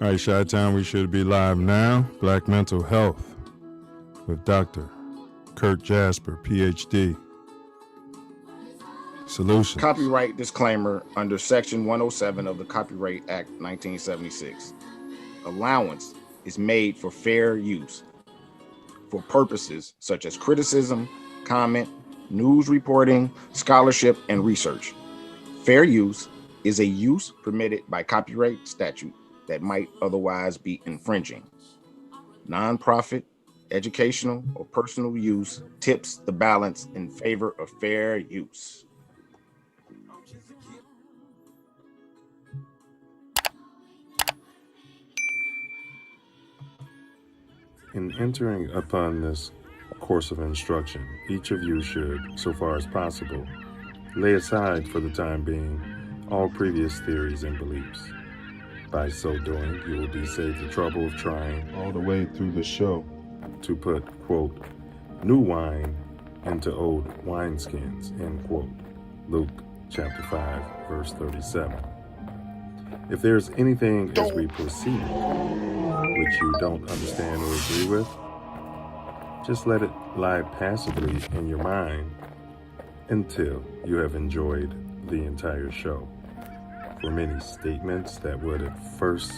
All right, Chi-Town, we should be live now. Black Mental Health with Dr. Curt Jasper, PhD. Solutions. Copyright disclaimer under Section 107 of the Copyright Act 1976. Allowance is made for fair use for purposes such as criticism, comment, news reporting, scholarship, and research. Fair use is a use permitted by copyright statute that might otherwise be infringing. Nonprofit, educational, or personal use tips the balance in favor of fair use. In entering upon this course of instruction, each of you should, so far as possible, lay aside for the time being all previous theories and beliefs. By so doing, you will be saved the trouble of trying all the way through the show to put, quote, new wine into old wineskins, end quote. Luke chapter 5, verse 37. If there's anything as we proceed which you don't understand or agree with, just let it lie passively in your mind until you have enjoyed the entire show. For many statements that would at first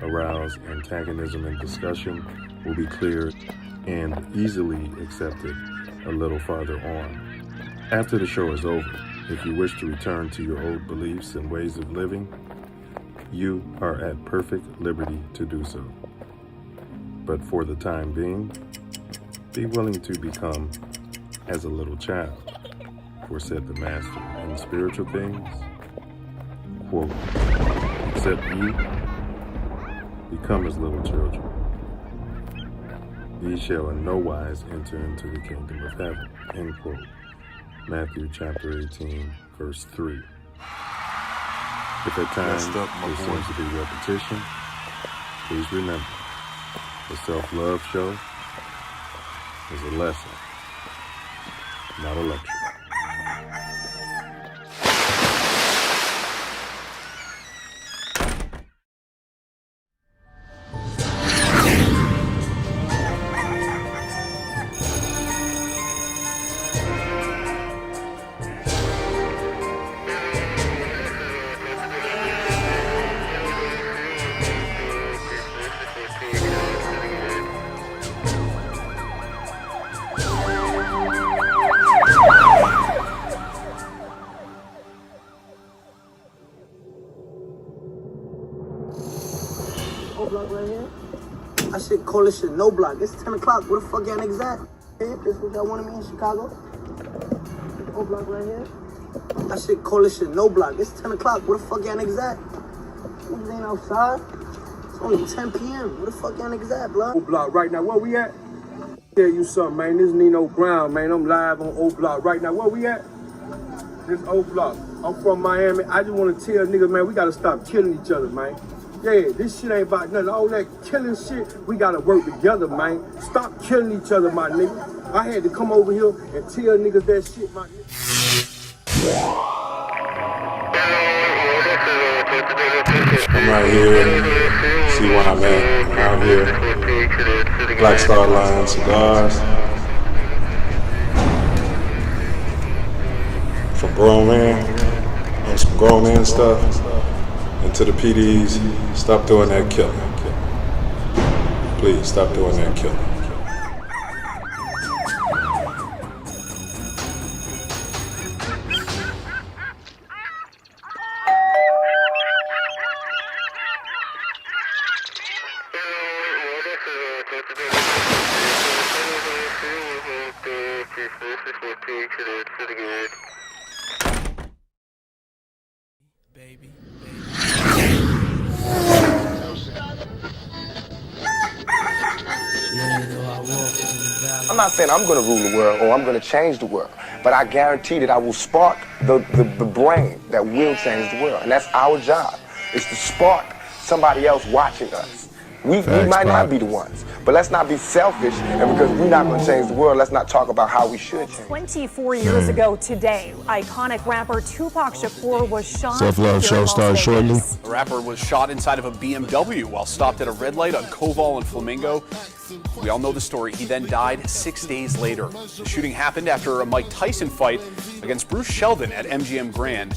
arouse antagonism and discussion will be cleared and easily accepted a little farther on. After the show is over, if you wish to return to your old beliefs and ways of living, you are at perfect liberty to do so. But for the time being, be willing to become as a little child, for said the Master in spiritual things, quote, except ye become as little children, ye shall in no wise enter into the kingdom of heaven, end quote. Matthew chapter 18, verse 3. If at times there seems to be repetition, please remember, the Self Luv Show is a lesson, not a lecture. Block right here. I should call this shit no block. It's 10 o'clock. Where the fuck y'all niggas at? This what y'all wanted me in Chicago? O block right here. I should call this shit no block. It's 10 o'clock. Where the fuck y'all niggas at? Niggas ain't outside. It's only 10 p.m. Where the fuck y'all niggas at, blood? O block right now. Where we at? Tell you something, man. This Nino Brown, man. I'm live on O block right now. Where we at? This O block. I'm from Miami. I just want to tell niggas, man, we gotta stop killing each other, man. Yeah, this shit ain't about nothing. All that killing shit, we gotta work together, man. Stop killing each other, my nigga. I had to come over here and tell niggas that shit, my nigga. I'm right here. See where I'm at. I'm out here. Black Star Line cigars. For grown man. And some grown man stuff. And to the PDs, stop doing that killing. Please, stop doing that killing. Baby. I'm not saying I'm going to rule the world or I'm going to change the world, but I guarantee that I will spark the brain that will change the world. And that's our job, is to spark somebody else watching us We might not be the ones, but let's not be selfish, and because we're not going to change the world, let's not talk about how we should change. 24 years ago today, iconic rapper Tupac Shakur was shot. Self Luv Show starts shortly. The rapper was shot inside of a BMW while stopped at a red light on Koval and Flamingo. We all know the story. He then died 6 days later. The shooting happened after a Mike Tyson fight against Bruce Sheldon at MGM Grand.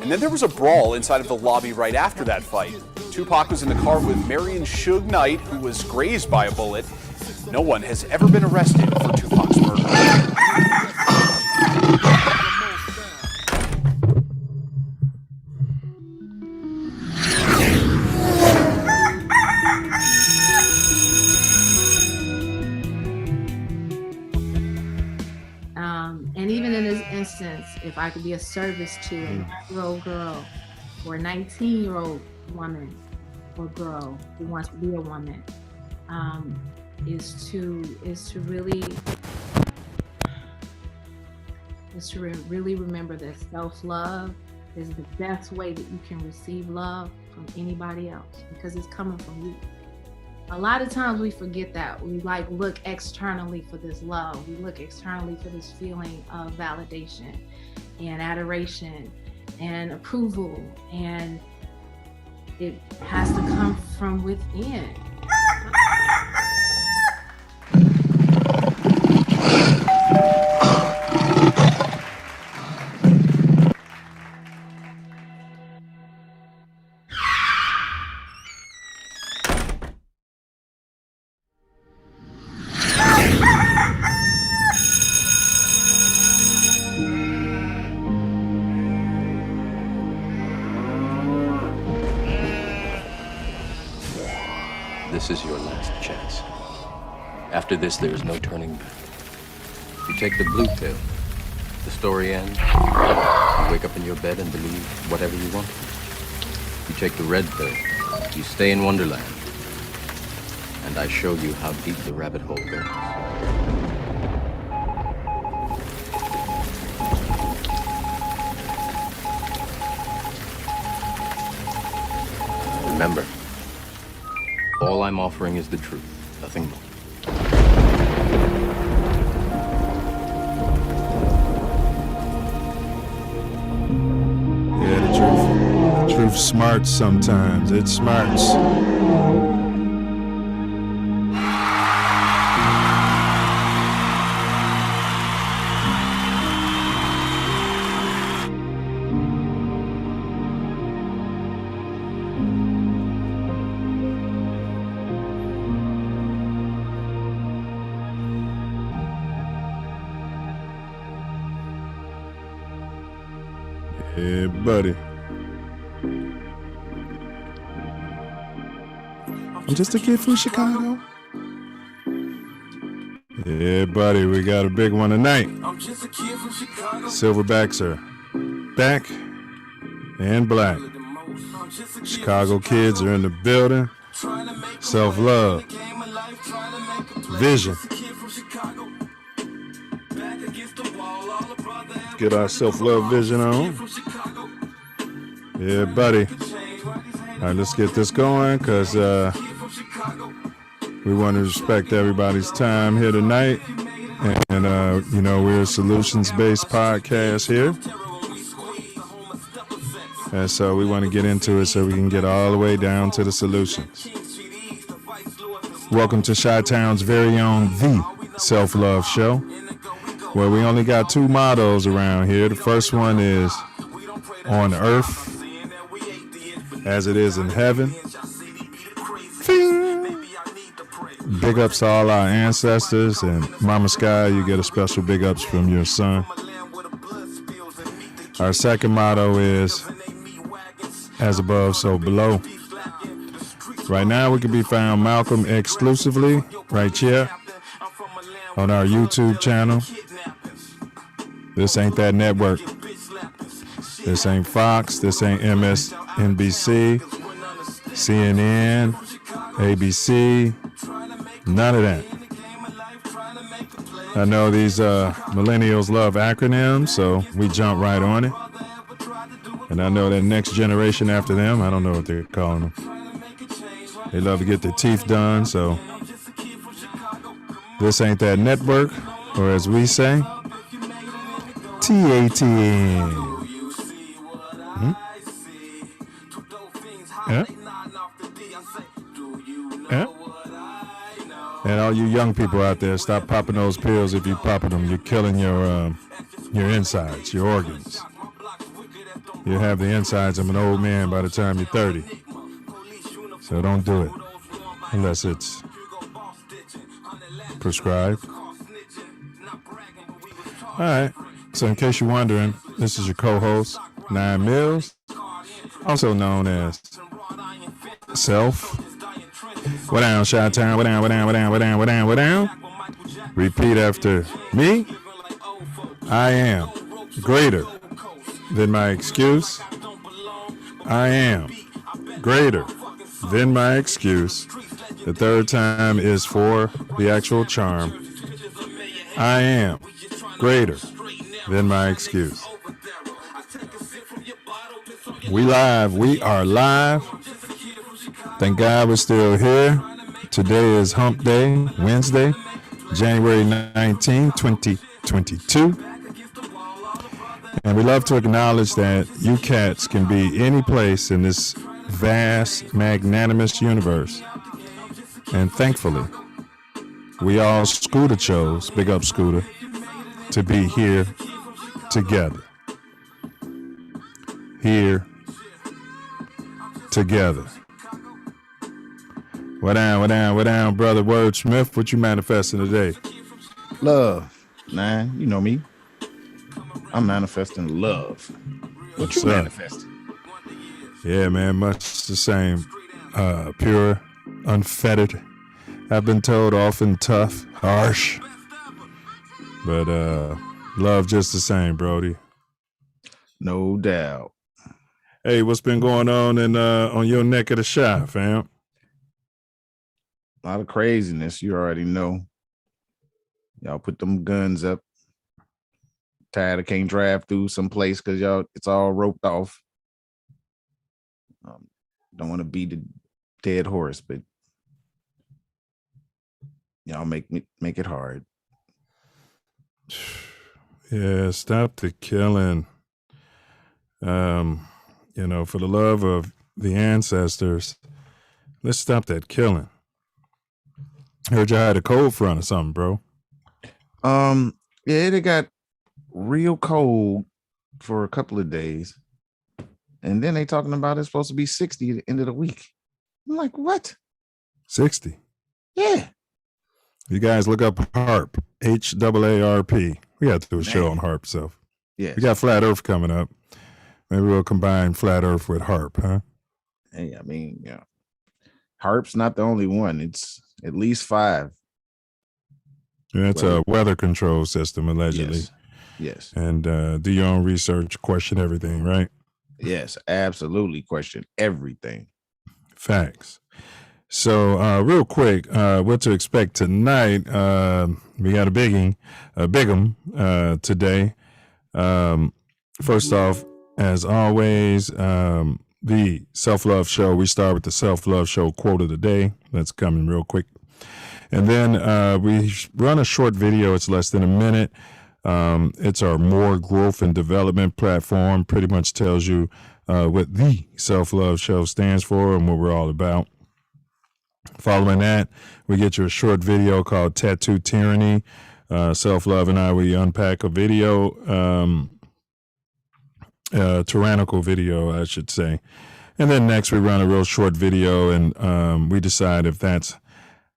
And then there was a brawl inside of the lobby right after that fight. Tupac was in the car with Marion Suge Knight, who was grazed by a bullet. No one has ever been arrested for Tupac's murder. And even in this instance, if I could be of service to a 9-year-old girl or a 19-year-old woman or girl who wants to be a woman, is to really remember that self-love is the best way that you can receive love from anybody else, because it's coming from you. A lot of times we forget that. We look externally for this love. We look externally for this feeling of validation and adoration and approval, and it has to come from within. This is your last chance. After this, there is no turning back. You take the blue pill, the story ends. You wake up in your bed and believe whatever you want. You take the red pill, you stay in Wonderland. And I show you how deep the rabbit hole goes. Remember, all I'm offering is the truth, nothing more. Yeah, the truth smarts sometimes. It smarts. Yeah, buddy. I'm just a kid from Chicago. Yeah, buddy, we got a big one tonight. Silverbacks are back and black. Chicago kids are in the building. Self-love. Vision. Get our self-love vision on. Yeah, buddy. All right, let's get this going, because we want to respect everybody's time here tonight. And we're a solutions-based podcast here. And so we want to get into it so we can get all the way down to the solutions. Welcome to Chi-Town's very own The Self Luv Show, where we only got two mottos around here. The first one is on earth as it is in heaven. Fing. Big ups to all our ancestors, and Mama Sky, you get a special big ups from your son. Our second motto is as above, so below. Right now we can be found Malcolm exclusively right here on our YouTube channel. This ain't that network. This ain't Fox. This ain't MSNBC, CNN, ABC, none of that. I know these millennials love acronyms, so we jump right on it. And I know that next generation after them, I don't know what they're calling them. They love to get their teeth done, so this ain't that network, or as we say, TATN. Yeah. Yeah. And all you young people out there, stop popping those pills. If you popping them, you're killing your insides, your organs. You have the insides of an old man by the time you're 30. So don't do it unless it's prescribed. All right. So in case you're wondering, this is your co-host, 9 Mills, also known as Self. What down, Chi-Town? What down, what down, what down, what down, what down, what down? Repeat after me. I am greater than my excuse. I am greater than my excuse. The third time is for the actual charm. I am greater than my excuse. We live. We are live. Thank God we're still here. Today is Hump Day, Wednesday, January 19, 2022. And we love to acknowledge that you cats can be any place in this vast, magnanimous universe. And thankfully, we all Scooter chose, big up Scooter, to be here together. Here together. What down, brother Wordsmith? What you manifesting today? Love, man. You know me. I'm manifesting love. What you manifesting? Yeah, man, much the same. Pure, unfettered. I've been told often tough, harsh. But love just the same, Brody. No doubt. Hey, what's been going on on your neck of the shot, fam? A lot of craziness, you already know. Y'all put them guns up. Tired of can't drive through some place because y'all it's all roped off. Don't want to be the dead horse, but y'all make it hard. Yeah, stop the killing. For the love of the ancestors, let's stop that killing. Heard you had a cold front or something, bro. Yeah, they got real cold for a couple of days. And then they talking about it's supposed to be 60 at the end of the week. I'm like, what? 60? Yeah. You guys look up HAARP, HAARP. We got to do a show on HAARP, so. Yeah. We got Flat Earth coming up. Maybe we'll combine Flat Earth with HAARP, huh? Hey, I mean, yeah. HAARP's not the only one. It's at least 5. That's a weather control system, allegedly. Yes. And do your own research, question everything, right? Yes, absolutely. Question everything. Facts. So real quick, what to expect tonight. We got a big'em today. First off, as always, the Self Luv Show. We start with the Self Luv Show quote of the day. That's coming real quick. And then we run a short video. It's less than a minute. It's our Moor Growth and Development platform. Pretty much tells you what the Self Luv Show stands for and what we're all about. Following that, we get you a short video called Tattoo Tyranny. Self Love and I, we unpack a video, tyrannical video, I should say. And then next we run a real short video and we decide if that's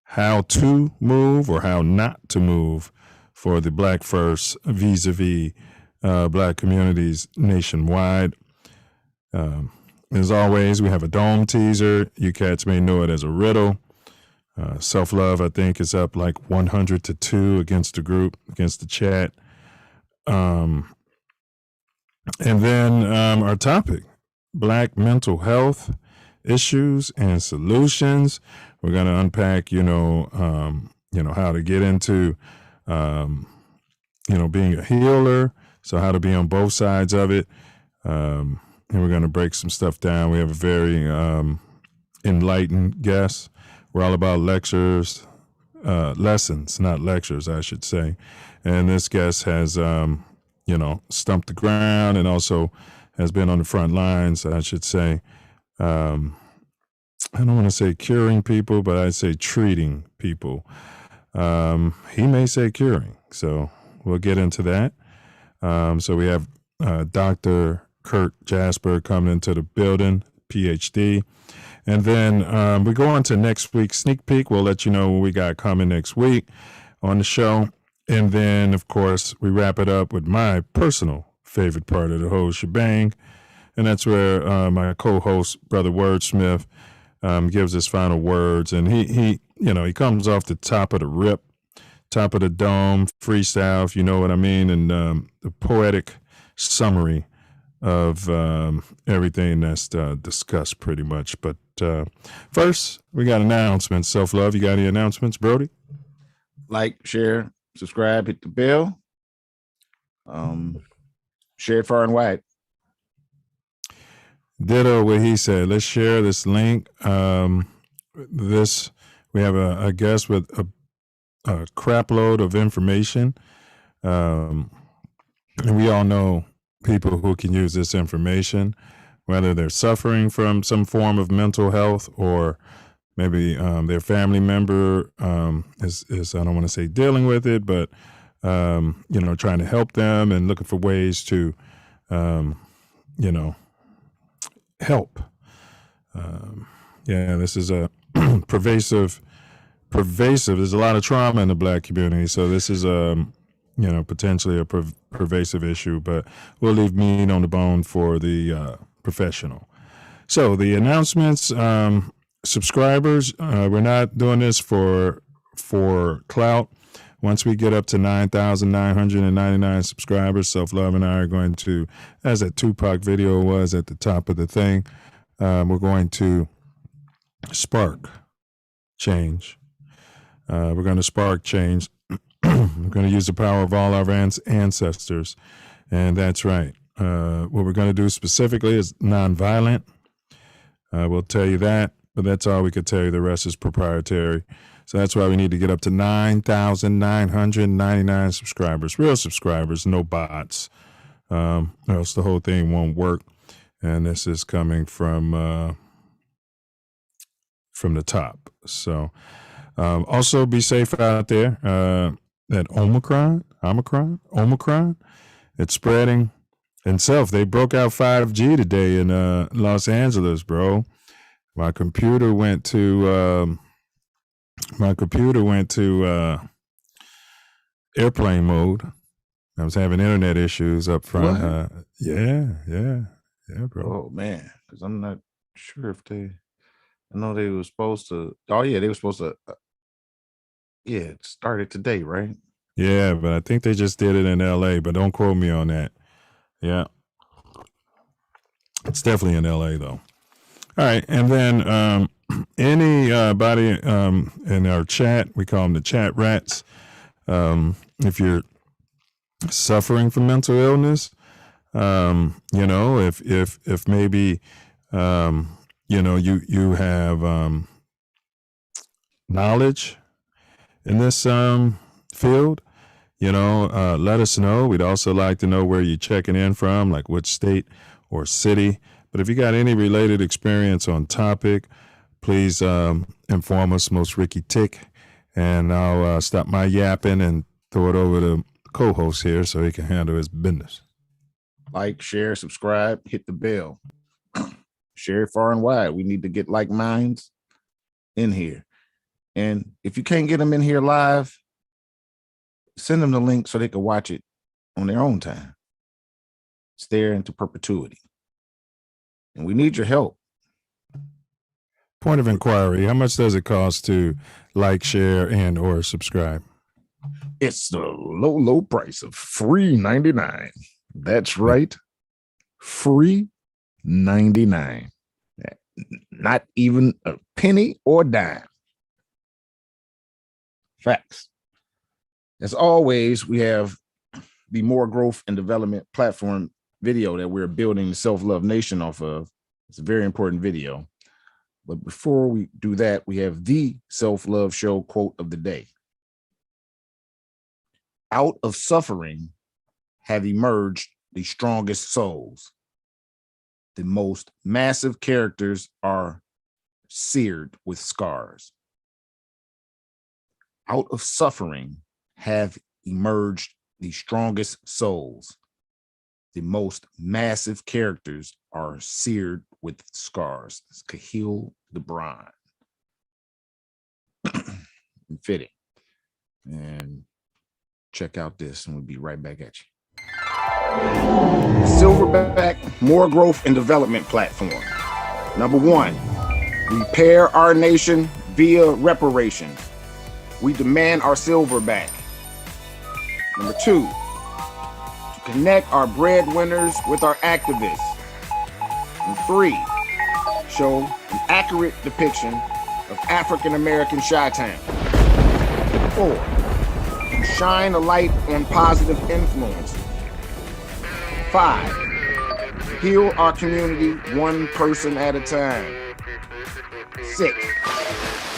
how to move or how not to move for the Black First vis-a-vis Black communities nationwide. As always, we have a dome teaser. You cats may know it as a riddle. Self Love, I think, is up like 100-2 against the group, against the chat. And then our topic, Black mental health issues and solutions. We're going to unpack, how to get into, being a healer. So how to be on both sides of it. And we're going to break some stuff down. We have a very enlightened guests. We're all about lessons, not lectures, I should say. And this guest has, stumped the ground and also has been on the front lines, I should say. I don't want to say curing people, but I'd say treating people. He may say curing, so we'll get into that. So we have Dr. Curt Jasper coming into the building, PhD. And then we go on to next week's sneak peek. We'll let you know what we got coming next week on the show. And then, of course, we wrap it up with my personal favorite part of the whole shebang. And that's where my co-host, Brother Wordsmith, gives his final words. And he comes off the top of the rip, top of the dome, freestyle, if you know what I mean, and the poetic summary of everything that's discussed pretty much. But first, we got announcements. Self Love, you got any announcements, Brody? Like, share, subscribe, hit the bell. Share it far and wide. Ditto what he said. Let's share this link. We have a guest with a crap load of information. And we all know people who can use this information, whether they're suffering from some form of mental health or maybe their family member is I don't want to say dealing with it, but trying to help them and looking for ways to help. This is a pervasive. There's a lot of trauma in the Black community, so this is potentially a pervasive issue. But we'll leave meat on the bone for the professional. So the announcements, subscribers. We're not doing this for clout. Once we get up to 9,999 subscribers, Self Love and I are going to, as that Tupac video was at the top of the thing, we're going to spark change. We're going to spark change. We're going to use the power of all our ancestors. And that's right. What we're going to do specifically is nonviolent. We'll tell you that, but that's all we could tell you. The rest is proprietary. So that's why we need to get up to 9,999 subscribers, real subscribers, no bots, or else the whole thing won't work. And this is coming from the top. So also be safe out there. That Omicron, it's spreading. And they broke out 5G today in Los Angeles, bro. My computer went to airplane mode. I was having internet issues up front. Yeah, bro. Oh man, because I'm not sure if I know they were supposed to. Oh yeah, they were supposed to. It started today, right? Yeah, but I think they just did it in LA, but don't quote me on that. Yeah. It's definitely in LA though. All right. And then anybody in our chat, we call them the chat rats. If you're suffering from mental illness, if maybe you have knowledge in this field, let us know. We'd also like to know where you're checking in from, like which state or city. But if you got any related experience on topic, please inform us, most Ricky Tick, and I'll stop my yapping and throw it over to the co-host here so he can handle his business. Like, share, subscribe, hit the bell. Share it far and wide. We need to get like minds in here. And if you can't get them in here live, send them the link so they can watch it on their own time. Stare into perpetuity. And we need your help. Point of inquiry, how much does it cost to like, share, and or subscribe? It's the low price of $3.99. That's right. $3.99. Not even a penny or dime. Facts. As always, we have the Moor Growth and Development platform video that we're building the Self Love Nation off of. It's a very important video. But before we do that, we have the Self Love Show quote of the day. Out of suffering have emerged the strongest souls. The most massive characters are seared with scars. Out of suffering have emerged the strongest souls. The most massive characters are seared with scars. It's Khalil Gibran. Fitting. And check out this, and we'll be right back at you. Silverback Moor Growth and Development Platform. Number 1, repair our nation via reparations. We demand our silver back. Number 2, to connect our breadwinners with our activists. And 3, show an accurate depiction of African American Chi-Town. 4, to shine a light on positive influences. 5, heal our community one person at a time. 6, to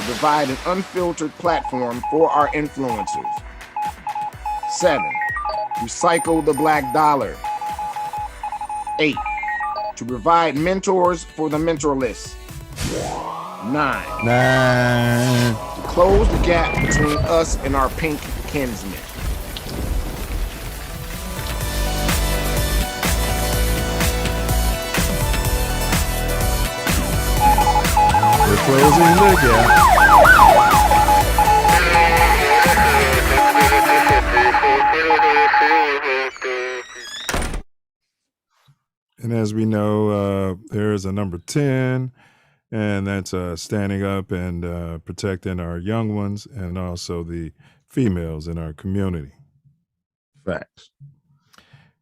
provide an unfiltered platform for our influencers. 7, recycle the black dollar. 8, to provide mentors for the mentorless. 9, to close the gap between us and our pink kinsmen. We're closing the gap. And as we know, there is a number 10, and that's standing up and protecting our young ones and also the females in our community. Facts.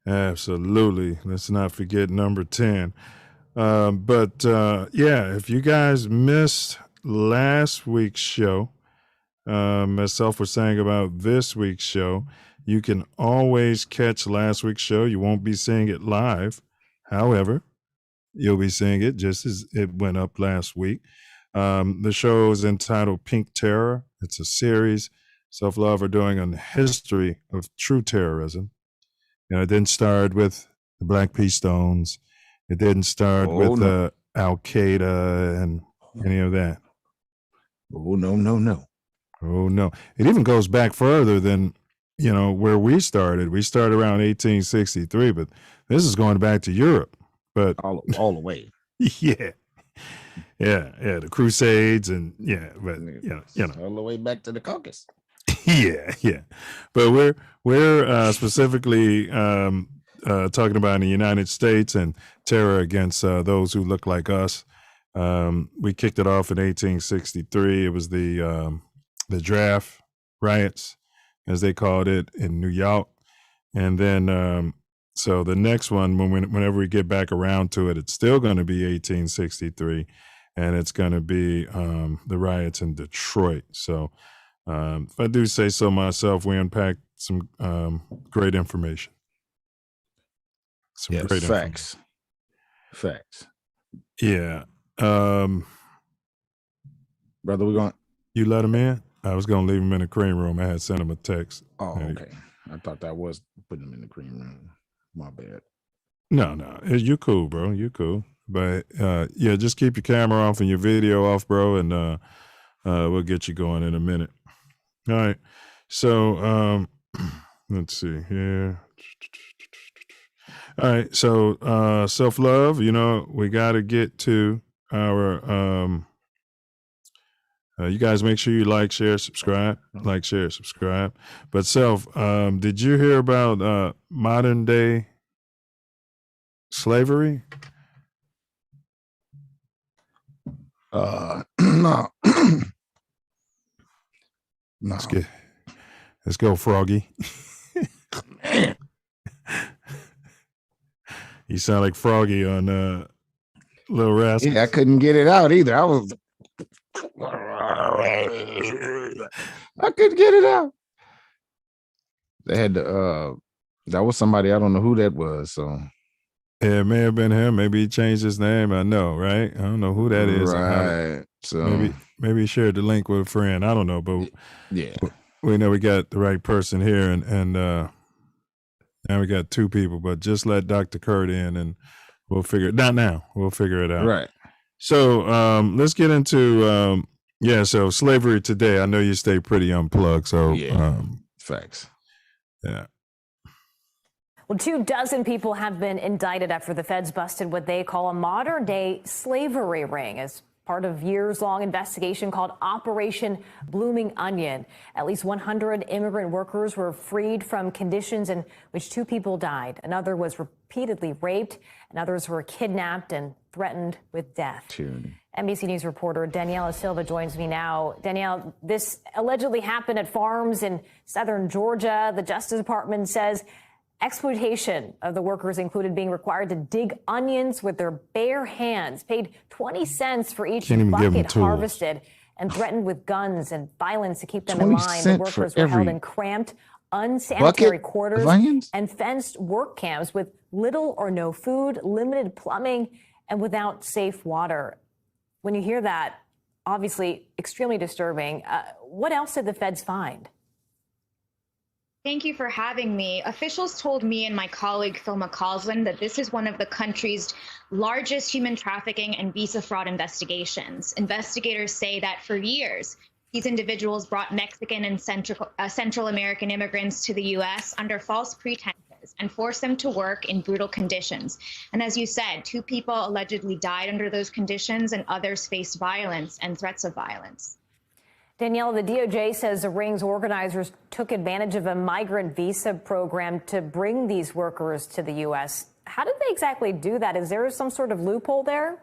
Absolutely. Let's not forget number 10. If you guys missed last week's show, as Self was saying about this week's show, you can always catch last week's show. You won't be seeing it live. However, you'll be seeing it just as it went up last week. The show is entitled Pink Terror. It's a series Self Love are doing on the history of true terrorism. You know, it didn't start with the Black P. Stones. It didn't start with Al Qaeda and any of that. Oh, no. Oh, no. It even goes back further than, you know, where we started. We started around 1863, but this is going back to Europe. But all the way. Yeah. The Crusades and but you know. All the way back to the Caucasus. Yeah. But we're specifically talking about in the United States and terror against those who look like us. We kicked it off in 1863. It was the draft riots, as they called it, in New York. And then, so the next one, whenever we get back around to it, it's still going to be 1863, and it's going to be the riots in Detroit. So if I do say so myself, we unpacked some great information. Facts. Yeah. Brother, we're going. You let him in? I was going to leave him in the cream room. I had sent him a text. Oh, okay. I thought that was putting him in the cream room. My bad. No. You cool, bro. You cool. But just keep your camera off and your video off, bro, and we'll get you going in a minute. All right. So let's see here. All right. So self-love, we got to get to our you guys make sure you like, share, subscribe. But Self, did you hear about modern day slavery? No. No. Let's go, Froggy. Man. You sound like Froggy on Little Rascals. Yeah, I couldn't get it out either. I couldn't get it out. They had to that was somebody, I don't know who that was, so Yeah, it may have been him. Maybe he changed his name. I know, right? I don't know who that is. Right. So maybe he shared the link with a friend. I don't know, but yeah, we know we got the right person here, and now we got two people. But just let Dr. Curt in, and we'll figure it. Not now. We'll figure it out. Right. So let's get into so slavery today. I know you stay pretty unplugged. So facts. Yeah. Well, 24 people have been indicted after the feds busted what they call a modern-day slavery ring as part of years-long investigation called Operation Blooming Onion. At least 100 immigrant workers were freed from conditions in which 2 people died. Another was repeatedly raped, and others were kidnapped and threatened with death. Tyranny. NBC News reporter Daniela Silva joins me now. Danielle, this allegedly happened at farms in southern Georgia. The Justice Department says exploitation of the workers included being required to dig onions with their bare hands, paid 20 cents for each bucket harvested, and threatened with guns and violence to keep them in line. The workers were held in cramped, unsanitary quarters and fenced work camps with little or no food, limited plumbing, and without safe water. When you hear that, obviously extremely disturbing. What else did the feds find? Thank you for having me. Officials told me and my colleague Phil McCausland that this is one of the country's largest human trafficking and visa fraud investigations. Investigators say that for years, these individuals brought Mexican and Central American immigrants to the U.S. under false pretenses and forced them to work in brutal conditions. And as you said, 2 people allegedly died under those conditions and others faced violence and threats of violence. Danielle, the DOJ says the ring's organizers took advantage of a migrant visa program to bring these workers to the U.S. How did they exactly do that? Is there some sort of loophole there?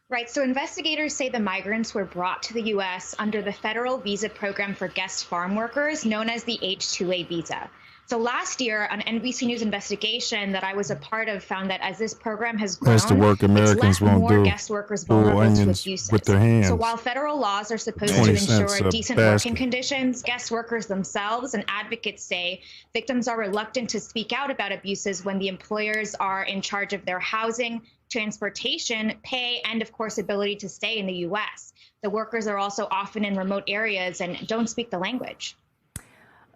Right. So investigators say the migrants were brought to the U.S. under the federal visa program for guest farm workers, known as the H-2A visa. So last year, an NBC News investigation that I was a part of found that as this program has grown, That's the work Americans won't do. Guest workers vulnerable to abuses. With their hands. So while federal laws are supposed to ensure decent working conditions, guest workers themselves and advocates say victims are reluctant to speak out about abuses when the employers are in charge of their housing, transportation, pay, and of course, ability to stay in the U.S. The workers are also often in remote areas and don't speak the language.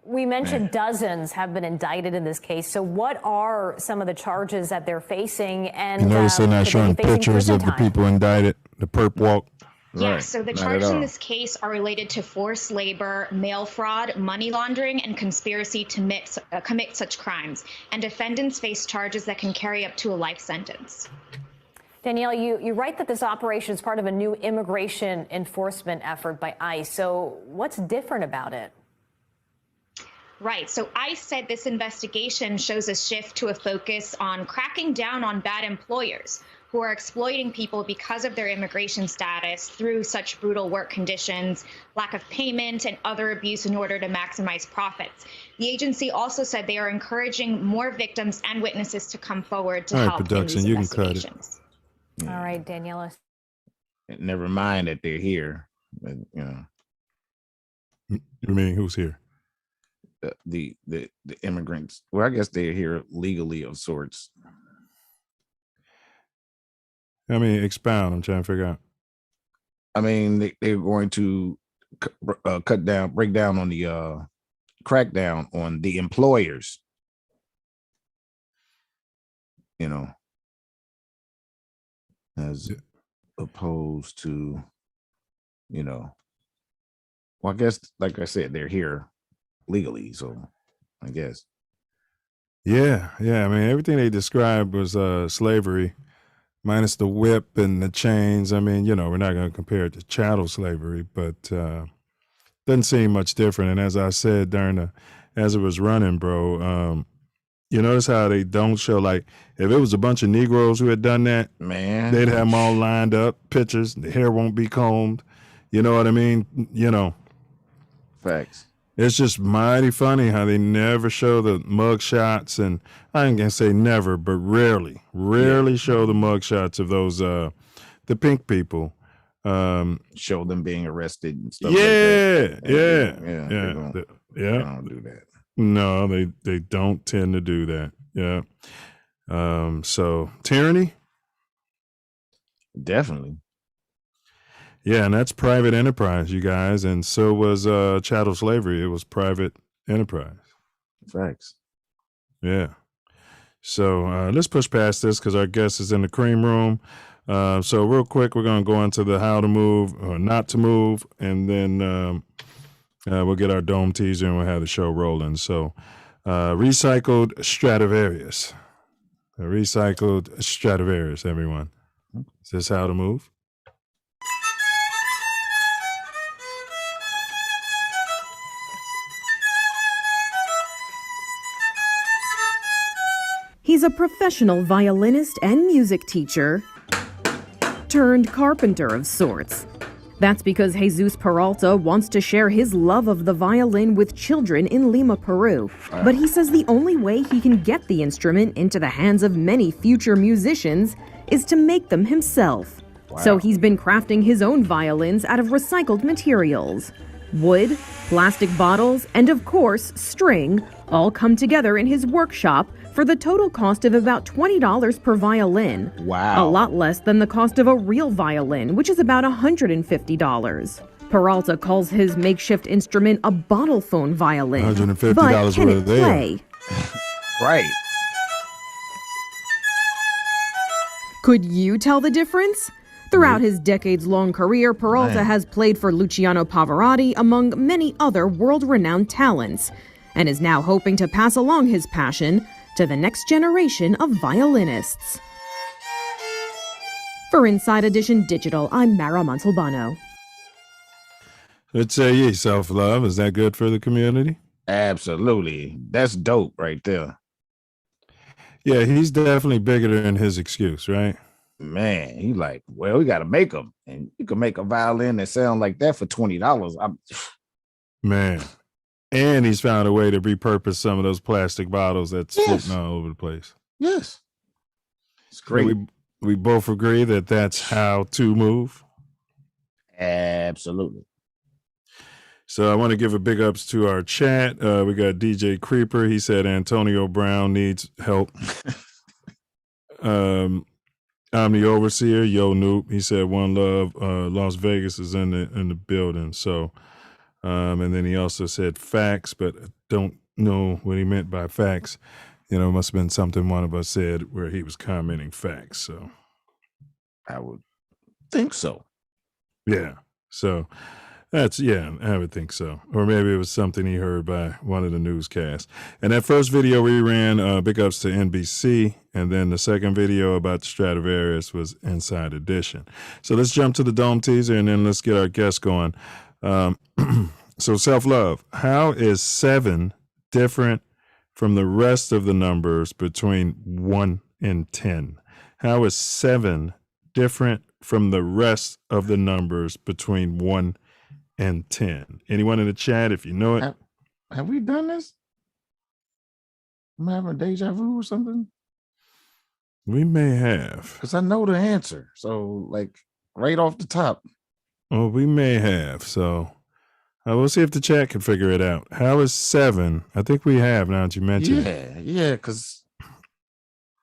We mentioned dozens have been indicted in this case. So what are some of the charges that they're facing? And you notice they're not showing pictures of the people indicted, the perp walk. Yes, so the charges in this case are related to forced labor, mail fraud, money laundering, and conspiracy to commit such crimes. And defendants face charges that can carry up to a life sentence. Danielle, you write that this operation is part of a new immigration enforcement effort by ICE. So what's different about it? Right. So ICE said this investigation shows a shift to a focus on cracking down on bad employers who are exploiting people because of their immigration status through such brutal work conditions, lack of payment, and other abuse in order to maximize profits. The agency also said they are encouraging more victims and witnesses to come forward to help in these investigations. All right, Daniela. Never mind that they're here. But, you mean who's here? The immigrants. Well, I guess they're here legally of sorts. I mean, expound. I'm trying to figure out. I mean, they're going to break down on the crackdown on the employers. As opposed to, well, I guess, like I said, they're here legally, so I guess. Yeah. I mean, everything they described was slavery, minus the whip and the chains. I mean, we're not going to compare it to chattel slavery, but doesn't seem much different. And as I said as it was running, bro, you notice how they don't show, like, if it was a bunch of Negroes who had done that, man, they'd have them all lined up, pictures, the hair won't be combed. You know what I mean? Facts. It's just mighty funny how they never show the mug shots, and I ain't gonna say never, but rarely show the mug shots of those the pink people. Show them being arrested and stuff. Yeah. They don't do that. No, they don't tend to do that. Yeah. So tyranny? Definitely. Yeah, and that's private enterprise, you guys. And so was chattel slavery. It was private enterprise. Facts. Yeah. So let's push past this because our guest is in the cream room. So real quick, we're going to go into the how to move or not to move, and then we'll get our dome teaser and we'll have the show rolling. So recycled Stradivarius. A recycled Stradivarius, everyone. Is this how to move? He's a professional violinist and music teacher turned carpenter of sorts. That's because Jesus Peralta wants to share his love of the violin with children in Lima, Peru. But he says the only way he can get the instrument into the hands of many future musicians is to make them himself. Wow. So he's been crafting his own violins out of recycled materials. Wood, plastic bottles, and of course, string all come together in his workshop for the total cost of about $20 per violin. Wow. A lot less than the cost of a real violin, which is about $150. Peralta calls his makeshift instrument a bottle phone violin. $150 but can it there. play? Right. Could you tell the difference? Throughout his decades-long career, Peralta has played for Luciano Pavarotti, among many other world-renowned talents, and is now hoping to pass along his passion to the next generation of violinists. For Inside Edition Digital, I'm Mara Montalbano. Let's say self-love. Is that good for the community? Absolutely. That's dope right there. Yeah, he's definitely bigger than his excuse, right? Man, he like, well, we got to make them. And you can make a violin that sound like that for $20. Man. And he's found a way to repurpose some of those plastic bottles that's floating all over the place. Yes. It's great. So we both agree that that's how to move. Absolutely. So I want to give a big ups to our chat. We got DJ Creeper. He said Antonio Brown needs help. I'm the overseer. Yo, Noop. He said One Love. Las Vegas is in the building. So, and then he also said facts, but I don't know what he meant by facts. You know, it must have been something one of us said where he was commenting facts. So, I would think so. Yeah. So I would think so. Or maybe it was something he heard by one of the newscasts. And that first video we ran, big ups to NBC. And then the second video about the Stradivarius was Inside Edition. So let's jump to the Dome teaser and then let's get our guest going. So self-love, how is 7 different from the rest of the numbers between 1 and 10? How is 7 different from the rest of the numbers between 1 and 10? Anyone in the chat, if you know it? Have we done this? I'm having a deja vu or something? We may have. Because I know the answer. So, like, right off the top. Well, we may have. So, we'll see if the chat can figure it out. How is 7? I think we have, now that you mentioned it. Yeah, because...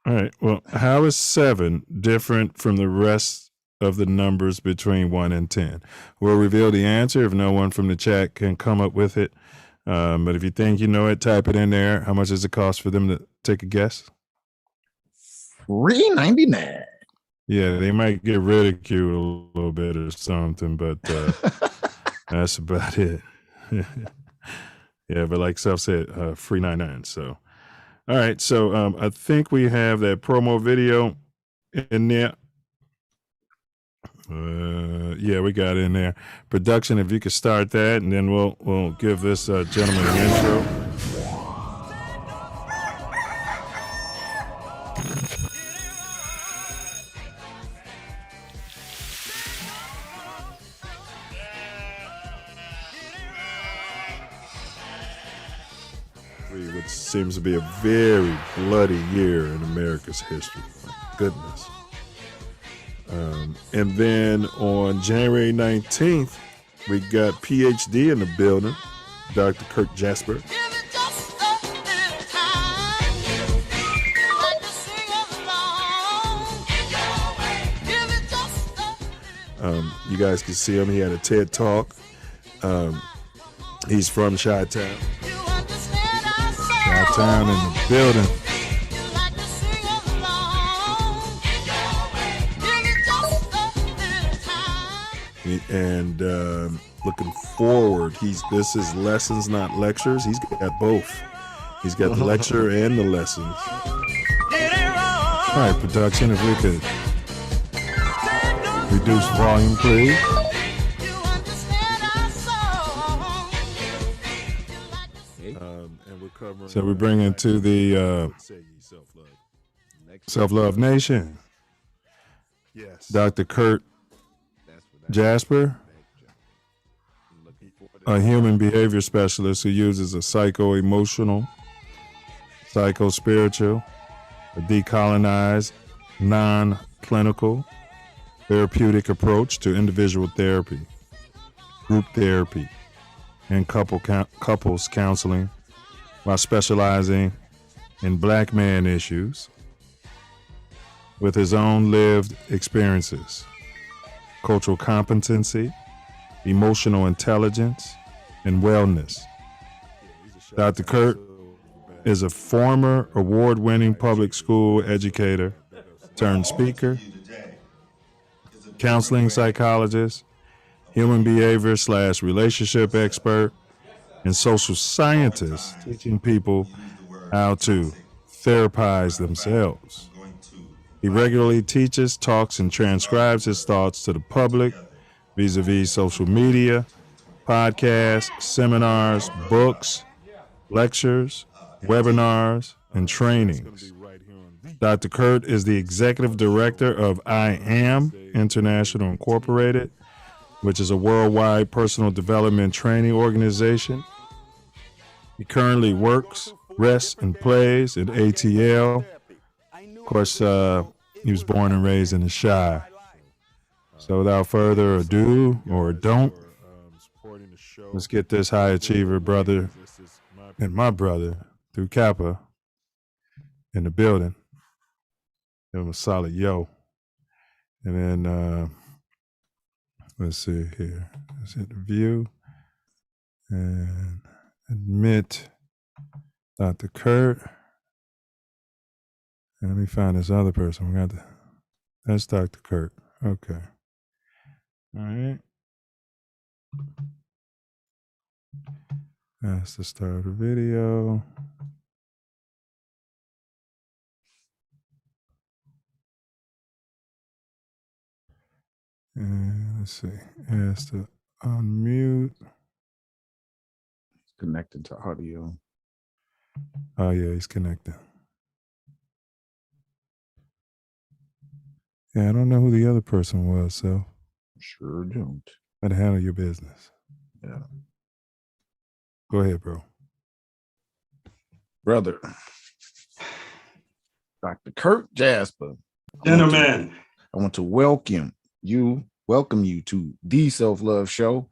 All right, well, how is 7 different from the rest of the numbers between 1 and 10? We'll reveal the answer if no one from the chat can come up with it. But if you think you know it, type it in there. How much does it cost for them to take a guess? $3.99. Yeah, they might get ridiculed a little bit or something, but that's about it. Yeah, but like Self said, free 99. So, all right. So I think we have that promo video in there. Yeah, we got it in there. Production, if you could start that, and then we'll give this gentleman an intro. Which seems to be a very bloody year in America's history. My goodness. And then on January 19th, we got PhD in the building, Dr. Curt Jasper. You guys can see him. He had a TED Talk. He's from Chi-Town. Chi-Town in the building. And looking forward, this is lessons, not lectures. He's got both. He's got the lecture and the lessons. All right, production, if we could reduce volume, please. And we're covering. So we bring into the Self Love Nation. Yes, Dr. Curt Jasper, a human behavior specialist who uses a psycho-emotional, psycho-spiritual, a decolonized, non-clinical, therapeutic approach to individual therapy, group therapy, and couples counseling while specializing in Black man issues with his own lived experiences, cultural competency, emotional intelligence, and wellness. Dr. Curt is a former award-winning public school educator turned speaker, counseling psychologist, human behavior / relationship expert, and social scientist, teaching people how to therapize themselves. He regularly teaches, talks, and transcribes his thoughts to the public vis-a-vis social media, podcasts, seminars, books, lectures, webinars, and trainings. Dr. Curt is the executive director of I Am International Incorporated, which is a worldwide personal development training organization. He currently works, rests, and plays at ATL. Of course, he was born and raised in the Chi. So without further ado, or don't, let's get this high achiever brother and my brother through Kappa in the building. Give him a solid yo. And then, let's see here. Let's interview and admit Dr. Curt. And let me find this other person. That's Dr. Curt. Okay. All right. That's the start of the video. And let's see. It has to unmute. It's connected to audio. Oh, yeah, he's connected. Yeah, I don't know who the other person was, so. Sure don't. Better handle your business. Yeah. Go ahead, bro. Brother, Dr. Curt Jasper. Gentlemen, I want to welcome you to the Self Love Show.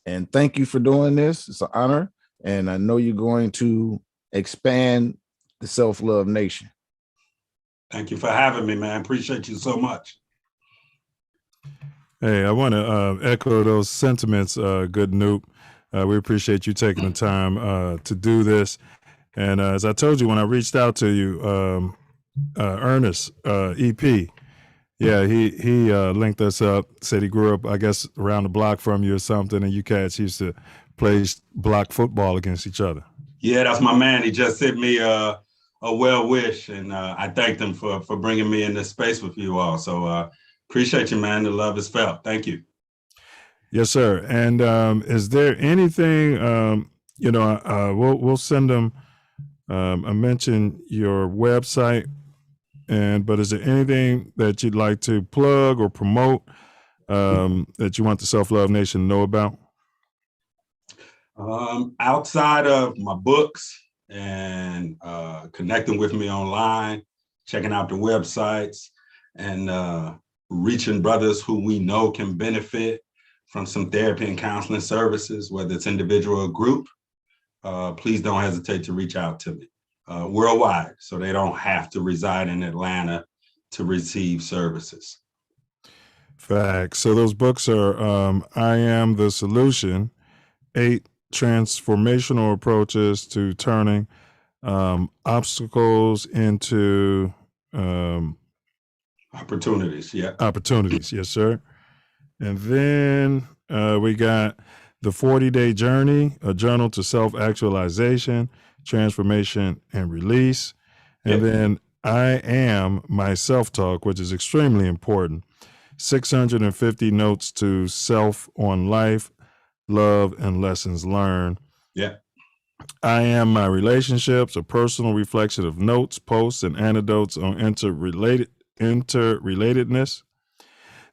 And thank you for doing this. It's an honor. And I know you're going to expand the Self Love Nation. thank you for having me, man. Appreciate you so much. Hey, I want to echo those sentiments, good Noop. We appreciate you taking the time to do this. And as I told you when I reached out to you, Ernest, EP, yeah, he linked us up, said he grew up, I guess, around the block from you or something, and you cats used to play block football against each other. Yeah, that's my man. He just sent me a well wish, and I thanked him for bringing me in this space with you all. So appreciate you, man. The love is felt. Thank you. Yes, sir. And is there anything, we'll send them, I mentioned your website, but is there anything that you'd like to plug or promote that you want the Self Love Nation to know about? Outside of my books and connecting with me online, checking out the websites, and reaching brothers who we know can benefit from some therapy and counseling services, whether it's individual or group, please don't hesitate to reach out to me worldwide, so they don't have to reside in Atlanta to receive services. Facts. So those books are I Am the Solution, 8 Transformational Approaches to Turning Obstacles into Opportunities. Yeah. Opportunities. Yes, sir. And then we got The 40-Day Journey, a journal to self-actualization, transformation, and release. And then I Am My Self-Talk, which is extremely important. 650 notes to self on life, love, and lessons learned. Yeah. I Am My Relationships, a personal reflection of notes, posts, and anecdotes on interrelatedness.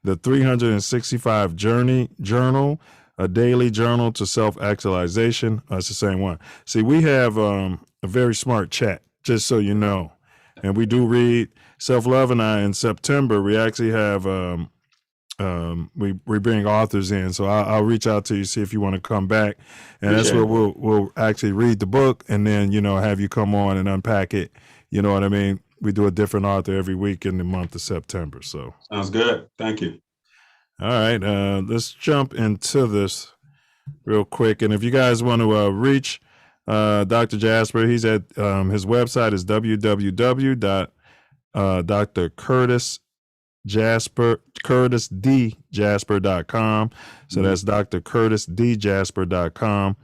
The 365 Journal, a daily journal to self-actualization. That's the same one. See, we have a very smart chat, just so you know. And we do read Self Love, and I in September, we actually have we bring authors in, so I'll reach out to you, see if you want to come back, and that's where we'll actually read the book and then have you come on and unpack it. You know what I mean? We do a different author every week in the month of September. So sounds good. Thank you. All right, let's jump into this real quick, and if you guys want to reach Dr. Jasper, he's at his website is curtisdjasper.com. So that's drcurtisdjasper.com.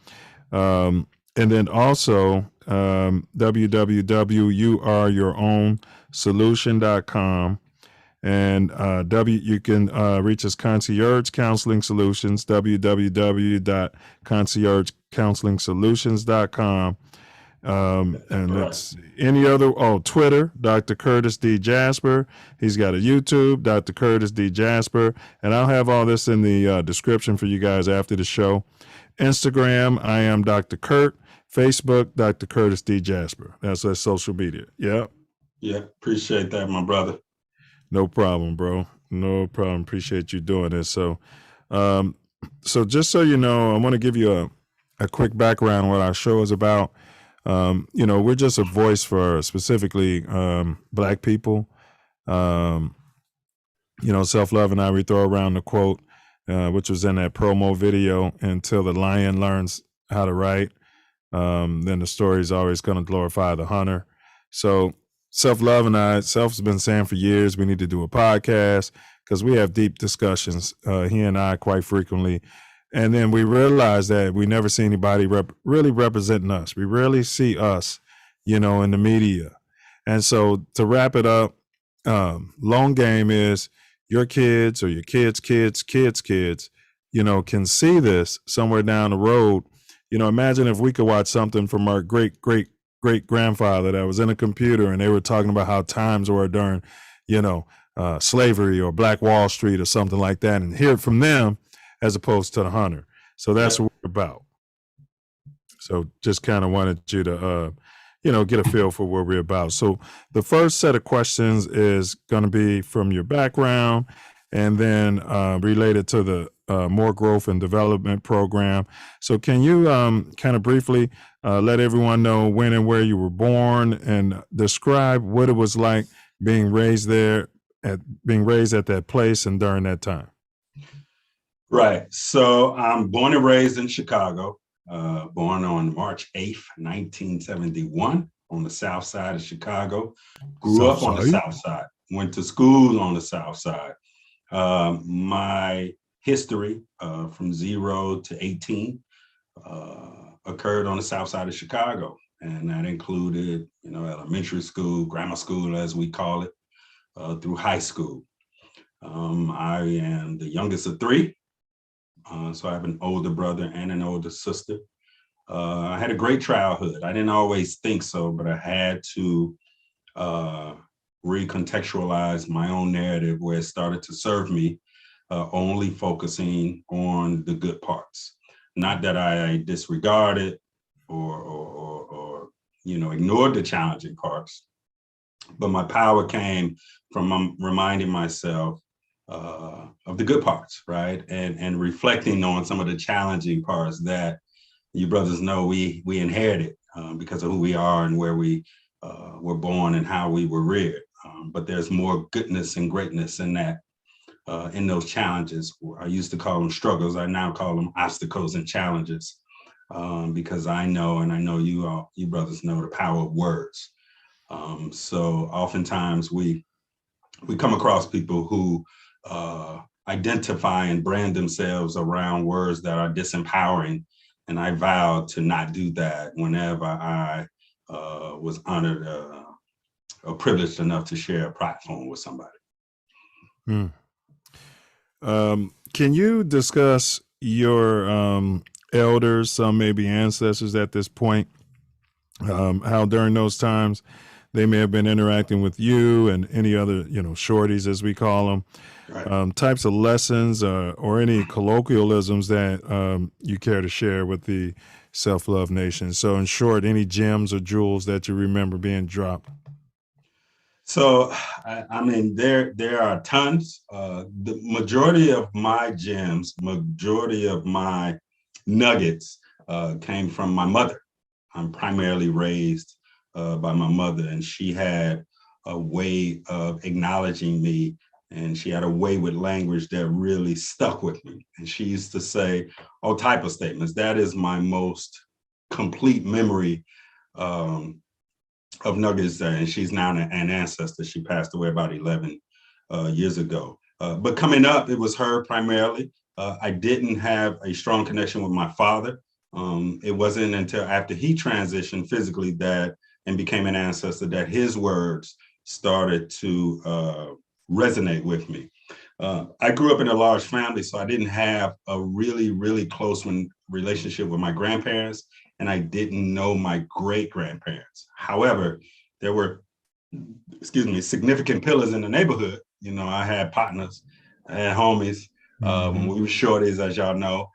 And then also www.youareyourown.solution.com. And you can reach us Concierge Counseling Solutions, www.conciergecounseling.solutions.com. And that's any other, Twitter, Dr. Curtis D. Jasper. He's got a YouTube, Dr. Curtis D. Jasper. And I'll have all this in the description for you guys after the show. Instagram, I am Dr. Curt. Facebook, Dr. Curtis D. Jasper. That's social media. Yeah. Yeah. Appreciate that, my brother. No problem, bro. No problem. Appreciate you doing this. So, just so you know, I want to give you a quick background on what our show is about. We're just a voice for specifically Black people. Self Love and I, we throw around the quote, which was in that promo video, until the lion learns how to write, then the story is always going to glorify the hunter. So Self Love and I, Self's been saying for years we need to do a podcast because we have deep discussions, he and I, quite frequently. And then we realized that we never see anybody really representing us. We rarely see us, in the media. And so to wrap it up, long game is your kids or your kids' kids, can see this somewhere down the road. Imagine if we could watch something from our great-great-great-grandfather that was in a computer and they were talking about how times were during, slavery or Black Wall Street or something like that, and hear it from them as opposed to the hunter. So that's what we're about. So just kind of wanted you to, get a feel for what we're about. So the first set of questions is going to be from your background and then related to the Moor Growth and Development program. So can you kind of briefly let everyone know when and where you were born and describe what it was like being raised at that place and during that time? Right. So I'm born and raised in Chicago, born on March 8th, 1971 on the south side of Chicago. Grew up on the south side, went to school on the south side. My history from 0 to 18 occurred on the south side of Chicago. And that included, elementary school, grammar school, as we call it, through high school. I am the youngest of 3. So I have an older brother and an older sister. I had a great childhood. I didn't always think so, but I had to recontextualize my own narrative where it started to serve me, only focusing on the good parts. Not that I disregarded or ignored the challenging parts, but my power came from reminding myself of the good parts, right? And reflecting on some of the challenging parts that you brothers know we inherited because of who we are and where we were born and how we were reared. But there's more goodness and greatness in that in those challenges. I used to call them struggles. I now call them obstacles and challenges, because I know, and I know you brothers know, the power of words. So oftentimes we come across people who identify and brand themselves around words that are disempowering. And I vowed to not do that whenever I was honored or privileged enough to share a platform with somebody. Can you discuss your elders, some maybe ancestors at this point, how during those times they may have been interacting with you and any other, shorties, as we call them, right. Types of lessons or any colloquialisms that you care to share with the Self Love Nation? So in short, any gems or jewels that you remember being dropped? So, I mean, there are tons. The majority of my gems, majority of my nuggets came from my mother. I'm primarily raised by my mother, and she had a way of acknowledging me, and she had a way with language that really stuck with me. And she used to say all type of statements. That is my most complete memory of nuggets, and she's now an ancestor. She passed away about 11 years ago. But coming up, it was her primarily. I didn't have a strong connection with my father. It wasn't until after he transitioned physically and became an ancestor that his words started to resonate with me. I grew up in a large family, so I didn't have a really, really close relationship with my grandparents, and I didn't know my great-grandparents. However, there were, significant pillars in the neighborhood. I had partners, I had homies. When we were shorties, as y'all know,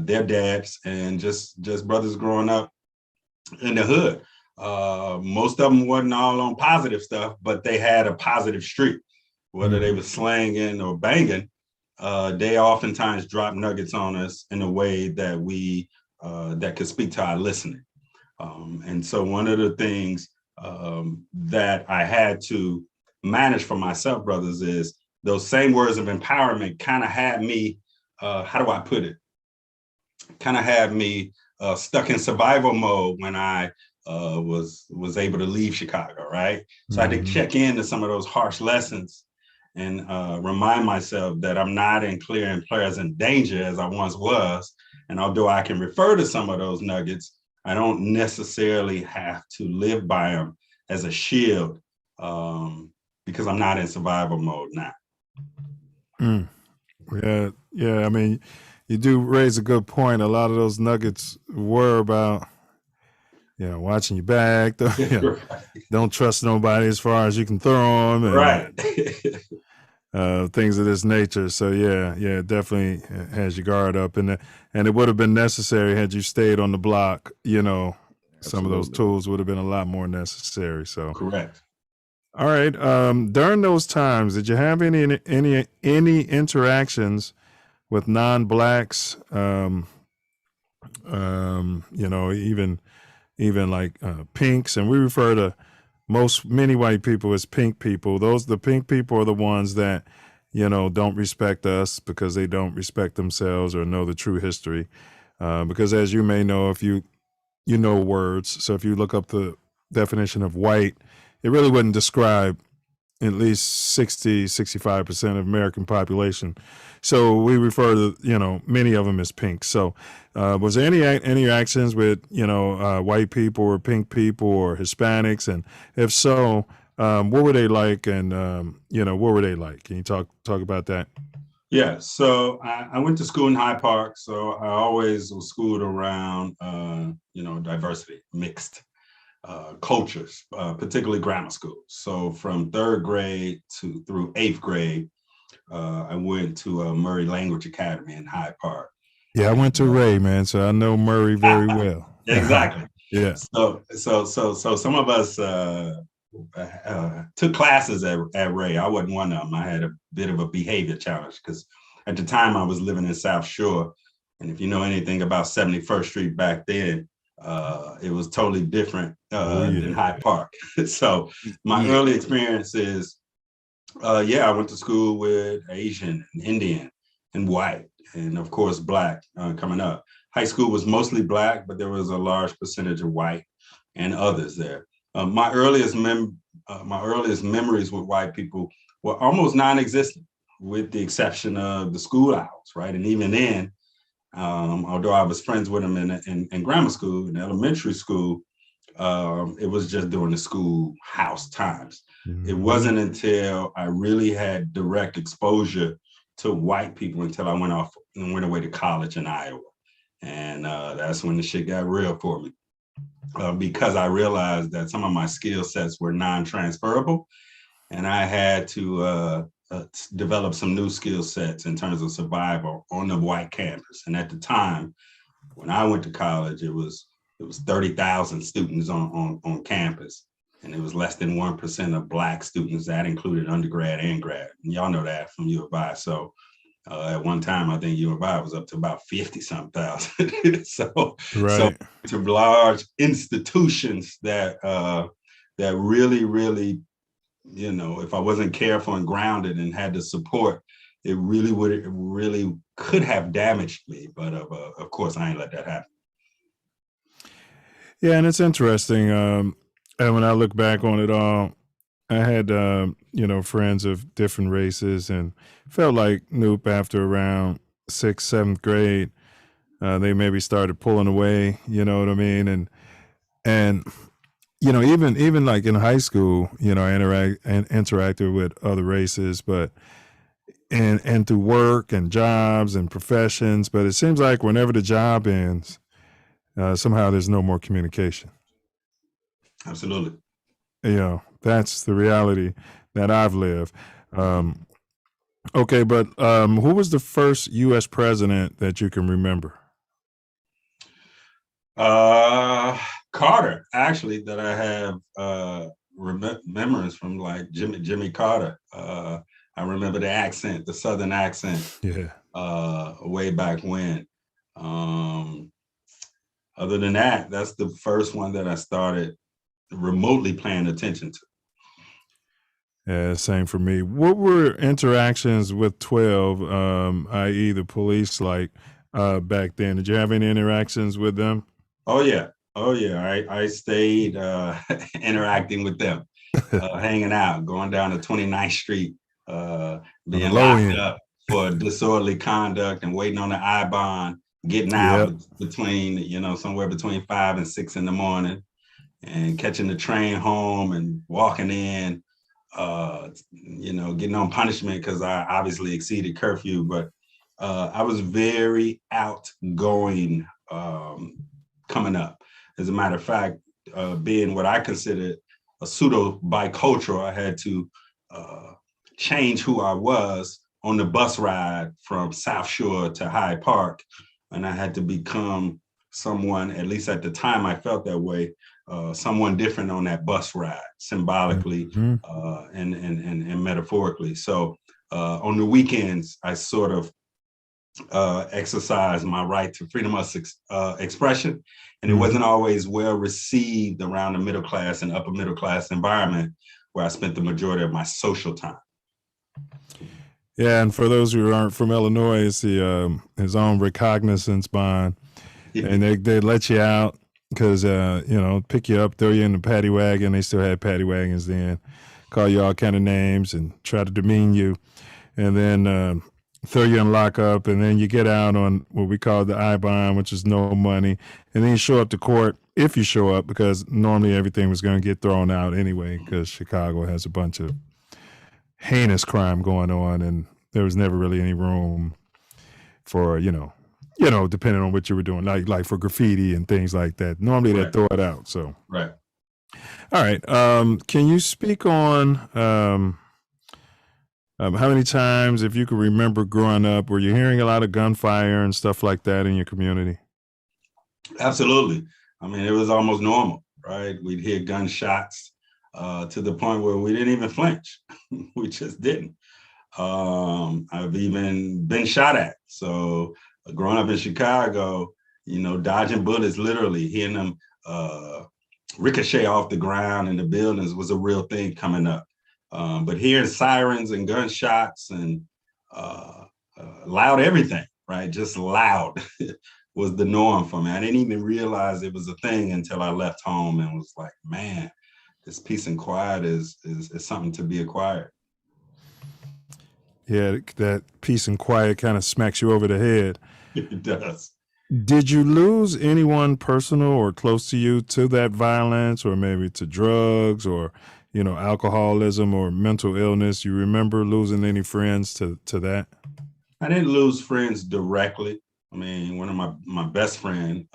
their dads, and just brothers growing up in the hood. Most of them wasn't all on positive stuff, but they had a positive streak. Whether they were slanging or banging, they oftentimes dropped nuggets on us in a way that we that could speak to our listening. And so one of the things that I had to manage for myself, brothers, is those same words of empowerment kind of had me, how do I put it? Kind of had me stuck in survival mode when I was able to leave Chicago, right? So I had to check into some of those harsh lessons and remind myself that I'm not in clear and present danger as I once was. And although I can refer to some of those nuggets, I don't necessarily have to live by them as a shield because I'm not in survival mode now. Yeah. I mean, you do raise a good point. A lot of those nuggets were about, watching your back. Don't trust nobody as far as you can throw them. And, right. Things of this nature. So yeah, definitely has your guard up, and it would have been necessary had you stayed on the block. Some of those tools would have been a lot more necessary. So correct. All right. During those times, did you have any interactions with non-blacks? Even like pinks, and we refer to many white people as pink people. The pink people are the ones that, don't respect us because they don't respect themselves or know the true history. Because as you may know, if you know words, so if you look up the definition of white, it really wouldn't describe at least 65% of American population. So we refer to, many of them as pink. So was there any interactions with, white people or pink people or Hispanics? And if so, what were they like? And, what were they like? Can you talk about that? Yeah, so I went to school in Hyde Park. So I always was schooled around, diversity, mixed cultures, particularly grammar school. So from 3rd grade through 8th grade, I went to Murray Language Academy in Hyde Park. Yeah, I went to Ray, man, so I know Murray very well. Exactly. Yeah. So some of us took classes at Ray. I wasn't one of them. I had a bit of a behavior challenge because at the time I was living in South Shore, and if you know anything about 71st Street back then, it was totally different than Hyde Park. So my early experiences Yeah, I went to school with Asian and Indian and white, and of course, Black coming up. High school was mostly Black, but there was a large percentage of white and others there. My earliest memories with white people were almost non-existent, with the exception of the school hours, right? And even then, although I was friends with them in grammar school, in elementary school, it was just during the school house times. It wasn't until I really had direct exposure to white people until I went away to college in Iowa. And that's when the shit got real for me. Because I realized that some of my skill sets were non-transferable, and I had to develop some new skill sets in terms of survival on the white campus. And at the time, when I went to college, it was 30,000 students on campus, and it was less than 1% of Black students. That included undergrad and grad. And y'all know that from U of I. So at one time, I think U of I was up to about 50-something thousand. So to large institutions that really, you know, if I wasn't careful and grounded and had the support, it really could have damaged me. But of course, I ain't let that happen. Yeah, and it's interesting. And when I look back on it all, I had, friends of different races, and felt like Noop after around 6th, 7th grade, they maybe started pulling away, you know what I mean? And even like in high school, I interacted with other races, but and through work and jobs and professions, but it seems like whenever the job ends, somehow there's no more communication. Absolutely. That's the reality that I've lived. Okay, but who was the first U.S. president that you can remember? Carter, actually, that I have memories from, like Jimmy Carter. I remember the accent, the Southern accent. Yeah. Way back when. Other than that, that's the first one that I started remotely paying attention to. Yeah, same for me. What were interactions with 12, i.e. the police, like back then? Did you have any interactions with them? Oh yeah. I stayed interacting with them, hanging out, going down to 29th Street, being locked up for disorderly conduct and waiting on the I-bond, getting out between, somewhere between 5 and 6 in the morning, and catching the train home and walking in, getting on punishment because I obviously exceeded curfew. But I was very outgoing coming up. As a matter of fact, being what I considered a pseudo bicultural, I had to change who I was on the bus ride from South Shore to Hyde Park. And I had to become someone, at least at the time I felt that way, someone different on that bus ride, symbolically and metaphorically. So on the weekends, I sort of exercised my right to freedom of expression. And it wasn't always well received around the middle class and upper middle class environment where I spent the majority of my social time. Yeah, and for those who aren't from Illinois, it's his own recognizance bond. And they let you out because, pick you up, throw you in the paddy wagon. They still had paddy wagons then. Call you all kind of names and try to demean you. And then throw you in lockup. And then you get out on what we call the I-bond, which is no money. And then you show up to court, if you show up, because normally everything was going to get thrown out anyway, because Chicago has a bunch of heinous crime going on, and there was never really any room for, depending on what you were doing, like for graffiti and things like that. Normally they throw it out. So right. All right. Can you speak on how many times, if you can remember growing up, were you hearing a lot of gunfire and stuff like that in your community? Absolutely. I mean, it was almost normal, right? We'd hear gunshots to the point where we didn't even flinch. We just didn't. I've even been shot at. So growing up in Chicago, dodging bullets, literally hearing them ricochet off the ground in the buildings was a real thing coming up. But hearing sirens and gunshots and loud everything, right? Just loud was the norm for me. I didn't even realize it was a thing until I left home and was like, man, this peace and quiet is something to be acquired. Yeah, that peace and quiet kind of smacks you over the head. It does. Did you lose anyone personal or close to you to that violence, or maybe to drugs, or, you know, alcoholism or mental illness? You remember losing any friends to that? I didn't lose friends directly. I mean, one of my best friend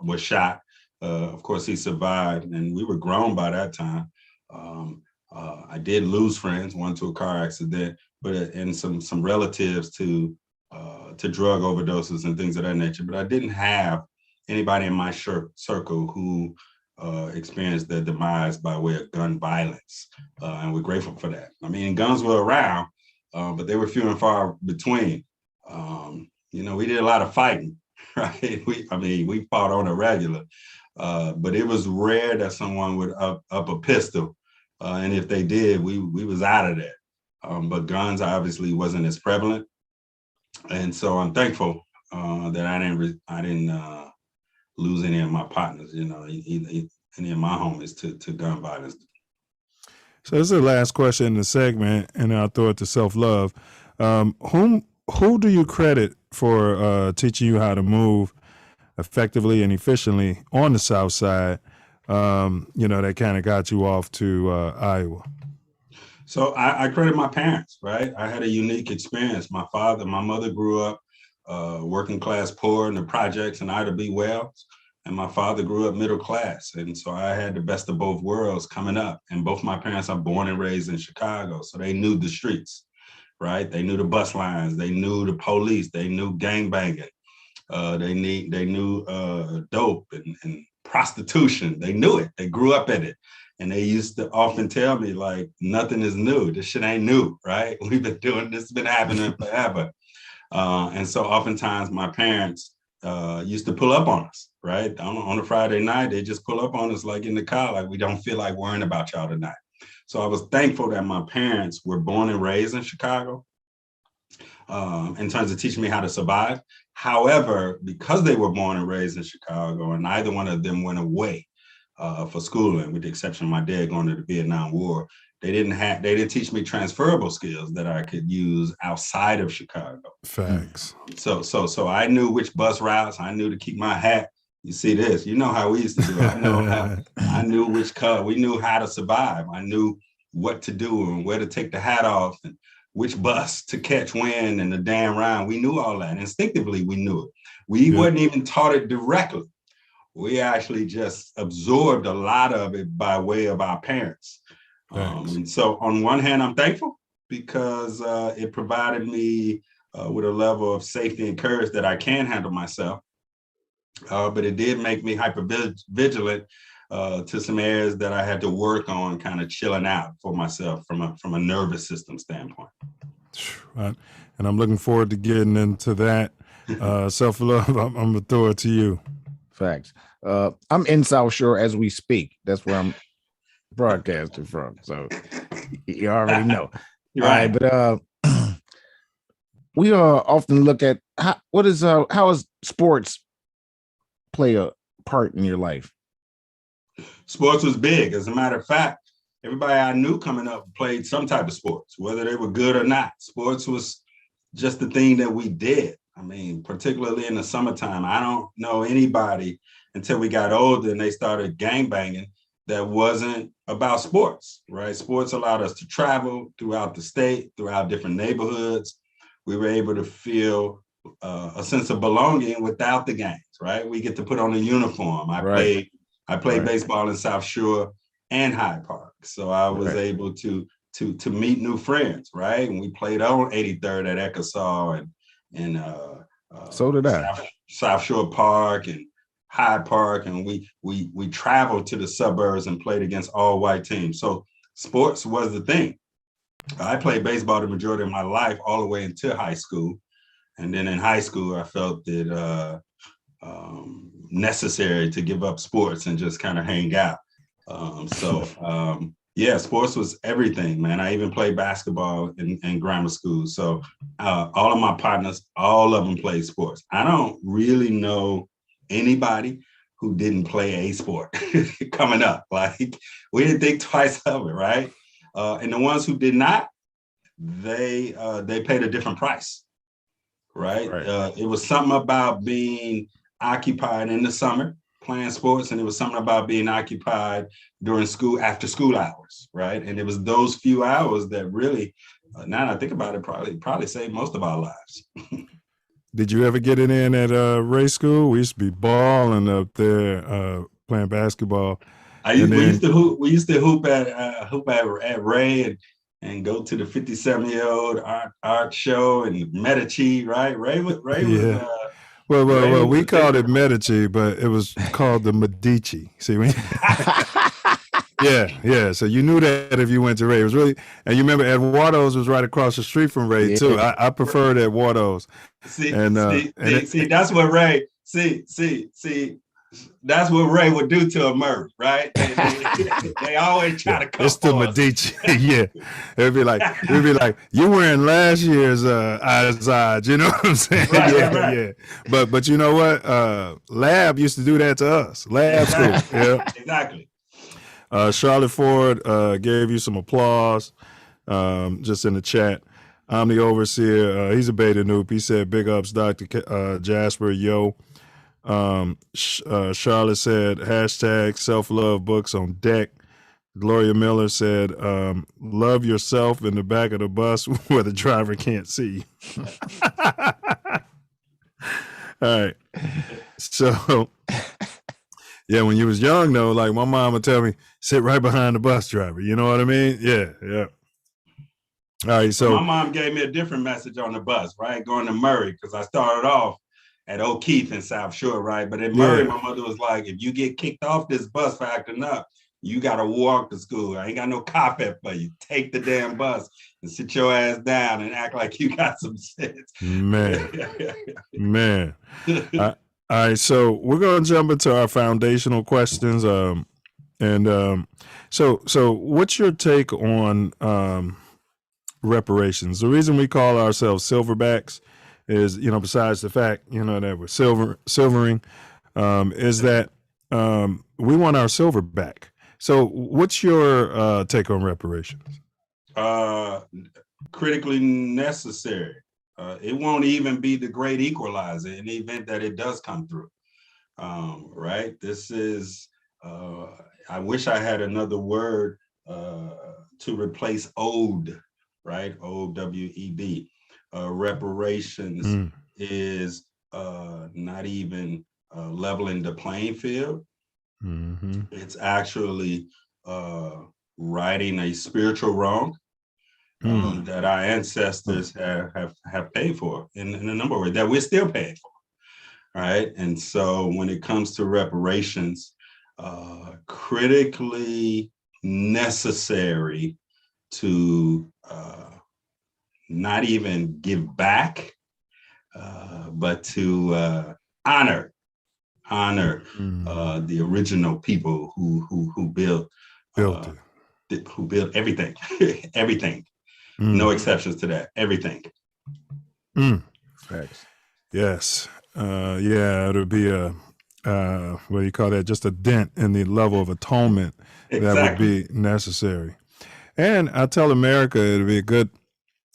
was shot. Of course, he survived, and we were grown by that time. I did lose friends, one to a car accident, and some relatives to drug overdoses and things of that nature. But I didn't have anybody in my circle who experienced their demise by way of gun violence, and we're grateful for that. I mean, guns were around, but they were few and far between. You know, we did a lot of fighting, right? We fought on a regular, but it was rare that someone would up a pistol, and if they did, we was out of there. But guns obviously wasn't as prevalent, and so I'm thankful that I didn't lose any of my partners, you know, any of my homies to gun violence. So this is the last question in the segment, and I'll throw it to Self Love. Who do you credit for teaching you how to move effectively and efficiently on the South Side? You know, that kind of got you off to Iowa. So I credit my parents, right? I had a unique experience. My mother grew up working class poor in the projects in Ida B. Wells, and my father grew up middle class. And so I had the best of both worlds coming up. And both my parents are born and raised in Chicago, so they knew the streets, right? They knew the bus lines, they knew the police, they knew gangbanging, they knew dope and prostitution. They knew it. They grew up in it. And they used to often tell me, like, nothing is new. This shit ain't new, right? We've been doing this, has been happening forever. And so oftentimes my parents used to pull up on us, right? On a Friday night, they just pull up on us like in the car, like, we don't feel like worrying about y'all tonight. So I was thankful that my parents were born and raised in Chicago in terms of teaching me how to survive. However, because they were born and raised in Chicago and neither one of them went away for schooling, with the exception of my dad going to the Vietnam War, they didn't teach me transferable skills that I could use outside of Chicago. Facts. So I knew which bus routes. I knew to keep my hat. You see this, you know how we used to do it. I knew which color. We knew how to survive. I knew what to do and where to take the hat off and which bus to catch when and the damn round. We knew all that. Instinctively, we knew it. We wasn't even taught it directly. We actually just absorbed a lot of it by way of our parents. And so on one hand, I'm thankful because it provided me with a level of safety and courage that I can handle myself. But it did make me hyper vigilant to some areas that I had to work on, kind of chilling out for myself from a nervous system standpoint. Right. And I'm looking forward to getting into that. Self Love, I'm going to throw it to you. Facts. I'm in South Shore as we speak. That's where I'm broadcasting from. So you already know. Right. But we often look at how is sports play a part in your life? Sports was big. As a matter of fact, everybody I knew coming up played some type of sports, whether they were good or not. Sports was just the thing that we did. I mean, particularly in the summertime, I don't know anybody until we got older and they started gangbanging that wasn't about sports, right? Sports allowed us to travel throughout the state, throughout different neighborhoods. We were able to feel a sense of belonging without the gangs, right? We get to put on a uniform. I played baseball in South Shore and Hyde Park. So I was able to meet new friends, right? And we played on 83rd at Eckasaw and so did I. South Shore Park and Hyde Park, and we traveled to the suburbs and played against all white teams. So sports was the thing. I played baseball the majority of my life, all the way into high school. And then in high school, I felt it necessary to give up sports and just kind of hang out. So Yeah, sports was everything, man. I even played basketball in grammar school. So all of my partners, all of them played sports. I don't really know anybody who didn't play a sport coming up. Like, we didn't think twice of it, right? And the ones who did not, they paid a different price, right? It was something about being occupied in the summer playing sports, and it was something about being occupied during school, after school hours, right? And it was those few hours that really, now that I think about it, probably saved most of our lives. Did you ever get it in at Ray School? We used to be balling up there playing basketball. We used to hoop at Ray and go to the 57-year-old art show and Medici, right? Ray was Well, we called it Medici, but it was called the Medici. See, yeah. So you knew that if you went to Ray. It was really, and you remember Eduardo's was right across the street from Ray too. I preferred Eduardo's. See, that's what Ray. See. That's what Ray would do to a Murray, right? They always try to come. It's the Medici, yeah. It'd be like, you wearing last year's odds, you know what I'm saying? Right. Yeah. But you know what? Lab used to do that to us. Lab school, yeah. Exactly. Charlotte Ford gave you some applause just in the chat. I'm the overseer. He's a beta noob. He said, "Big ups, Dr. Jasper, yo." Charlotte said hashtag self-love books on deck. Gloria Miller said love yourself in the back of the bus where the driver can't see. All right. So yeah, when you was young though, like my mom would tell me, sit right behind the bus driver. You know what I mean? Yeah. All right. So my mom gave me a different message on the bus, right? Going to Murray, because I started off at O'Keefe in South Shore, right? But at Murray, my mother was like, if you get kicked off this bus for acting up, you got to walk to school. I ain't got no cop-out for you. Take the damn bus and sit your ass down and act like you got some sense. Man. All right, so we're going to jump into our foundational questions. So what's your take on reparations? The reason we call ourselves silverbacks is, besides the fact, that we're silvering, is that we want our silver back. So what's your take on reparations? Critically necessary. It won't even be the great equalizer in the event that it does come through, right? This is, I wish I had another word to replace owed, right? O-W-E-D. Reparations is not even leveling the playing field. Mm-hmm. It's actually righting a spiritual wrong that our ancestors have paid for in a number of ways that we're still paying for, right? And so when it comes to reparations, critically necessary to not even give back, but to honor the original people who built everything, everything. No exceptions to that. Everything. Thanks. Yes. It'll be a what do you call that? Just a dent in the level of atonement that would be necessary. And I tell America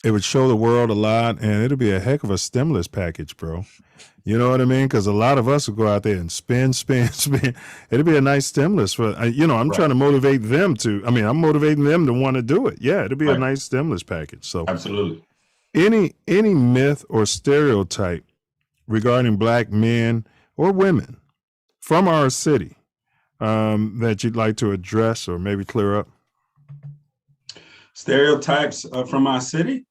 it would show the world a lot, and it'll be a heck of a stimulus package, bro. You know what I mean? Because a lot of us will go out there and spend. It'll be a nice stimulus for, I'm trying to motivate them I'm motivating them to want to do it. Yeah, it'll be a nice stimulus package. So absolutely. Any myth or stereotype regarding Black men or women from our city that you'd like to address or maybe clear up? Stereotypes from our city?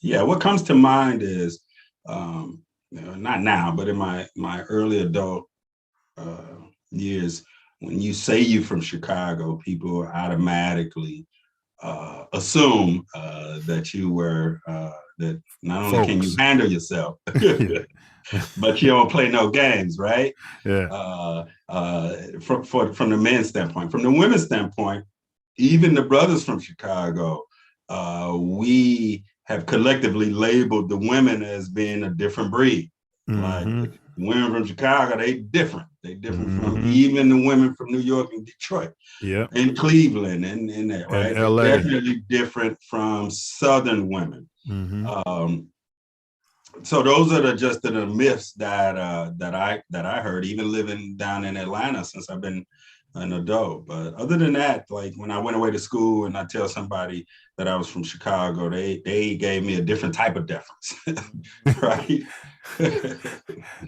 What comes to mind is, not now, but in my early adult years, when you say you're from Chicago, people automatically assume that you were that not only can you handle yourself, but you don't play no games, right? Yeah. From the men's standpoint, from the women's standpoint, even the brothers from Chicago, we have collectively labeled the women as being a different breed. Like women from Chicago, they different. They different from even the women from New York and Detroit, and Cleveland, and that, right? And LA. They're definitely different from Southern women. So those are just the myths that I heard, even living down in Atlanta since I've been an adult. But other than that, like when I went away to school and I tell somebody that I was from Chicago, they gave me a different type of deference, right?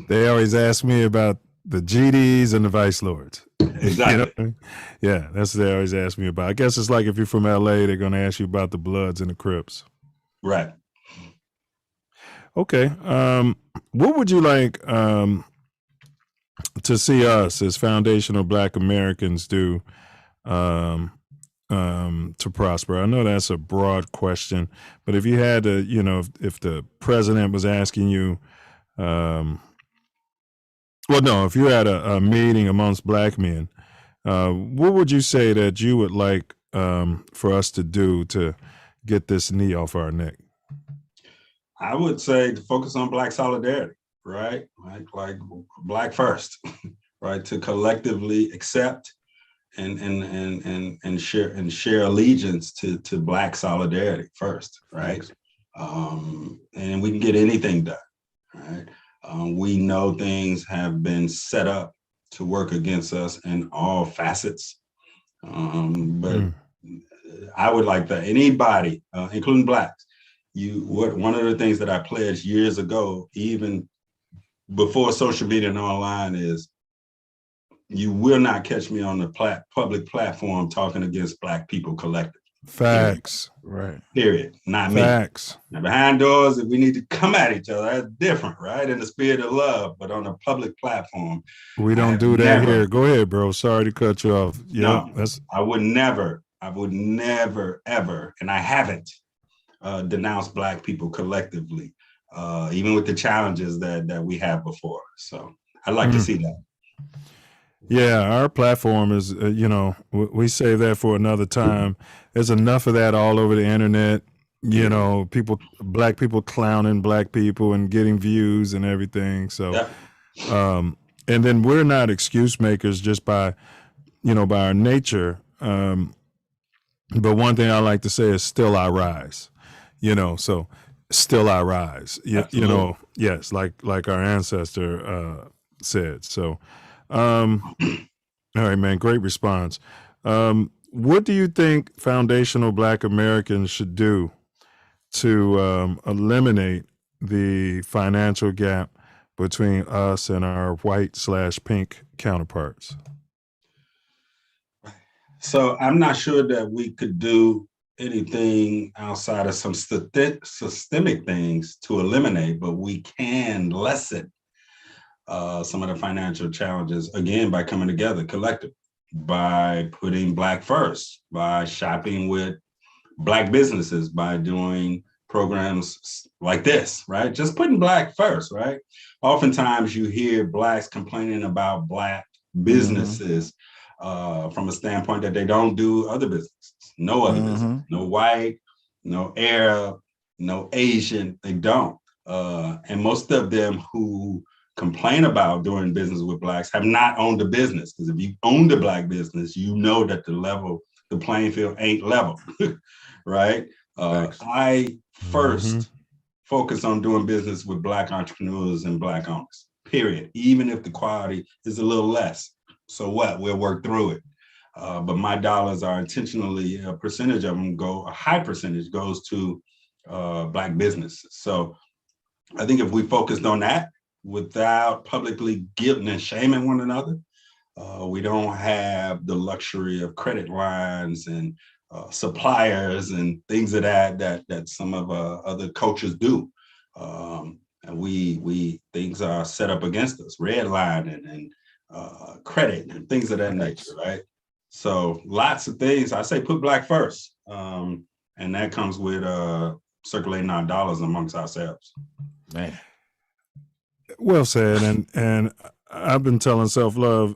They always ask me about the GDs and the Vice Lords. Exactly. You know? Yeah, that's what they always ask me about. I guess it's like if you're from LA, they're going to ask you about the Bloods and the Crips. Right. Okay. What would you like to see us as foundational Black Americans do to prosper? I know that's a broad question, but if you had to, you know, if the president was asking you, if you had a meeting amongst Black men, what would you say that you would like for us to do to get this knee off our neck? I would say to focus on Black solidarity, right? Like Black first, right? To collectively accept and share allegiance to Black solidarity first, right? And we can get anything done, right? We know things have been set up to work against us in all facets, but I would like that anybody, including Blacks, one of the things that I pledged years ago, even before social media and online, is you will not catch me on the public platform talking against Black people collectively. Facts. Right. Period. Not me. Facts. Now, behind doors, if we need to come at each other, that's different, right? In the spirit of love, but on a public platform, we don't do that here. Go ahead, bro. Sorry to cut you off. No, I would never, ever, and I haven't denounced Black people collectively, even with the challenges that we have before. So I'd like to see that. Yeah, our platform is, we save that for another time. There's enough of that all over the internet. You know, Black people clowning Black people and getting views and everything. So, and then we're not excuse makers just by our nature. But one thing I like to say is still I rise, so still I rise, yes, like our ancestor said. So, all right, man, great response. What do you think foundational Black Americans should do to eliminate the financial gap between us and our white/pink counterparts? So I'm not sure that we could do anything outside of some systemic things to eliminate, but we can lessen some of the financial challenges, again, by coming together collectively, by putting Black first, by shopping with Black businesses, by doing programs like this, right? Just putting Black first, right? Oftentimes you hear Blacks complaining about Black businesses from a standpoint that they don't do other businesses, no other business, no white, no Arab, no Asian, they don't. And most of them who complain about doing business with Blacks have not owned a business, because if you owned a Black business, you know that the playing field ain't level, right? I first focus on doing business with Black entrepreneurs and Black owners, period. Even if the quality is a little less, so what? We'll work through it. But my dollars are intentionally, a percentage of them a high percentage goes to Black businesses. So I think if we focused on that without publicly guilting and shaming one another, we don't have the luxury of credit lines and suppliers and things of that some of other cultures do. And things are set up against us, redlining and credit and things of that nature, right? So lots of things. I say put black first. And that comes with circulating our dollars amongst ourselves. Man. Well said. And I've been telling Self Love,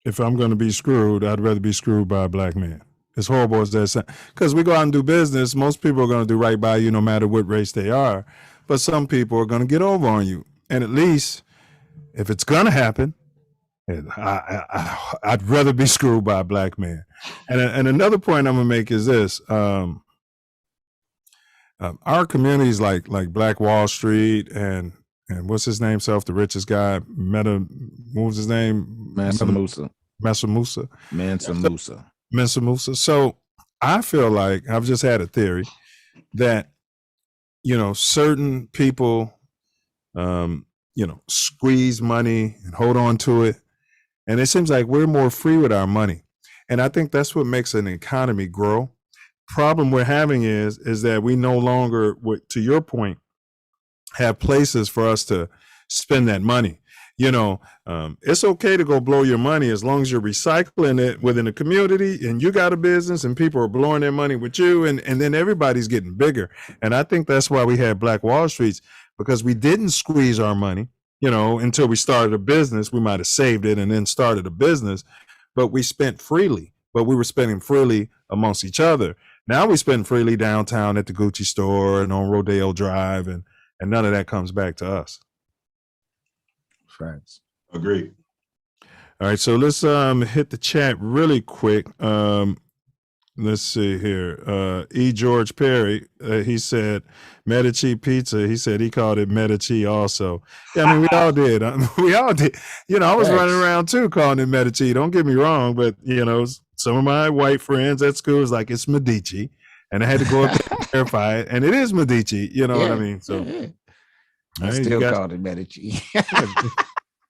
if I'm going to be screwed, I'd rather be screwed by a black man. As horrible as that sounds. Because we go out and do business, most people are going to do right by you no matter what race they are. But some people are going to get over on you. And at least, if it's going to happen, I'd rather be screwed by a black man. And another point I'm going to make is this. Our communities like Black Wall Street and what's his name, the richest guy, what was his name? Mansa Musa. So I feel like, I've just had a theory that, certain people, squeeze money and hold on to it. And it seems like we're more free with our money. And I think that's what makes an economy grow. Problem we're having is that we no longer, to your point, have places for us to spend that money. It's okay to go blow your money as long as you're recycling it within the community and you got a business and people are blowing their money with you, and then everybody's getting bigger. And I think that's why we had Black Wall Streets, because we didn't squeeze our money, until we started a business. We might have saved it and then started a business, but we spent freely, but we were spending freely amongst each other. Now we spend freely downtown at the Gucci store and on Rodeo Drive, and none of that comes back to us. Facts. Agreed. All right, so let's hit the chat really quick. Let's see here. E. George Perry, he said Medici pizza. He said he called it Medici also. Yeah, I mean, we all did. We all did. I was running around too calling it Medici. Don't get me wrong, but some of my white friends at school was like, it's Medici, and I had to go up there and verify it, and it is Medici. What I mean? So I still call it Medici.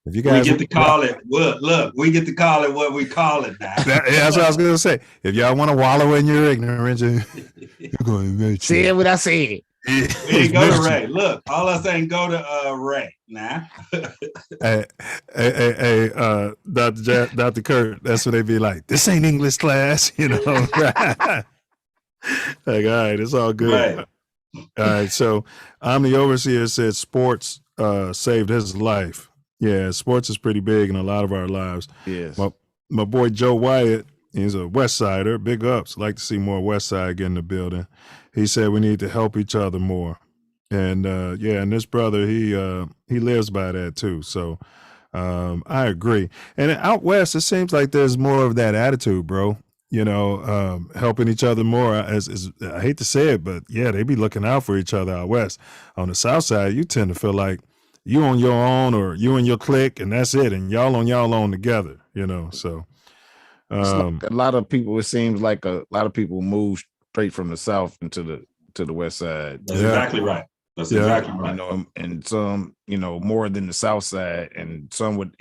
If you guys, we get to call it look, we get to call it what we call it now. That's what I was gonna say. If y'all want to wallow in your ignorance, you're going to Medici. See what I said. We ain't go to Ray. Look, all us ain't go to Ray now. hey, Dr. Curt, that's what they be like. This ain't English class, Like, all right, it's all good. Right. All right, so I'm the overseer said sports saved his life. Yeah, sports is pretty big in a lot of our lives. Yes. My boy Joe Wyatt, he's a West Sider. Big ups. Like to see more West Side get in the building. He said we need to help each other more. And and this brother, he lives by that too. So I agree. And out West, it seems like there's more of that attitude, bro. Helping each other more. As I hate to say it, but yeah, they be looking out for each other out West. On the South Side, you tend to feel like you on your own or you and your clique, and that's it. And y'all on y'all own together, so. Like a lot of people, it seems like a lot of people move straight from the South into the West Side. That's exactly right. That's exactly right. And some, more than the South Side, and some would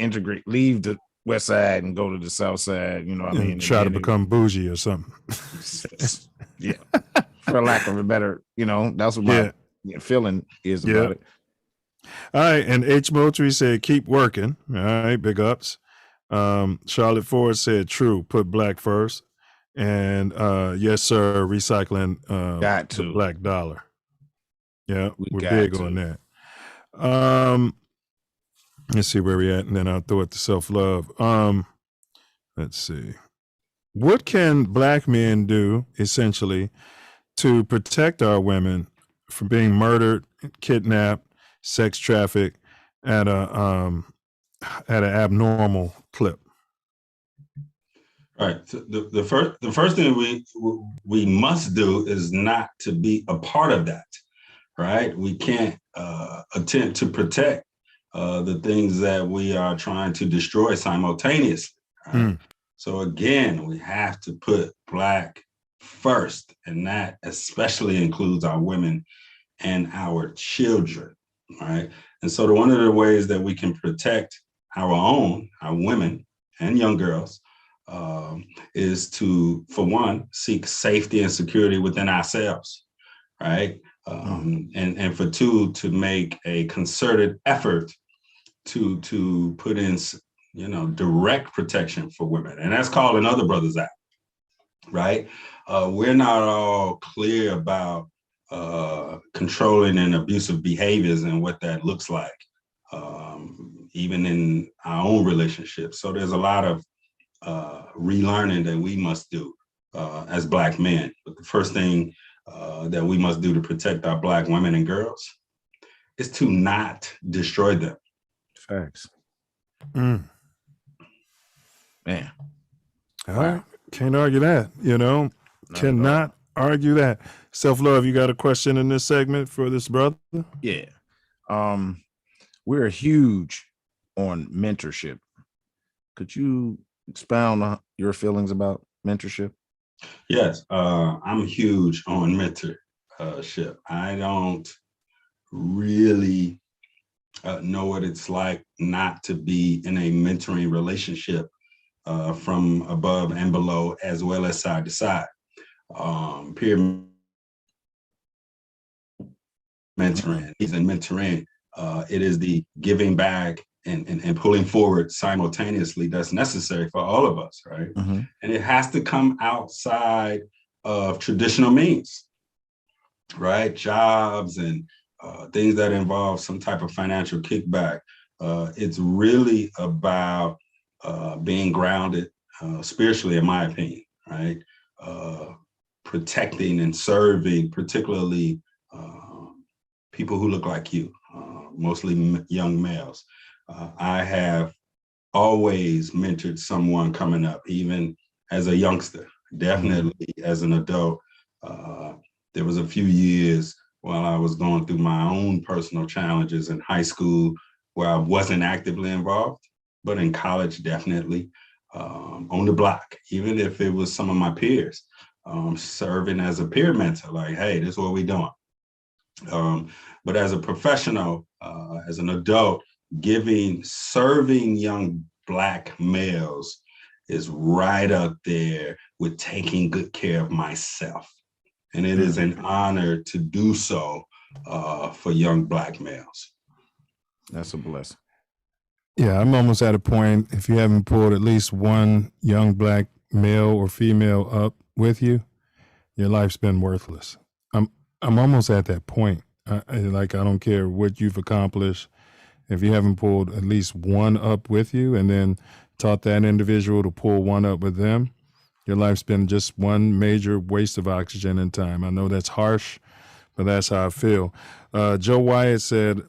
leave the West Side and go to the South Side, what I mean? Try to become bougie or something. Yeah. For lack of a better, that's what my feeling is about it. All right, and H. Moultrie said, keep working. All right, big ups. Charlotte Ford said, true, put black first. And yes, sir, recycling got to. the black dollar. Yeah, we're big on that. Let's see where we're at, and then I'll throw it to Self Love. Let's see. What can black men do, essentially, to protect our women from being murdered, kidnapped, sex trafficked at an abnormal clip? All right. So the first thing we must do is not to be a part of that. Right. We can't attempt to protect the things that we are trying to destroy simultaneously. Right? So again, we have to put black first, and that especially includes our women and our children. Right. And so one of the ways that we can protect our women and young girls is to, for one, seek safety and security within ourselves. Right. And for two, to make a concerted effort to put in direct protection for women. And that's calling other brothers out, right? We're not all clear about controlling and abusive behaviors and what that looks like, even in our own relationships. So there's a lot of relearning that we must do as Black men. But the first thing that we must do to protect our Black women and girls is to not destroy them. Facts. Mm. Man. All right. Can't argue that, Cannot argue that. Self Love, you got a question in this segment for this brother? Yeah. We're huge on mentorship. Could you expound on your feelings about mentorship? Yes, I'm huge on mentorship. I don't really know what it's like not to be in a mentoring relationship from above and below, as well as side to side. Peer mentoring, it is the giving back and pulling forward simultaneously that's necessary for all of us, right? And it has to come outside of traditional means, right? Jobs and things that involve some type of financial kickback. It's really about being grounded spiritually, in my opinion, right? Protecting and serving, particularly people who look like you, mostly young males. I have always mentored someone coming up, even as a youngster, definitely as an adult. There was a few years while I was going through my own personal challenges in high school where I wasn't actively involved, but in college, definitely on the block, even if it was some of my peers, serving as a peer mentor, like, hey, this is what we're doing. But as a professional, as an adult, serving young Black males is right up there with taking good care of myself. And it is an honor to do so for young Black males. That's a blessing. Yeah, I'm almost at a point, if you haven't pulled at least one young Black male or female up with you, your life's been worthless. I'm almost at that point. I don't care what you've accomplished. If you haven't pulled at least one up with you and then taught that individual to pull one up with them, your life's been just one major waste of oxygen and time. I know that's harsh, but that's how I feel. Joe Wyatt said,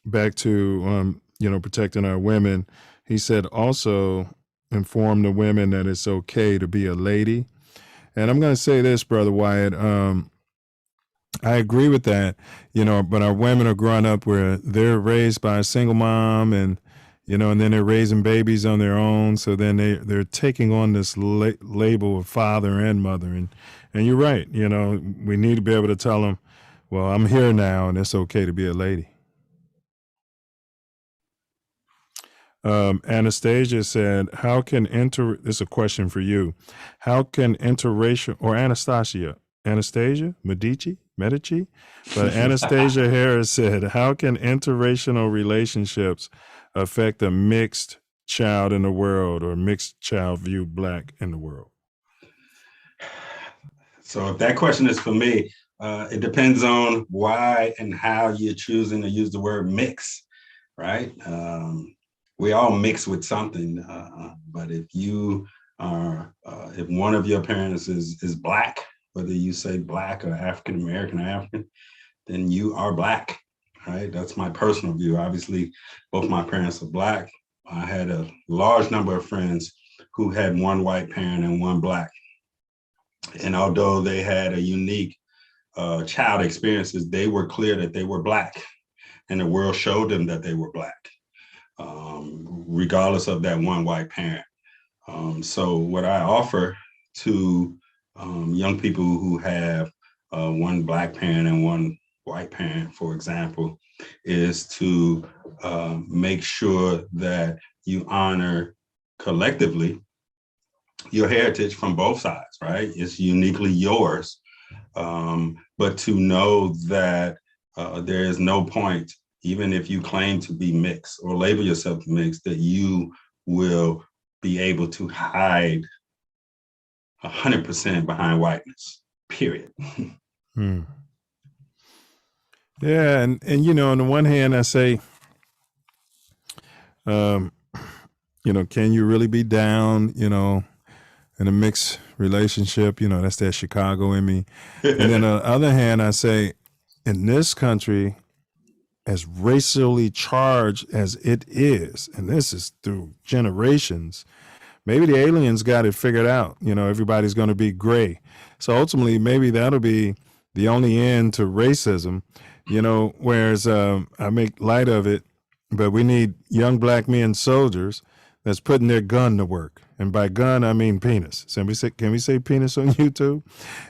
back to, protecting our women, he said also inform the women that it's okay to be a lady. And I'm going to say this, Brother Wyatt, I agree with that, but our women are growing up where they're raised by a single mom and then they're raising babies on their own. So then they're taking on this label of father and mother. And you're right. We need to be able to tell them, well, I'm here now and it's okay to be a lady. Anastasia said, this is a question for you. How can interracial, or Anastasia, Medici? But Anastasia Harris said, how can interracial relationships affect a mixed child in the world or mixed child view Black in the world? So if that question is for me, it depends on why and how you're choosing to use the word mix, right? We all mix with something, but if if one of your parents is Black, whether you say Black or African-American or African, then you are Black, right? That's my personal view. Obviously, both my parents are Black. I had a large number of friends who had one white parent and one Black. And although they had a unique child experiences, they were clear that they were Black, and the world showed them that they were Black, regardless of that one white parent. So what I offer to young people who have one Black parent and one white parent, for example, is to make sure that you honor collectively your heritage from both sides, right? It's uniquely yours, but to know that there is no point, even if you claim to be mixed or label yourself mixed, that you will be able to hide 100% behind whiteness, period. Hmm. Yeah, and you know, on the one hand, I say, you know, can you really be down, you know, in a mixed relationship? You know, that's that Chicago in me. And then on the other hand, I say, in this country, as racially charged as it is, and this is through generations, maybe the aliens got it figured out. You know, everybody's going to be gray. So ultimately, maybe that'll be the only end to racism, you know, whereas I make light of it, but we need young black men soldiers that's putting their gun to work. And by gun, I mean penis. So can we say penis on YouTube?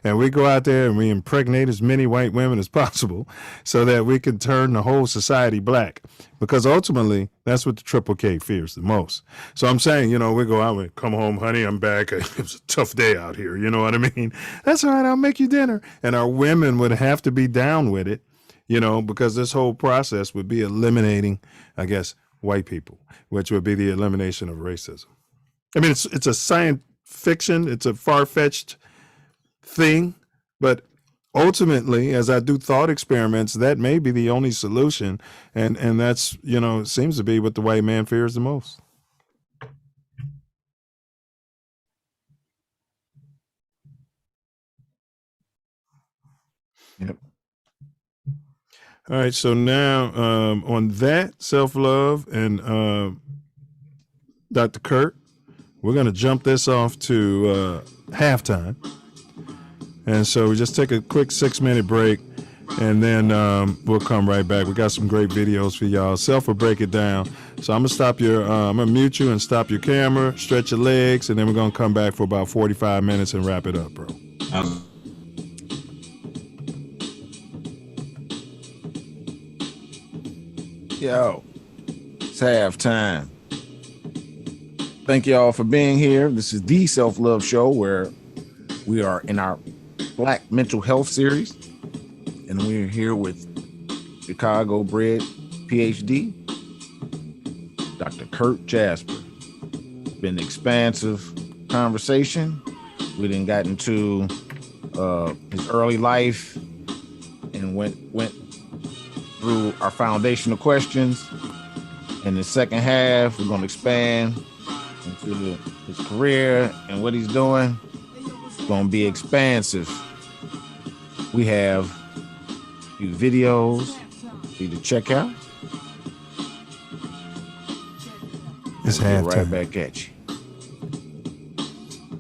And we go out there and we impregnate as many white women as possible so that we can turn the whole society black. Because ultimately, that's what the Triple K fears the most. So I'm saying, you know, we go out and come home, honey, I'm back. It was a tough day out here. You know what I mean? That's all right, I'll make you dinner. And our women would have to be down with it, you know, because this whole process would be eliminating, I guess, white people, which would be the elimination of racism. I mean, it's a science fiction. It's a far-fetched thing, but ultimately, as I do thought experiments, that may be the only solution, and that's, you know, seems to be what the white man fears the most. Yep. All right, so now on that, self-love and Dr. Curt, we're going to jump this off to halftime. And so we just take a quick 6-minute break, and then we'll come right back. We got some great videos for y'all. Self will break it down. So I'm going to mute you and stop your camera, stretch your legs, and then we're going to come back for about 45 minutes and wrap it up, bro. Yo, it's halftime. Thank y'all for being here. This is the Self Love Show, where we are in our Black Mental Health series, and we're here with Chicago Bred PhD, Dr. Curt Jasper. Been an expansive conversation. We done got into his early life and went through our foundational questions. In the second half, we're going to expand into his career and what he's doing. It's going to be expansive. We have a few videos for you to check out. It's halftime. halftime. Right back at you.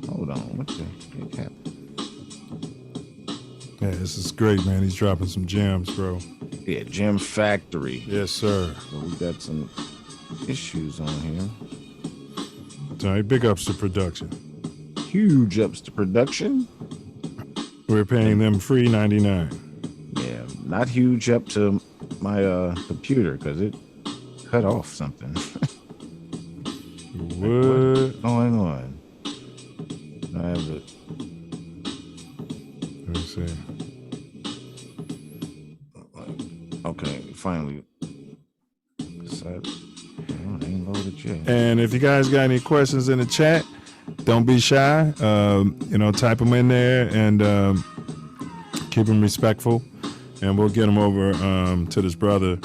Hold on. What the heck happened? Yeah, this is great, man. He's dropping some gems, bro. Yeah, Gem Factory. Yes, sir. So we got some issues on here. All right, big ups to production. Huge ups to production. We're paying them free $99. Yeah, not huge up to my computer because it cut off something. What's going on? I have it. Let me see. Okay, finally. Ain't loaded yet. And if you guys got any questions in the chat, don't be shy. You know, type them in there and keep them respectful. And we'll get them over to this brother.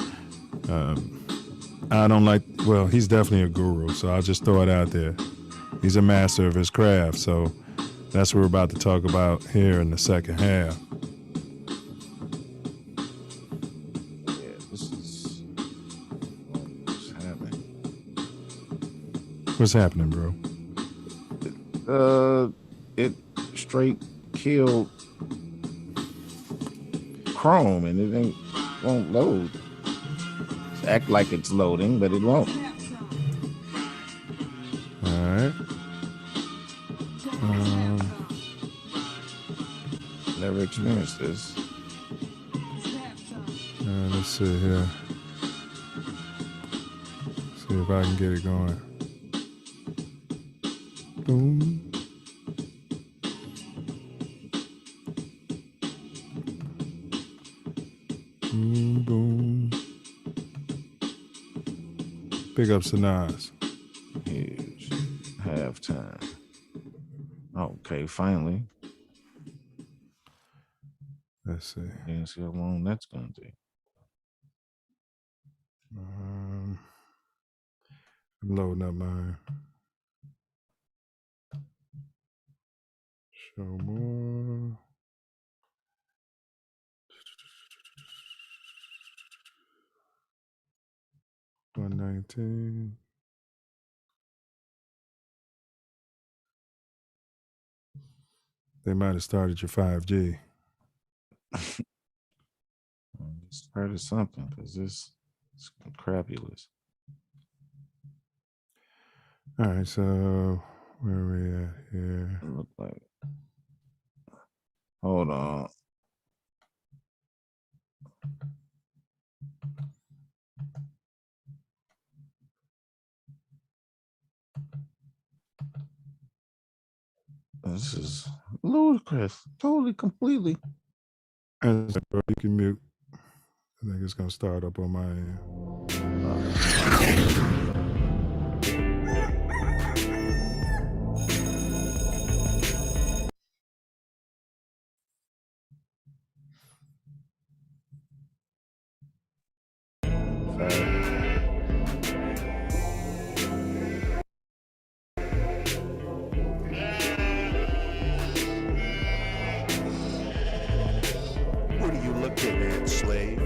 I don't like, well, he's definitely a guru, so I'll just throw it out there. He's a master of his craft, so that's what we're about to talk about here in the second half. Yeah, this is what's happening. What's happening, bro? It straight killed Chrome and it won't load. It's act like it's loading, but it won't. All right. Never experienced this. Let's see here. See if I can get it going. Boom. Boom, boom. Big ups to Nas. Here's halftime. Okay, finally. Let's see. Let's see how long that's gonna take. I'm loading up mine. Show more. $119. They might have started your 5G. Started something because it's crapulous. All right, so where are we at here? It looked like. Hold on. This is ludicrous. Totally, completely. And you can mute. I think it's gonna start up on my end. What are you looking at, slave?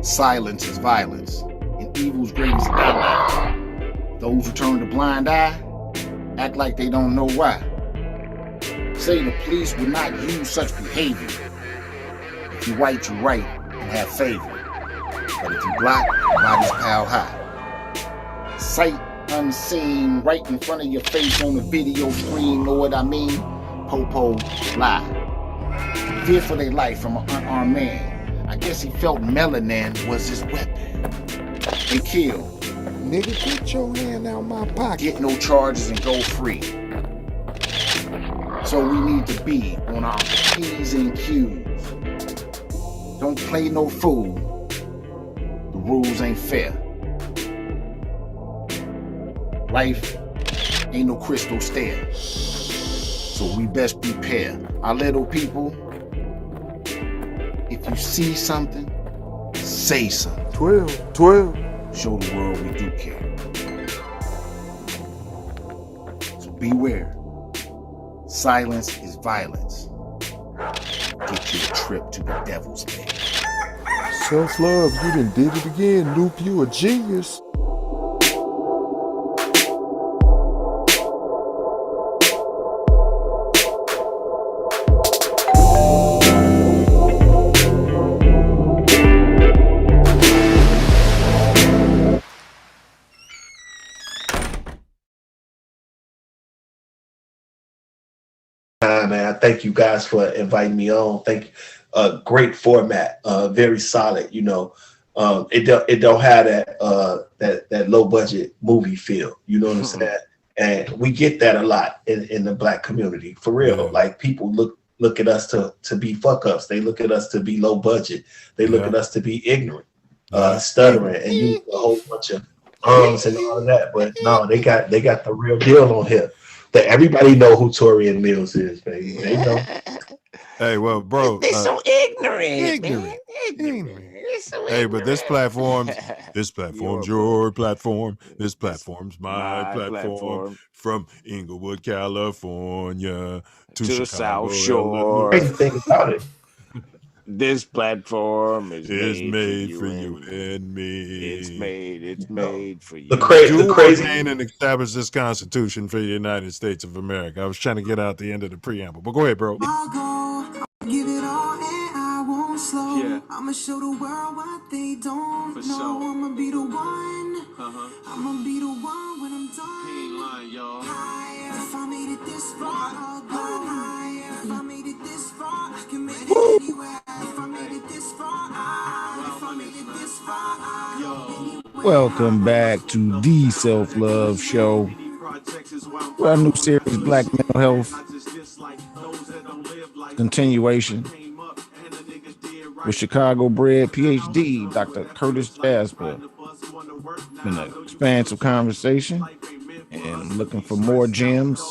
Silence is violence, and evil's greatest ally. Those who turn a blind eye act like they don't know why. Say the police would not use such behavior. If you white, you right and have favor. But if you black, your body's pile high. Sight unseen, right in front of your face on the video screen, know what I mean? Popo lie. Fear for their life from an unarmed man. I guess he felt melanin was his weapon. They killed. Nigga, get your hand out my pocket. Get no charges and go free. So we need to be on our P's and Q's. Don't play no fool. The rules ain't fair. Life ain't no crystal stair. So we best prepare. Our little people, if you see something, say something. 12. Show the world we do care. So beware. Silence is violence. Get you a trip to the devil's den. Self love, you done did it again, Loop. You a genius. Man, I thank you guys for inviting me on. Thank you. Great format, very solid. You know, it don't have that low budget movie feel. You know what I'm saying? And we get that a lot in the Black community, for real. Yeah. Like people look at us to be fuck ups. They look at us to be low budget. They look at us to be ignorant, stuttering, and use a whole bunch of and all of that. But no, they got the real deal on here. That everybody know who Torian Mills is, baby. They know. Hey, well, bro. They so ignorant. Ignorant. Hey, but this platform's your platform. This platform's my platform. From Inglewood, California to the Chicago, South Shore. Crazy thing about it. This platform is made for for you and me. It's made for you. The Do crazy ordain and establish this Constitution for the United States of America. I was trying to get out the end of the preamble, but go ahead, bro. Give it all and I won't slow. Yeah. I'ma show the world what they don't know. I'ma be the one. I'ma be the one when I'm done. He ain't lying, y'all. Higher. If I made it this far, I'll go higher. If I made it this far, I can make it anywhere. If I made it this far, if I made it this far, I'll Welcome back to the Self Love Show. We're our new series, Black Mental Health. Continuation with Chicago bred PhD, Dr. Curt Jasper. Been an expansive conversation, and I'm looking for more gems.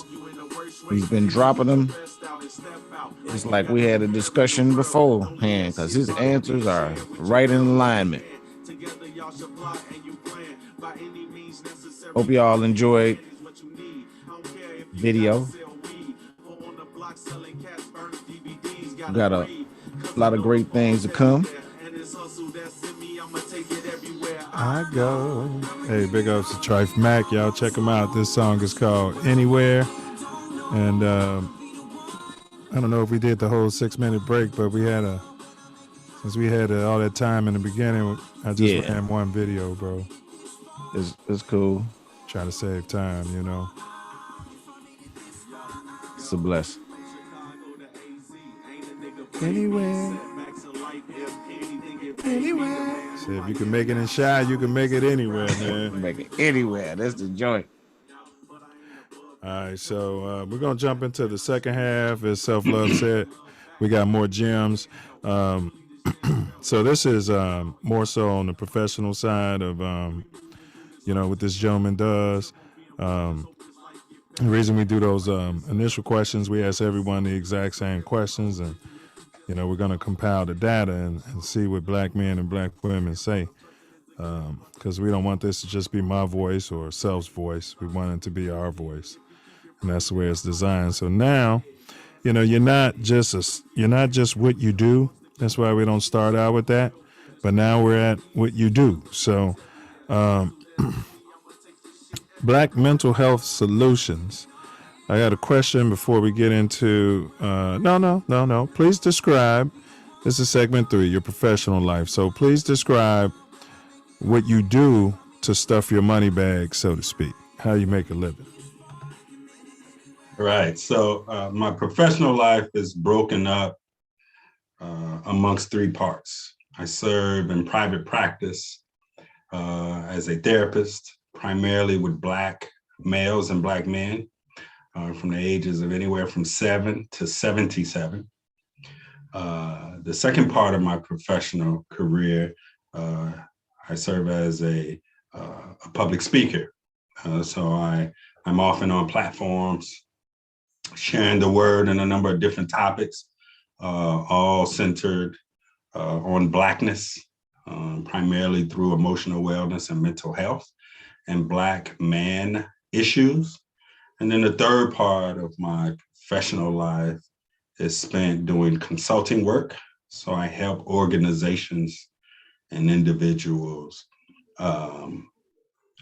He's been dropping them. It's like we had a discussion beforehand, because his answers are right in alignment. Hope y'all enjoyed video. Got a lot of great things to come. I go. Hey, big ups to Trife Mac. Y'all check him out. This song is called Anywhere. And I don't know if we did the whole 6-minute break, but since we had all that time in the beginning, I just ran one video, bro. It's cool. Try to save time, you know. It's a blessing. Anywhere. See, if you can make it in Shy, you can make it anywhere, man. Make it anywhere. That's the joint. All right, so we're going to jump into the second half. As Self Love said, we got more gems. So this is more so on the professional side of, what this gentleman does. The reason we do those initial questions, we ask everyone the exact same questions, and we're going to compile the data and see what black men and black women say, because we don't want this to just be my voice or Self's voice. We want it to be our voice, and that's the way it's designed. So now, you're not just what you do. That's why we don't start out with that. But now we're at what you do. So, Black Mental Health Solutions. I got a question before we get into, no. Please describe, this is segment 3, your professional life. So please describe what you do to stuff your money bag, so to speak, how you make a living. Right. So my professional life is broken up amongst 3 parts. I serve in private practice as a therapist, primarily with Black males and Black men. From the ages of anywhere from 7 to 77. The second part of my professional career, I serve as a public speaker. So I'm often on platforms, sharing the word in a number of different topics, all centered on Blackness, primarily through emotional wellness and mental health and Black man issues. And then the third part of my professional life is spent doing consulting work. So I help organizations and individuals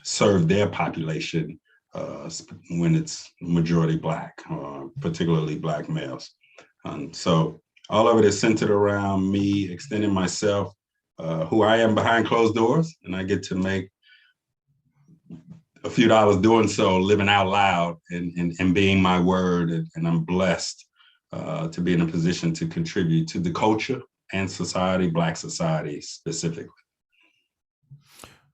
serve their population when it's majority Black, particularly Black males. So all of it is centered around me extending myself, who I am behind closed doors, and I get to make a few dollars doing so, living out loud and being my word. And I'm blessed to be in a position to contribute to the culture and society, Black society specifically.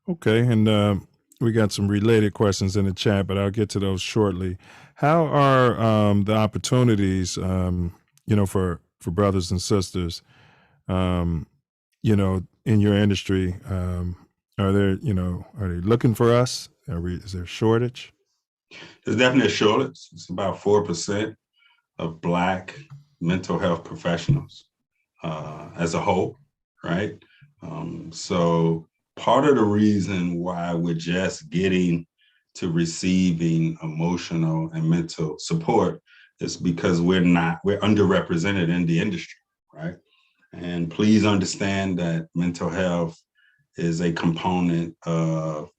Okay, and we got some related questions in the chat, but I'll get to those shortly. How are the opportunities, for brothers and sisters, in your industry? Are they looking for us? Is there a shortage? There's definitely a shortage. It's about 4% of Black mental health professionals as a whole, right? So part of the reason why we're just getting to receiving emotional and mental support is because we're underrepresented in the industry, right? And please understand that mental health is a component of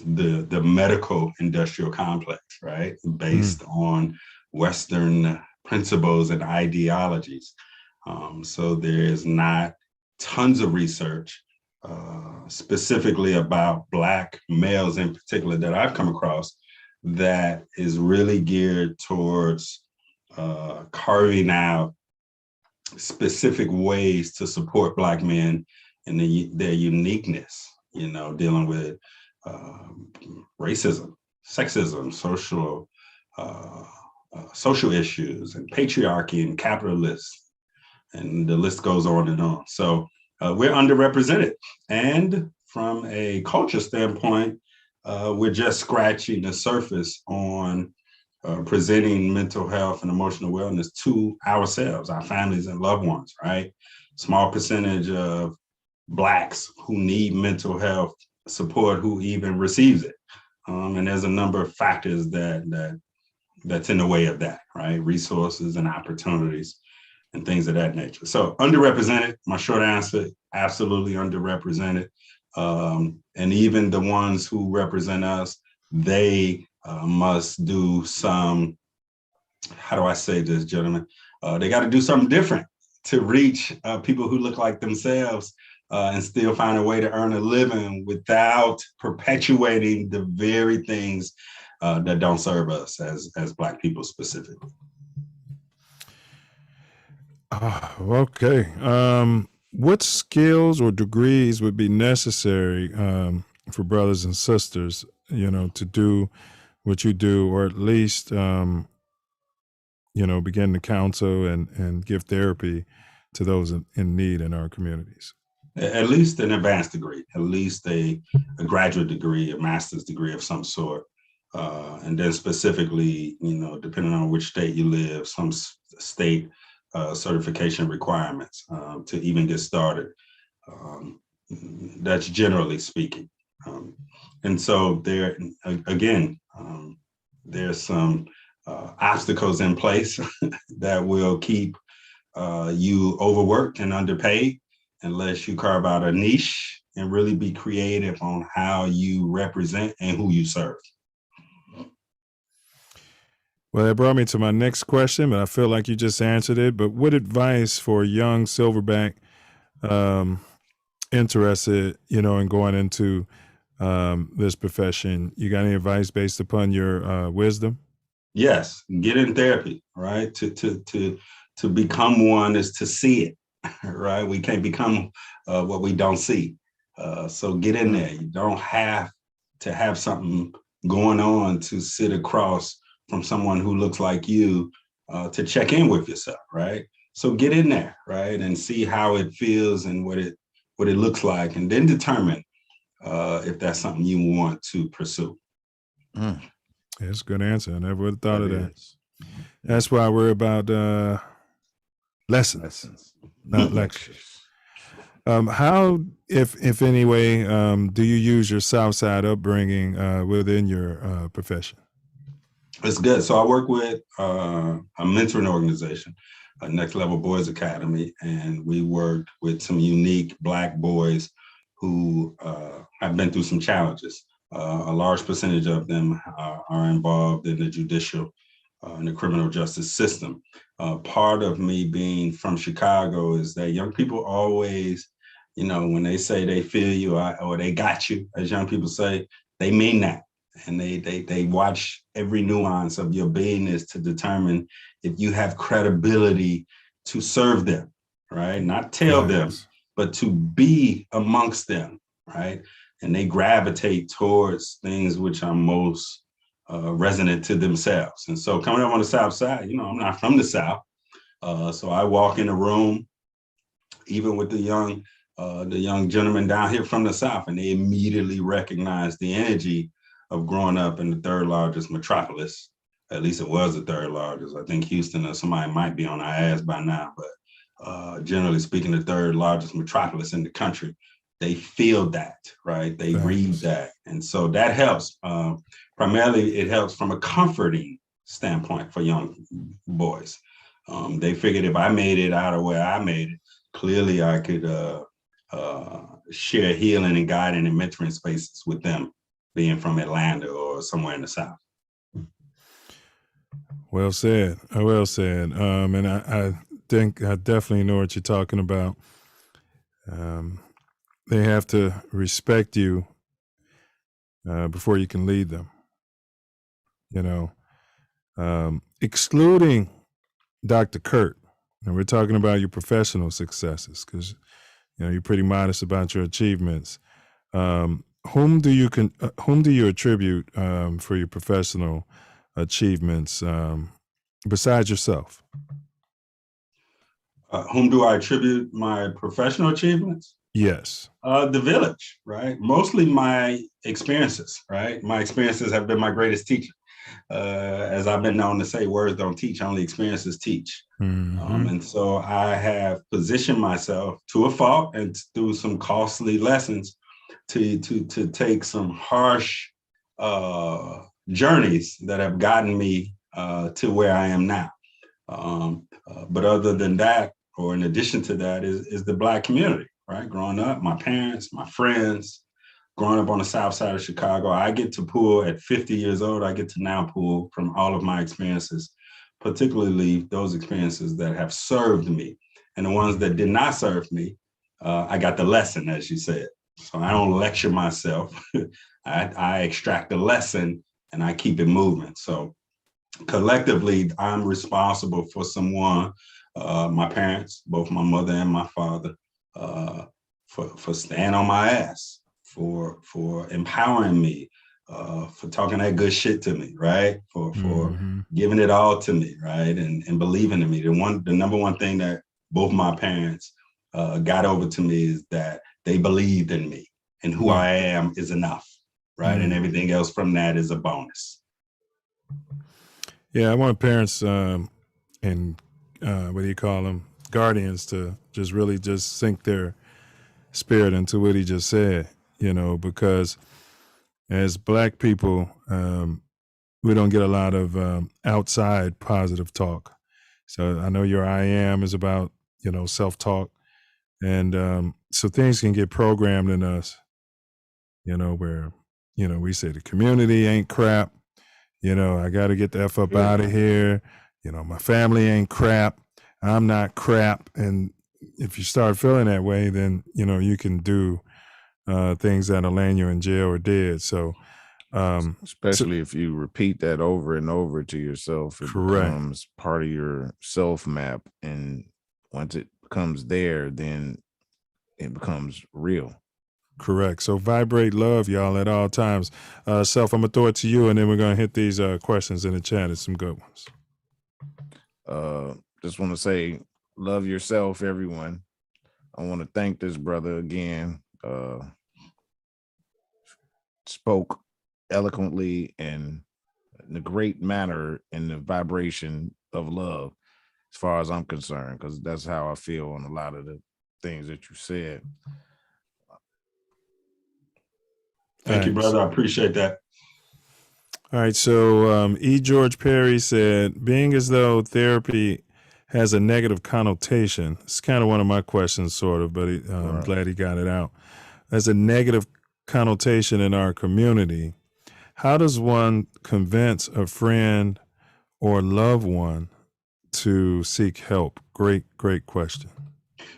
the medical industrial complex, right? Based on Western principles and ideologies. So there is not tons of research specifically about Black males in particular that I've come across that is really geared towards carving out specific ways to support Black men and their uniqueness, you know, dealing with racism, sexism, social issues, and patriarchy and capitalists, and the list goes on and on. So we're underrepresented. And from a culture standpoint, we're just scratching the surface on presenting mental health and emotional wellness to ourselves, our families and loved ones, right? Small percentage of Blacks who need mental health support who even receives it. And there's a number of factors that's in the way of that, right? Resources and opportunities and things of that nature. So underrepresented, my short answer, absolutely underrepresented. And even the ones who represent us, they must do some, how do I say this, gentlemen? They got to do something different to reach people who look like themselves and still find a way to earn a living without perpetuating the very things that don't serve us as Black people specifically. Okay. What skills or degrees would be necessary for brothers and sisters, you know, to do what you do, or at least, you know, begin to counsel and give therapy to those in need in our communities? At least an advanced degree, at least a graduate degree, a master's degree of some sort. And then specifically, you know, depending on which state you live, some state certification requirements to even get started. That's generally speaking. And so there, again, there's some obstacles in place that will keep you overworked and underpaid unless you carve out a niche and really be creative on how you represent and who you serve. Well, that brought me to my next question, but I feel like you just answered it. But what advice for a young silverback interested, you know, in going into this profession? You got any advice based upon your wisdom? Yes, get in therapy, right? To become one is to see it, right? We can't become what we don't see. So get in there. You don't have to have something going on to sit across from someone who looks like you to check in with yourself, right? So get in there, right? And see how it feels and what it looks like, and then determine if that's something you want to pursue. That's a good answer. I never would have thought of that. That's why we're about lessons, not lectures. How, if any way, do you use your Southside upbringing within your profession? It's good. So I work with a mentoring organization, Next Level Boys Academy, and we worked with some unique Black boys who have been through some challenges. A large percentage of them are involved in the judicial and the criminal justice system. Part of me being from Chicago is that young people always, you know, when they say they feel you or they got you, as young people say, they mean that. And they watch every nuance of your beingness to determine if you have credibility to serve them, right? Not tell them, but to be amongst them, right? And they gravitate towards things which are most resonant to themselves. And so coming up on the South Side, you know, I'm not from the South. So I walk in a room, even with the young gentleman down here from the South, and they immediately recognize the energy of growing up in the third largest metropolis. At least it was the third largest. I think Houston or somebody might be on our ass by now, but generally speaking, the third largest metropolis in the country. They feel that, right? They read that. And so that helps. Primarily, it helps from a comforting standpoint for young boys. They figured if I made it out of where I made it, clearly I could share healing and guiding and mentoring spaces with them, being from Atlanta or somewhere in the South. Well said. Well said. And I think I definitely know what you're talking about. They have to respect you before you can lead them. You know, excluding Dr. Curt, and we're talking about your professional successes because you're pretty modest about your achievements. Whom do you attribute for your professional achievements besides yourself? Whom do I attribute my professional achievements? Yes. The village, right? Mostly my experiences, right? My experiences have been my greatest teacher. As I've been known to say, words don't teach, only experiences teach. And so I have positioned myself to a fault and through some costly lessons to take some harsh journeys that have gotten me to where I am now. But other than that, or in addition to that, is the Black community, right? Growing up, my parents, my friends, growing up on the South Side of Chicago, I get to pull at 50 years old, I get to now pull from all of my experiences, particularly those experiences that have served me. And the ones that did not serve me, I got the lesson, as you said. So I don't lecture myself. I extract the lesson and I keep it moving. So collectively, I'm responsible for someone, my parents, both my mother and my father, for staying on my ass, for empowering me, for talking that good shit to me, right? For giving it all to me, right? And believing in me. The number one thing that both my parents got over to me is that they believed in me, and who I am is enough, right? And everything else from that is a bonus. Yeah, I want parents and what do you call them? Guardians to just really just sink their spirit into what he just said, because as Black people, we don't get a lot of outside positive talk. So I know your I am is about, self-talk. And so things can get programmed in us, where, we say the community ain't crap. I got to get the F up out of here. My family ain't crap. I'm not crap. And if you start feeling that way, then, you can do things that'll land you in jail or dead. So, especially if you repeat that over and over to yourself, it becomes part of your self map. And once it becomes there, then it becomes real. Correct. So vibrate love, y'all, at all times. Self, I'm going to throw it to you, and then we're going to hit these questions in the chat. It's some good ones. Just want to say, love yourself, everyone. I want to thank this brother again. Spoke eloquently and in a great manner in the vibration of love, as far as I'm concerned, because that's how I feel on a lot of the things that you said. Thank you, brother. I appreciate that. All right. So E. George Perry said, being as though therapy has a negative connotation. It's kind of one of my questions, sort of, but I'm glad he got it out. As a negative connotation in our community, how does one convince a friend or loved one to seek help? Great question.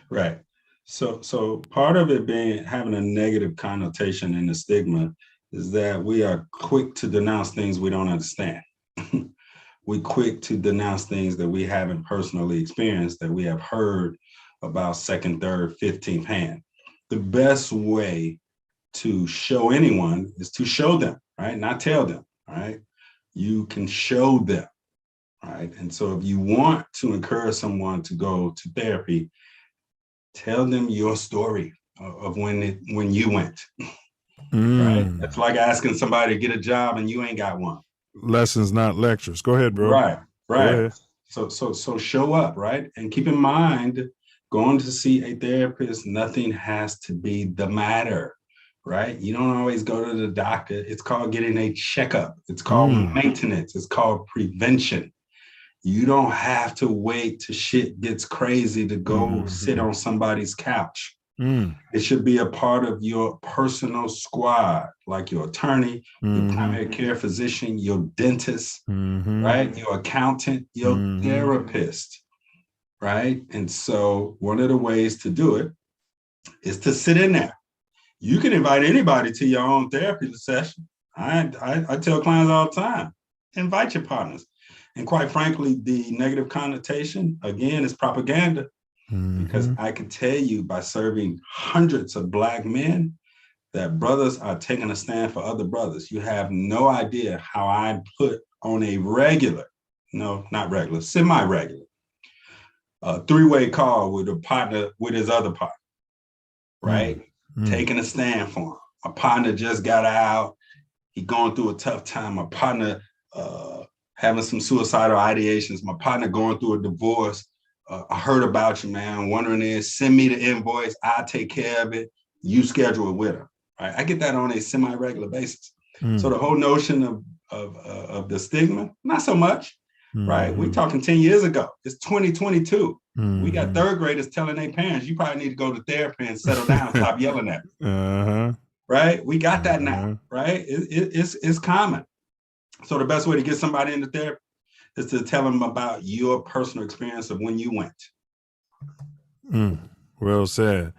Right. So part of it having a negative connotation and a stigma is that we are quick to denounce things we don't understand. We're quick to denounce things that we haven't personally experienced, that we have heard about second, third, 15th hand. The best way to show anyone is to show them, right? Not tell them, right? You can show them, right? And so if you want to encourage someone to go to therapy, tell them your story of when you went, right? That's like asking somebody to get a job and you ain't got one. Lessons, not lectures. Go ahead, bro. Right. Go ahead. So show up, right? And keep in mind going to see a therapist, nothing has to be the matter, right? You don't always go to the doctor. It's called getting a checkup. It's called maintenance. It's called prevention. You don't have to wait till shit gets crazy to go sit on somebody's couch. It should be a part of your personal squad, like your attorney, your primary care physician, your dentist, right? Your accountant, your therapist, right? And so one of the ways to do it is to sit in there. You can invite anybody to your own therapy session. I tell clients all the time, invite your partners. And quite frankly, the negative connotation, again, is propaganda. Because I can tell you by serving hundreds of Black men that brothers are taking a stand for other brothers. You have no idea how I put on a regular, no, not regular, semi-regular, three-way call with a partner, with his other partner, right? Taking a stand for him. A partner just got out. He going through a tough time. My partner having some suicidal ideations. My partner going through a divorce. I heard about you, man. Wondering is, send me the invoice. I'll take care of it. You schedule it with him. Right? I get that on a semi-regular basis. So the whole notion of the stigma, not so much, right? We're talking 10 years ago. It's 2022. We got third graders telling their parents, you probably need to go to therapy and settle down, stop yelling at me. Right? We got that now, right? It's common. So the best way to get somebody into therapy is to tell them about your personal experience of when you went. Well said.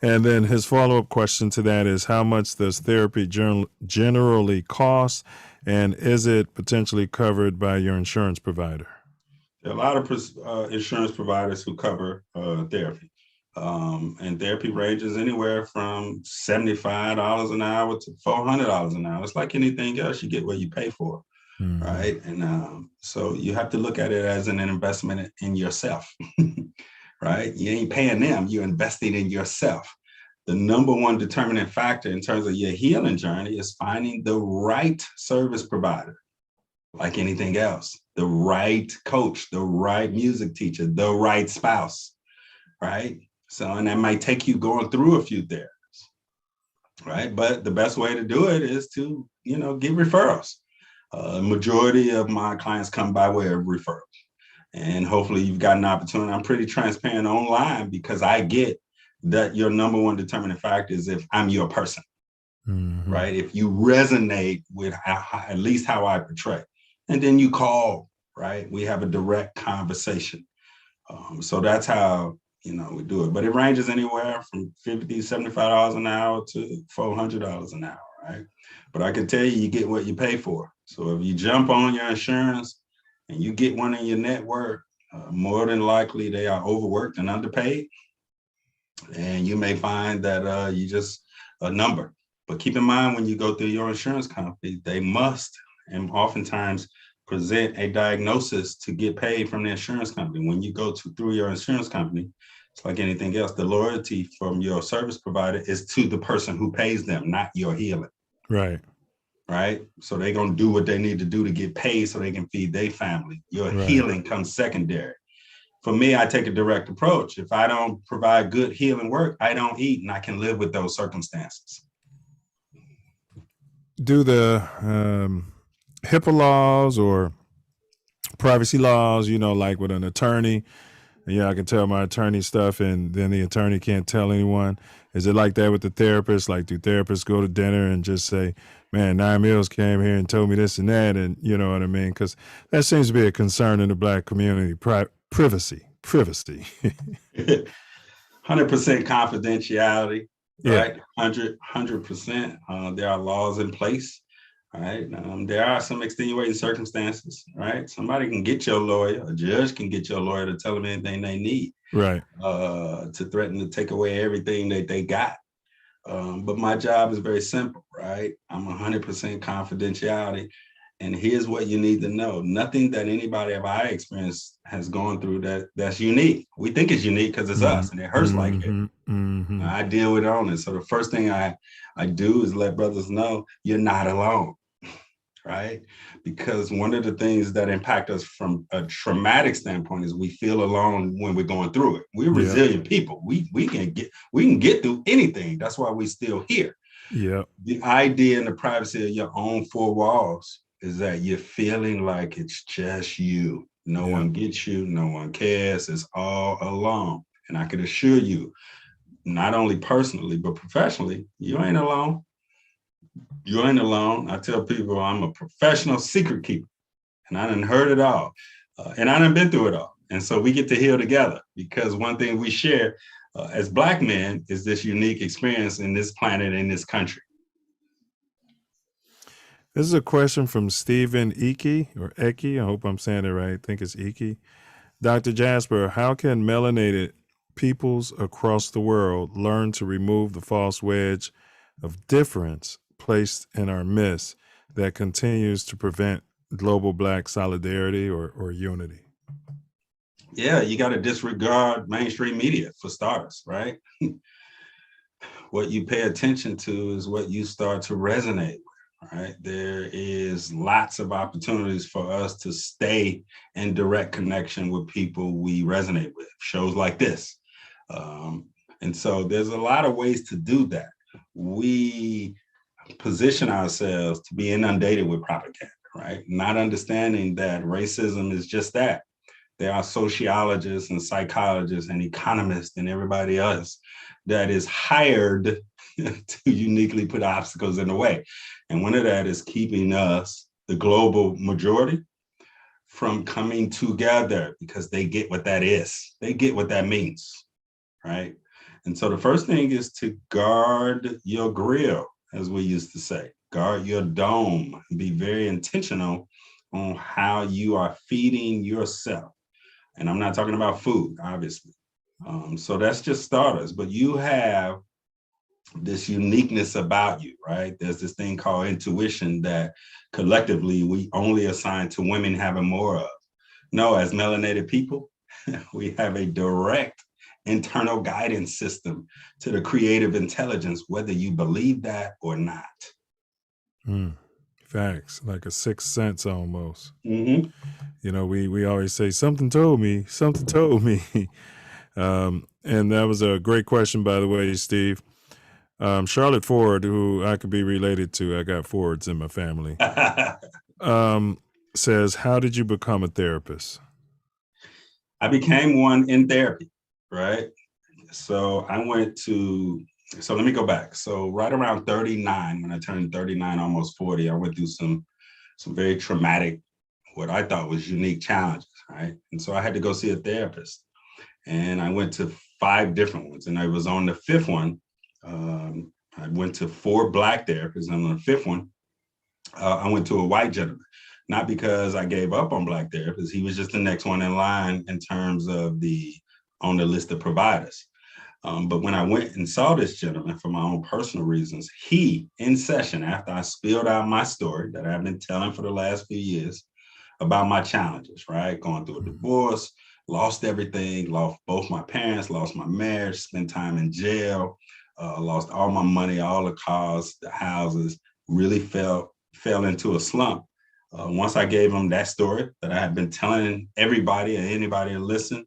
And then his follow-up question to that is, how much does therapy generally cost, and is it potentially covered by your insurance provider? There are a lot of insurance providers who cover therapy. And therapy ranges anywhere from $75 an hour to $400 an hour. It's like anything else, you get what you pay for. Right. And so you have to look at it as an investment in yourself, right? You ain't paying them, you're investing in yourself. The number one determining factor in terms of your healing journey is finding the right service provider, like anything else, the right coach, the right music teacher, the right spouse, right? So, and that might take you going through a few therapies, right? But the best way to do it is to, get referrals. Majority of my clients come by way of referrals. And hopefully you've got an opportunity. I'm pretty transparent online because I get that your number one determining factor is if I'm your person, right? If you resonate with at least how I portray. And then you call, right? We have a direct conversation. So that's how, we do it. But it ranges anywhere from $50, $75 an hour to $400 an hour, right? But I can tell you get what you pay for. So if you jump on your insurance and you get one in your network, more than likely they are overworked and underpaid. And you may find that you just a number. But keep in mind, when you go through your insurance company, they must and oftentimes present a diagnosis to get paid from the insurance company. When you go through your insurance company, it's like anything else. The loyalty from your service provider is to the person who pays them, not your healing. Right. Right. So they're going to do what they need to do to get paid so they can feed their family. Your healing comes secondary. For me, I take a direct approach. If I don't provide good healing work, I don't eat, and I can live with those circumstances. Do the HIPAA laws or privacy laws, like with an attorney, I can tell my attorney stuff and then the attorney can't tell anyone. Is it like that with the therapist? Like, do therapists go to dinner and just say, man, 9 Mills came here and told me this and that, and you know what I mean? Because that seems to be a concern in the Black community, privacy. 100% confidentiality, right? 100%. There are laws in place, right? There are some extenuating circumstances, right? Somebody can get your lawyer, a judge can get your lawyer to tell them anything they need, right? To threaten to take away everything that they got. But my job is very simple, right? I'm 100% confidentiality. And here's what you need to know. Nothing that anybody of our experience has gone through that's unique. We think it's unique because it's us and it hurts like it. I deal with it on it. So the first thing I do is let brothers know you're not alone, right? Because one of the things that impact us from a traumatic standpoint is we feel alone when we're going through it. We're resilient people. We can get through anything. That's why we're still here. Yeah. The idea in the privacy of your own four walls is that you're feeling like it's just you. No one gets you. No one cares. It's all alone. And I can assure you, not only personally, but professionally, you ain't alone. You ain't alone. I tell people I'm a professional secret keeper, and I done heard it all. And I done been through it all. And so we get to heal together, because one thing we share as Black men is this unique experience in this planet, in this country. This is a question from Stephen Eke. I hope I'm saying it right. I think it's Eke. Dr. Jasper, how can melanated peoples across the world learn to remove the false wedge of difference placed in our midst that continues to prevent global Black solidarity or unity? Yeah, you got to disregard mainstream media for starters, right? What you pay attention to is what you start to resonate with, right? There is lots of opportunities for us to stay in direct connection with people we resonate with, shows like this. And so there's a lot of ways to do that. We position ourselves to be inundated with propaganda, right? Not understanding that racism is just that. There are sociologists and psychologists and economists and everybody else that is hired to uniquely put obstacles in the way. And one of that is keeping us, the global majority, from coming together, because they get what that is. They get what that means, right? And so the first thing is to guard your grill, as we used to say. Guard your dome. Be very intentional on how you are feeding yourself. And I'm not talking about food, obviously. So that's just starters. But you have this uniqueness about you, right? There's this thing called intuition that collectively we only assign to women having more of. No, as melanated people, we have a direct internal guidance system to the creative intelligence, whether you believe that or not. Facts, like a sixth sense almost. Mm-hmm. You know, we always say, something told me. And that was a great question, by the way, Steve. Charlotte Ford, who I could be related to, I got Fords in my family, says, how did you become a therapist? I became one in therapy, right? So let me go back. So right around 39, when I turned 39, almost 40, I went through some very traumatic, what I thought was unique challenges, right? And so I had to go see a therapist. And I went to 5 different ones. And I was on the 5th one. I went to 4 Black therapists. And on the 5th one, I went to a white gentleman. Not because I gave up on Black therapists. He was just the next one in line in terms of on the list of providers. But when I went and saw this gentleman for my own personal reasons, he, in session, after I spilled out my story that I've been telling for the last few years about my challenges, right? Going through a divorce, lost everything, lost both my parents, lost my marriage, spent time in jail, lost all my money, all the cars, the houses, really fell into a slump. Once I gave him that story that I had been telling everybody and anybody to listen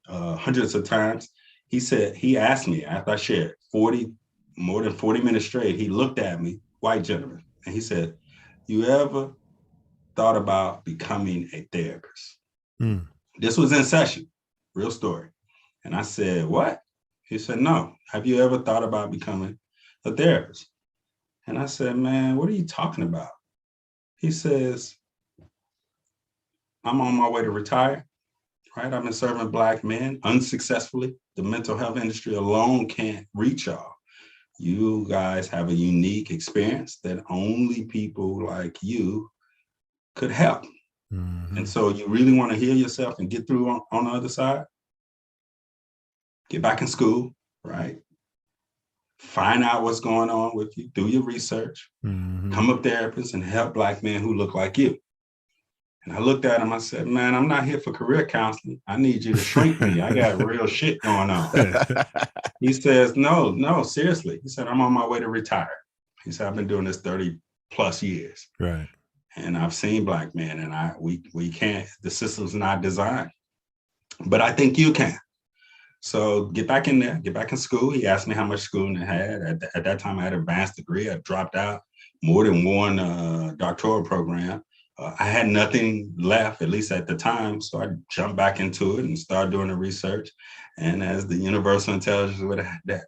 hundreds of times, he asked me after I shared more than 40 minutes straight, he looked at me, white gentleman, and he said, you ever thought about becoming a therapist? This was in session, real story. And I said, what? He said, no. Have you ever thought about becoming a therapist? And I said, man, what are you talking about? He says, I'm on my way to retire, right? I've been serving Black men unsuccessfully. The mental health industry alone can't reach y'all. You guys have a unique experience that only people like you could help. Mm-hmm. And so you really want to heal yourself and get through on the other side? Get back in school, right? Find out what's going on with you, do your research, become a therapist and help Black men who look like you. And I looked at him, I said, man, I'm not here for career counseling. I need you to shrink me. I got real shit going on. He says, no, seriously. He said, I'm on my way to retire. He said, I've been doing this 30 plus years. Right. And I've seen Black men, and we can't, the system's not designed. But I think you can. So get back in there, get back in school. He asked me how much schooling I had. At that time, I had an advanced degree. I dropped out more than one doctoral program. I had nothing left, at least at the time. So I jumped back into it and started doing the research. And as the universal intelligence that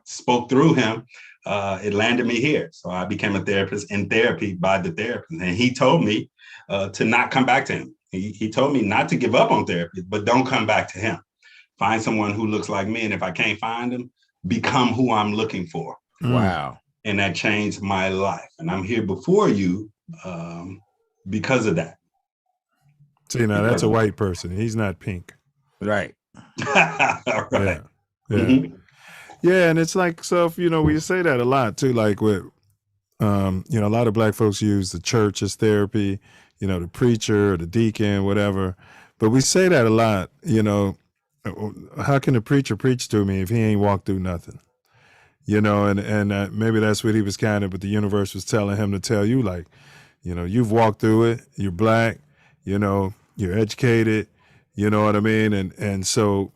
spoke through him, it landed me here. So I became a therapist in therapy by the therapist. And he told me to not come back to him. He told me not to give up on therapy, but don't come back to him. Find someone who looks like me. And if I can't find them, become who I'm looking for. Wow. And that changed my life. And I'm here before you because of that. See, now that's a white person. He's not pink. Right. Right. Yeah. Mm-hmm. Yeah. And it's like, so if, we say that a lot too, like with, a lot of Black folks use the church as therapy, the preacher or the deacon, whatever. But we say that a lot, how can a preacher preach to me if he ain't walked through nothing? And maybe that's what he was but the universe was telling him to tell you, like, you've walked through it, you're Black, you're educated, you know what I mean? And so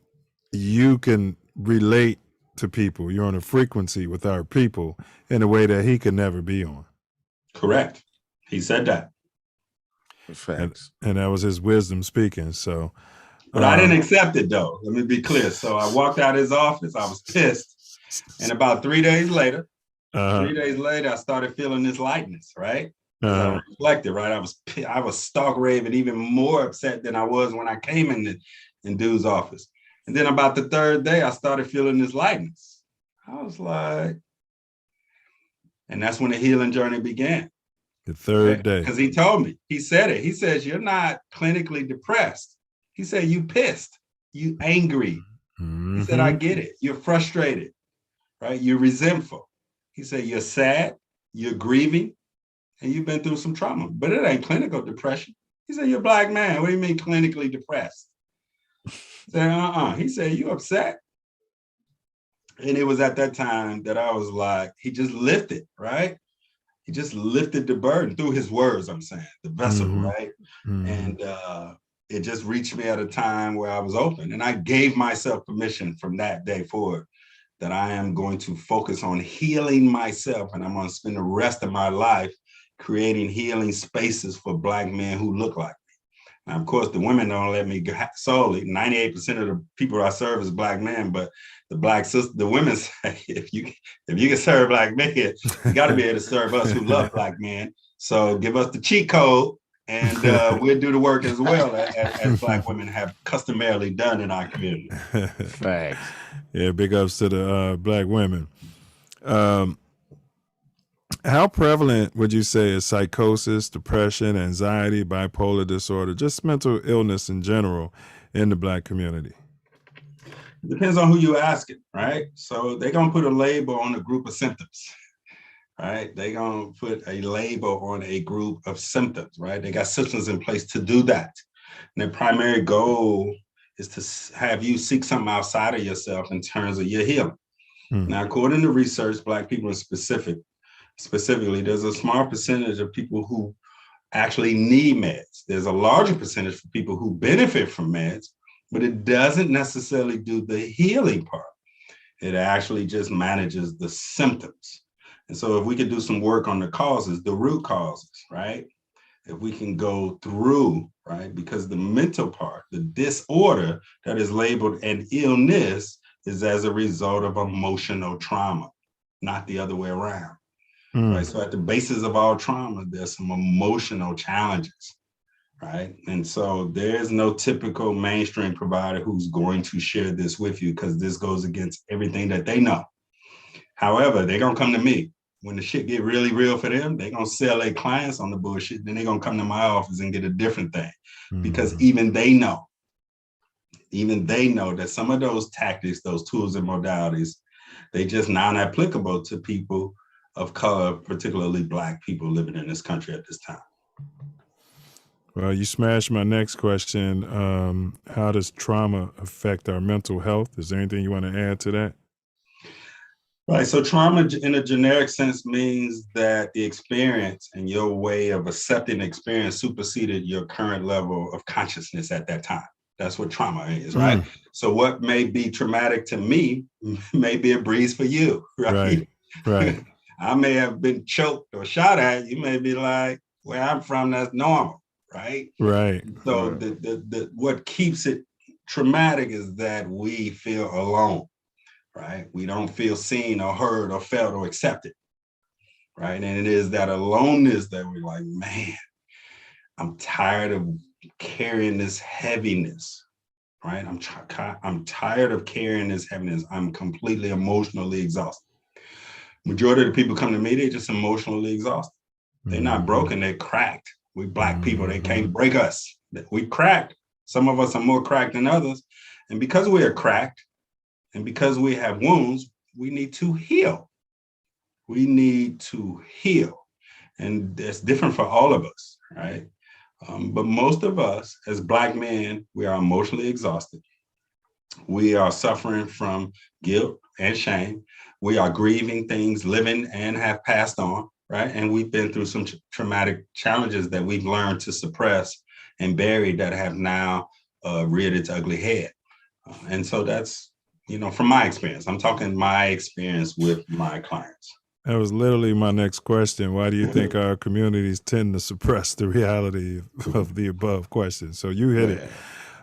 you can relate to people. You're on a frequency with our people in a way that he could never be on. Correct. He said that. And that was his wisdom speaking. So, but I didn't accept it though. Let me be clear. So I walked out of his office. I was pissed. And about 3 days later, I started feeling this lightness, right? I reflected, right? I was stark raving, even more upset than I was when I came in dude's office. And then about the third day, I started feeling this lightness. I was like, and that's when the healing journey began. The third day. Because he told me, he said it. He says, you're not clinically depressed. He said, you pissed, you angry. Mm-hmm. He said, I get it. You're frustrated, right? You're resentful. He said, you're sad, you're grieving, and you've been through some trauma, but it ain't clinical depression. He said, you're a Black man. What do you mean clinically depressed? I said, He said, you upset? And it was at that time that I was like, he just lifted, right? He just lifted the burden through his words, I'm saying, the vessel, right? And it just reached me at a time where I was open. And I gave myself permission from that day forward that I am going to focus on healing myself. And I'm going to spend the rest of my life creating healing spaces for Black men who look like me. Now, of course, the women don't let me solely. 98% of the people I serve is Black men, but the women say, if you can serve Black men, you got to be able to serve us who love Black men. So give us the cheat code, and we'll do the work as well as Black women have customarily done in our community. Facts. Yeah, big ups to the Black women. How prevalent would you say is psychosis, depression, anxiety, bipolar disorder, just mental illness in general in the Black community? It depends on who you're asking, right? So they're going to put a label on a group of symptoms, right? They're going to put a label on a group of symptoms, right? They got systems in place to do that. And their primary goal is to have you seek something outside of yourself in terms of your healing. Now, according to research, Black people specifically, there's a small percentage of people who actually need meds. There's a larger percentage for people who benefit from meds, but it doesn't necessarily do the healing part. It actually just manages the symptoms. And so if we could do some work on the causes, the root causes, right? If we can go through, right? Because the mental part, the disorder that is labeled an illness is as a result of emotional trauma, not the other way around. Right. So at the basis of all trauma, there's some emotional challenges, right? And so there's no typical mainstream provider who's going to share this with you because this goes against everything that they know. However, they're going to come to me. When the shit get really real for them, they're going to sell their clients on the bullshit. Then they're going to come to my office and get a different thing because even they know that some of those tactics, those tools and modalities, they just non-applicable to people of color, particularly Black people living in this country at this time. Well, you smashed my next question. How does trauma affect our mental health? Is there anything you want to add to that? Right. So trauma in a generic sense means that the experience and your way of accepting the experience superseded your current level of consciousness at that time. That's what trauma is, right? So what may be traumatic to me may be a breeze for you, right? Right. I may have been choked or shot at. You may be like, where I'm from, that's normal, right? Right. So the what keeps it traumatic is that we feel alone. Right? We don't feel seen or heard or felt or accepted, right? And it is that aloneness that we're like, man, I'm tired of carrying this heaviness, right? I'm tired of carrying this heaviness. I'm completely emotionally exhausted. Majority of the people come to me, they're just emotionally exhausted. They're not broken, they're cracked. We Black people, they can't break us. We cracked. Some of us are more cracked than others. And because we are cracked, and because we have wounds, we need to heal. We need to heal. And that's different for all of us, right? But most of us as Black men, we are emotionally exhausted. We are suffering from guilt and shame. We are grieving things living and have passed on, right? And we've been through some traumatic challenges that we've learned to suppress and bury that have now reared its ugly head. And so that's, from my experience, I'm talking my experience with my clients. That was literally my next question. Why do you think our communities tend to suppress the reality of the above question? So you hit it.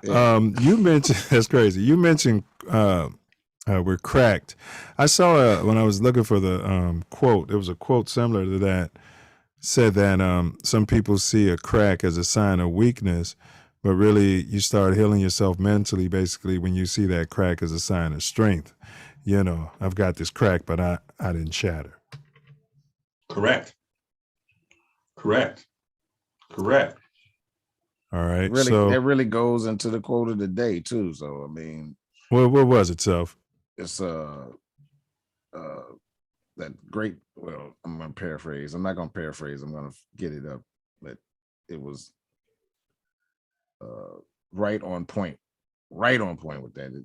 You mentioned, that's crazy. You mentioned we're cracked. I saw when I was looking for the quote, there was a quote similar to that, said that some people see a crack as a sign of weakness, but really you start healing yourself mentally basically when you see that crack as a sign of strength. I've got this crack, but I didn't shatter. Correct. All right. Really, so that really goes into the quote of the day too. So I mean, what was it, Self? It's that great. Well, I'm gonna paraphrase. I'm not gonna paraphrase. I'm gonna get it up, but it was right on point with that.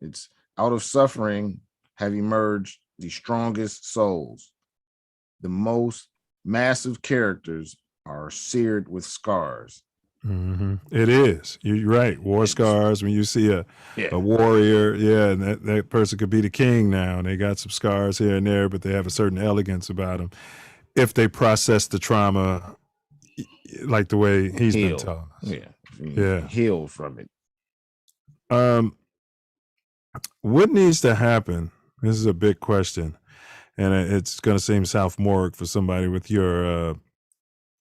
It's out of suffering have emerged the strongest souls. The most massive characters are seared with scars. Mm-hmm. It is. You're right. War scars. When you see a warrior, and that person could be the king now, and they got some scars here and there, but they have a certain elegance about them. If they process the trauma like the way he's been telling us. Heal from it. What needs to happen? This is a big question, and it's going to seem sophomoric for somebody with your,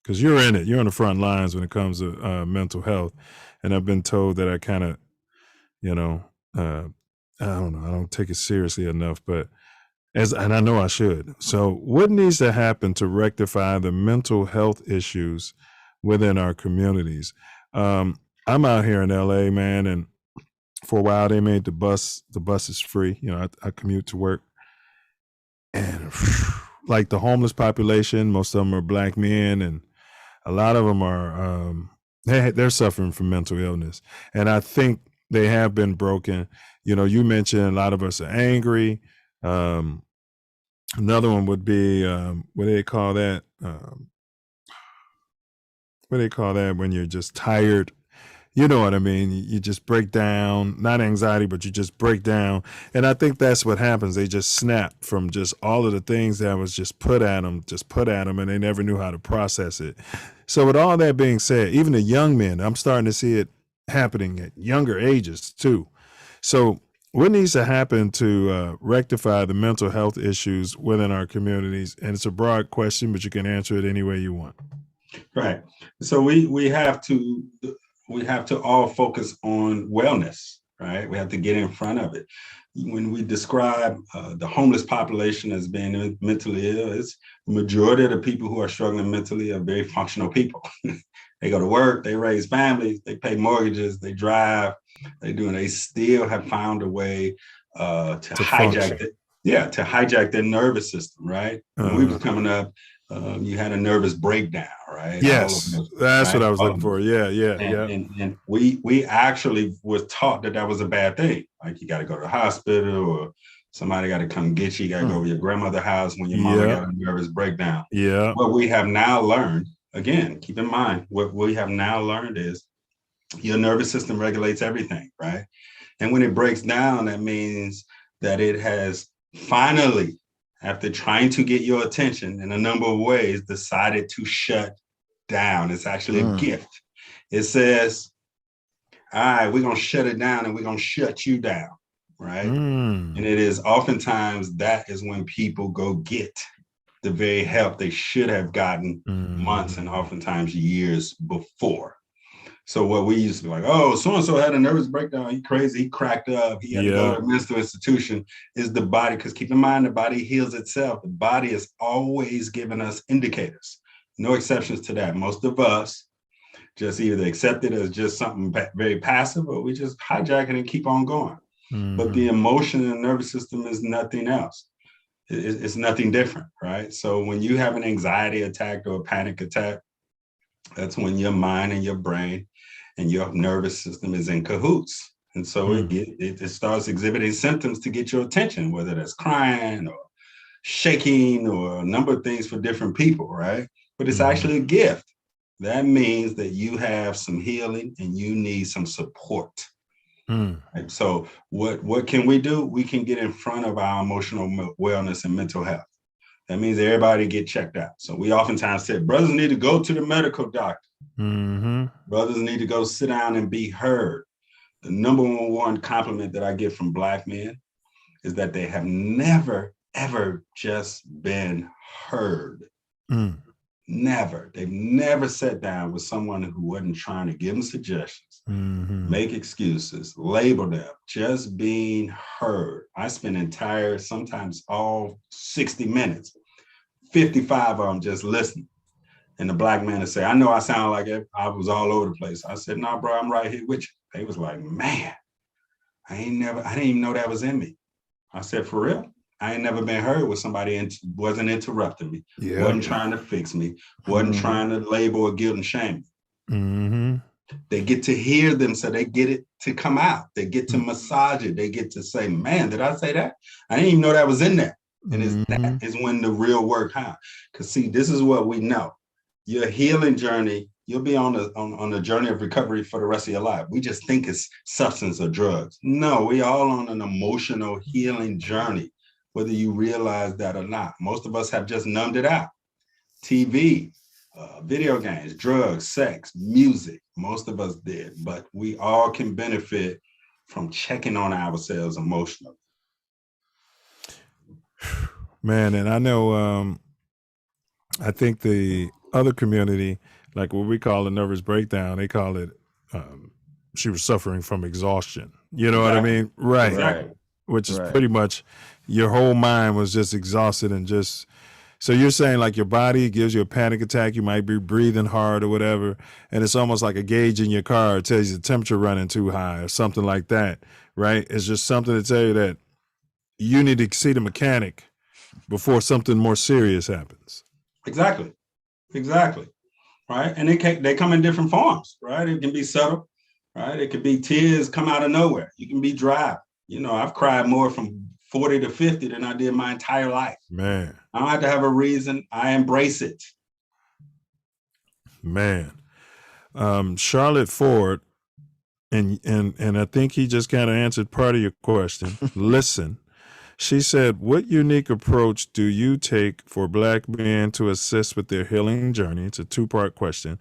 because you're in it. You're on the front lines when it comes to mental health, and I've been told that I kind of, I don't know, I don't take it seriously enough, but and I know I should. So, what needs to happen to rectify the mental health issues within our communities? I'm out here in LA, man, and for a while they made the bus is free. I commute to work, and like the homeless population, most of them are Black men, and a lot of them are they're suffering from mental illness, and I think they have been broken. You mentioned a lot of us are angry. Another one would be what do they call that? What do they call that when you're just tired? You know what I mean? You just break down, not anxiety, but you just break down. And I think that's what happens. They just snap from just all of the things that was just put at them, and they never knew how to process it. So with all that being said, even the young men, I'm starting to see it happening at younger ages too. So what needs to happen to rectify the mental health issues within our communities? And it's a broad question, but you can answer it any way you want. Right. So we have to all focus on wellness, right? We have to get in front of it. When we describe the homeless population as being mentally ill, it's the majority of the people who are struggling mentally are very functional people. They go to work, they raise families, they pay mortgages, they drive, they still have found a way to hijack their nervous system, right? When we were coming up, you had a nervous breakdown, right? Yes, All of us, that's right? what I was All looking of for. us. Yeah, yeah, And we actually was taught that was a bad thing. Like you got to go to the hospital or somebody got to come get you. You got to go over your grandmother's house when your mama got a nervous breakdown. Yeah. What we have now learned, again, keep in mind, what we have now learned is your nervous system regulates everything, right? And when it breaks down, that means that it has finally, after trying to get your attention in a number of ways, decided to shut down. It's actually a gift. It says, all right, we're going to shut it down and we're going to shut you down, right? And it is oftentimes that is when people go get the very help they should have gotten months and oftentimes years before. So what we used to be like, oh, so-and-so had a nervous breakdown. He crazy, he cracked up. He had to go to a mental institution. Is the body, because keep in mind, the body heals itself. The body is always giving us indicators. No exceptions to that. Most of us just either accept it as just something very passive or we just hijack it and keep on going. But the emotion in the nervous system is nothing else. It's nothing different, right? So when you have an anxiety attack or a panic attack, that's when your mind and your brain and your nervous system is in cahoots. And so it starts exhibiting symptoms to get your attention, whether that's crying or shaking or a number of things for different people, right? But it's actually a gift. That means that you have some healing and you need some support. Right? So what can we do? We can get in front of our emotional wellness and mental health. That means everybody get checked out. So we oftentimes say, brothers need to go to the medical doctor. Brothers need to go sit down and be heard. The number one compliment that I get from Black men is that they have never, ever just been heard. Never. They've never sat down with someone who wasn't trying to give them suggestions, make excuses, label them, just being heard. I spend sometimes all 60 minutes, 55 of them just listening. And the Black man would say, I know I sound like I was all over the place. I said, no, bro, I'm right here with you. They was like, man, I didn't even know that was in me. I said, for real? I ain't never been heard with somebody wasn't interrupting me, wasn't trying to fix me, wasn't trying to label or guilt and shame me. They get to hear them, so they get it to come out. They get to massage it. They get to say, man, did I say that? I didn't even know that was in there. And that is when the real work happens. Because see, this is what we know. Your healing journey, you'll be on a journey of recovery for the rest of your life. We just think it's substance or drugs. No, we all on an emotional healing journey, whether you realize that or not. Most of us have just numbed it out. TV, video games, drugs, sex, music, most of us did, but we all can benefit from checking on ourselves emotionally. Man, and I know, I think the other community, like what we call a nervous breakdown, they call it, she was suffering from exhaustion. You know what I mean? Right. Exactly. Which is pretty much your whole mind was just exhausted and just, so you're saying like your body gives you a panic attack, you might be breathing hard or whatever, and it's almost like a gauge in your car. It tells you the temperature running too high or something like that, right? It's just something to tell you that you need to see the mechanic before something more serious happens. Exactly. Right. And they come in different forms, right? It can be subtle, right? It could be tears come out of nowhere. You can be dry. You know, I've cried more from 40 to 50 than I did my entire life. Man. I don't have to have a reason. I embrace it. Man. Charlotte Ford, and I think he just kind of answered part of your question. Listen. She said, what unique approach do you take for Black men to assist with their healing journey? It's a two-part question.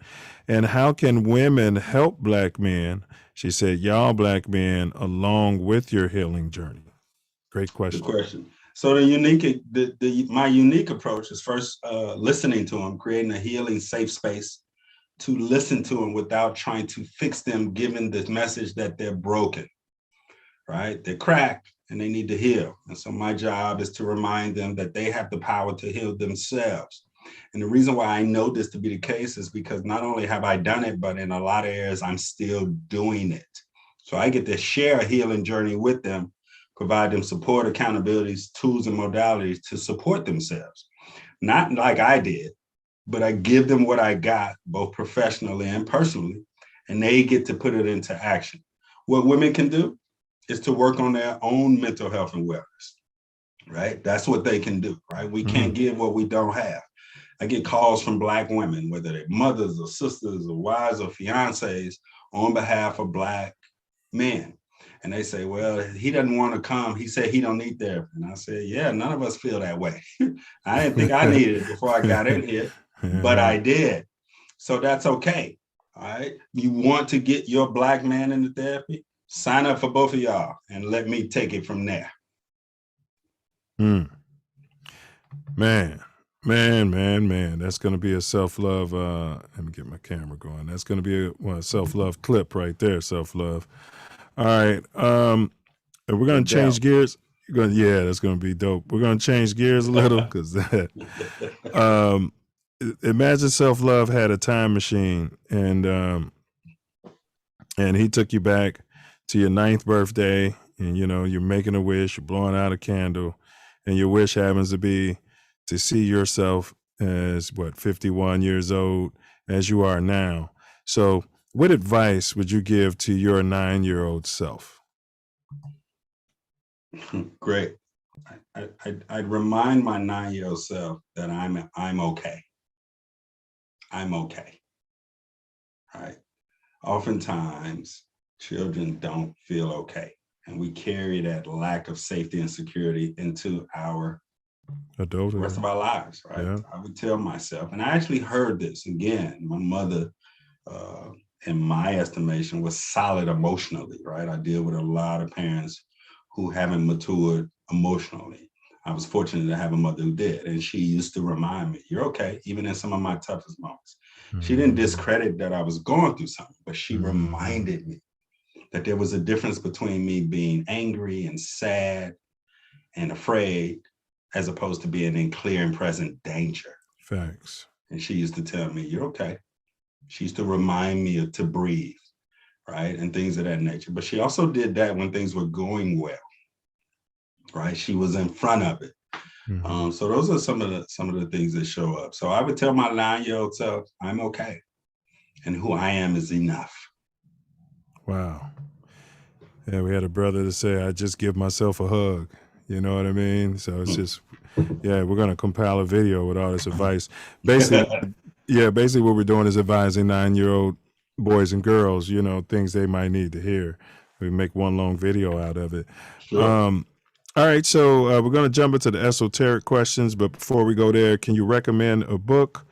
And how can women help Black men? She said, y'all Black men, along with your healing journey. Great question. Good question. So my unique approach is first listening to them, creating a healing safe space to listen to them without trying to fix them, given the message that they're broken, right? They're cracked and they need to heal. And so my job is to remind them that they have the power to heal themselves. And the reason why I know this to be the case is because not only have I done it, but in a lot of areas, I'm still doing it. So I get to share a healing journey with them, provide them support, accountabilities, tools, and modalities to support themselves. Not like I did, but I give them what I got, both professionally and personally, and they get to put it into action. What women can do is to work on their own mental health and wellness, right? That's what they can do, right? We can't give what we don't have. I get calls from Black women, whether they're mothers or sisters or wives or fiancés, on behalf of Black men. And they say, well, he doesn't want to come. He said he don't need therapy. And I said, yeah, none of us feel that way. I didn't think I needed it before I got in here, but I did. So that's okay. All right. You want to get your Black man into therapy? Sign up for both of y'all and let me take it from there. Man. That's going to be a self-love. Let me get my camera going. That's going to be a self-love clip right there. Self-love. All right. We're going to change gears. That's going to be dope. We're going to change gears a little because imagine Self Love had a time machine and he took you back to your 9th birthday and, you're making a wish, you're blowing out a candle, and your wish happens to be to see yourself as 51 years old as you are now. So what advice would you give to your 9-year-old self? Great. I'd remind my 9-year-old self that I'm okay. I'm okay. Right. Oftentimes, children don't feel okay, and we carry that lack of safety and security into our adulthood, rest of our lives. Right. Yeah. I would tell myself, and I actually heard this again. My mother, in my estimation, was solid emotionally. Right. I deal with a lot of parents who haven't matured emotionally. I was fortunate to have a mother who did, and she used to remind me, you're okay, even in some of my toughest moments. She didn't discredit that I was going through something, but she reminded me that there was a difference between me being angry and sad and afraid as opposed to being in clear and present danger. Facts. And she used to tell me, you're okay. She used to remind me to breathe, right? And things of that nature. But she also did that when things were going well. Right, she was in front of it. So those are some of the things that show up. So I would tell my 9-year-old self, I'm okay, and who I am is enough. Wow. Yeah, we had a brother that say, I just give myself a hug. You know what I mean? So it's just, we're going to compile a video with all this advice. Basically, basically what we're doing is advising 9-year-old boys and girls, things they might need to hear. We make one long video out of it. Sure. All right, so we're going to jump into the esoteric questions, but before we go there, can you recommend a book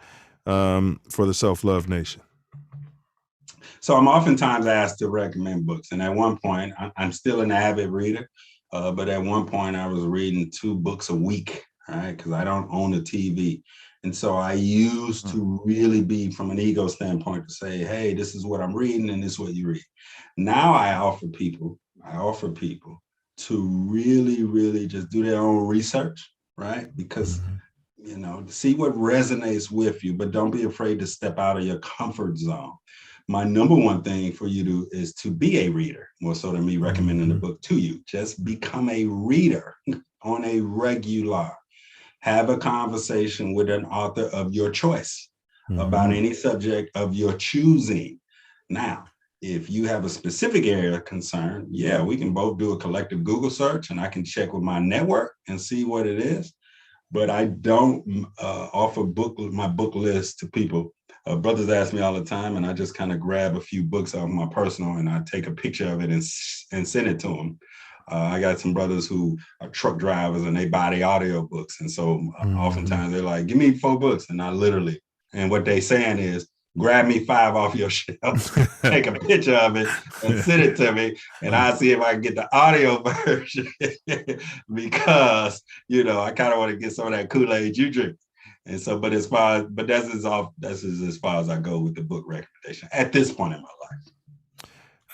for the Self Love Nation? So I'm oftentimes asked to recommend books, and at one point, I'm still an avid reader, but at one point I was reading 2 books a week, right? Because I don't own a TV. And so I used to really be, from an ego standpoint, to say, hey, this is what I'm reading and this is what you read. Now I offer people to really just do their own research, right? Because, see what resonates with you, but don't be afraid to step out of your comfort zone. My number one thing for you is to be a reader, more so than me recommending the book to you. Just become a reader on a regular. Have a conversation with an author of your choice about any subject of your choosing. Now, if you have a specific area of concern, we can both do a collective Google search and I can check with my network and see what it is. But I don't offer my book list to people. Brothers ask me all the time, and I just kind of grab a few books off my personal and I take a picture of it and send it to them. I got some brothers who are truck drivers and they buy the audio books. And so oftentimes they're like, give me 4 books. And what they saying is, grab me 5 off your shelf, take a picture of it and send it to me. And I'll see if I can get the audio version because, I kind of want to get some of that Kool-Aid you drink. And so, but that's as far as I go with the book recommendation at this point in my life.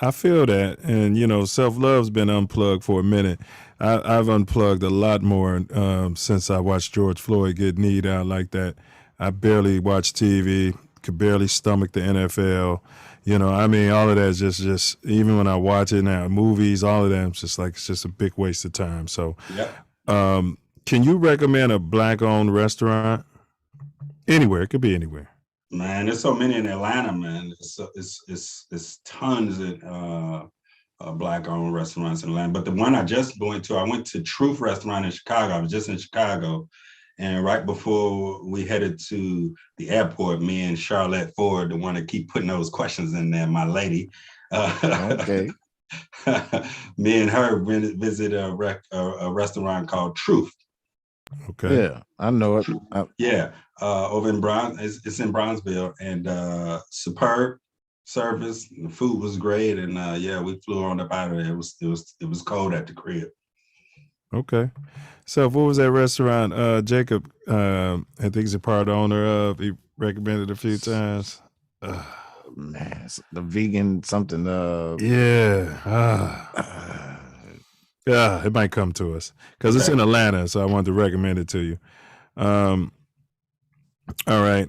I feel that. And, self-love's been unplugged for a minute. I've unplugged a lot more since I watched George Floyd get kneed out like that. I barely watch TV, could barely stomach the NFL. All of that is just even when I watch it now, movies, all of that, it's just a big waste of time. So can you recommend a Black-owned restaurant? Anywhere. It could be anywhere. Man, there's so many in Atlanta, man. It's tons of Black-owned restaurants in Atlanta. But the one I just went to Truth Restaurant in Chicago. I was just in Chicago. And right before we headed to the airport, me and Charlotte Ford, the one that keep putting those questions in there, my lady. Okay. Me and her visit a restaurant called Truth. Okay. Yeah, I know it. Yeah, over in it's in Bronzeville, and superb service. The food was great, and yeah, we flew on up out of there. It was cold at the crib. Okay. So what was that restaurant? Jacob, I think he's a part owner of. He recommended a few times. Man, the vegan something. Yeah. Yeah, it might come to us because it's in Atlanta, so I wanted to recommend it to you. All right.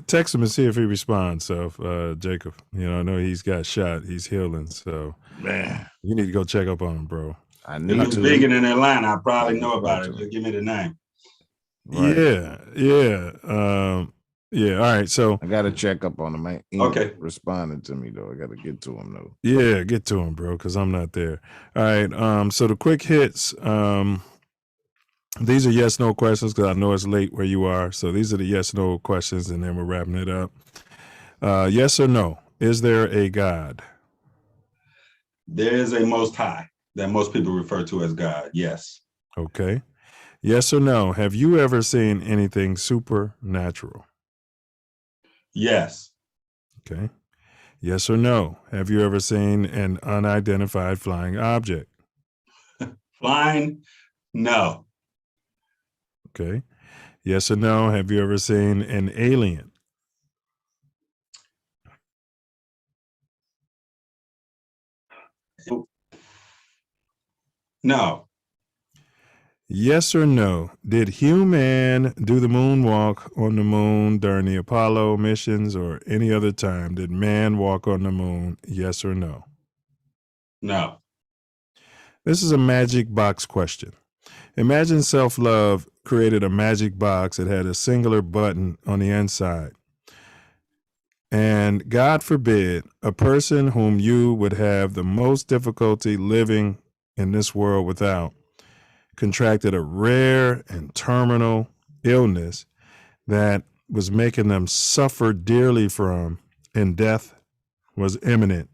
Text him and see if he responds. So, Jacob, I know he's got shot. He's healing. So, man, you need to go check up on him, bro. If it's vegan in Atlanta, I probably know about it. Just give me the name. Right. Yeah. Yeah. All right. So I got to check up on him. He okay. Responded to me though. I got to get to him though. Yeah, get to him, bro, because I'm not there. All right. So the quick hits. These are yes/no questions because I know it's late where you are. So these are the yes/no questions, and then we're wrapping it up. Yes or no? Is there a God? There is a Most High that most people refer to as God. Yes. Okay. Yes or no? Have you ever seen anything supernatural? Yes. Okay. Yes or no? Have you ever seen an unidentified flying object? Flying? No. Okay. Yes or no? Have you ever seen an alien? No. Yes or no? Did human do the moonwalk on the moon during the Apollo missions or any other time? Did man walk on the moon? Yes or no? No. This is a magic box question. Imagine Self Love created a magic box that had a singular button on the inside. And God forbid, a person whom you would have the most difficulty living in this world without contracted a rare and terminal illness that was making them suffer dearly from, and death was imminent.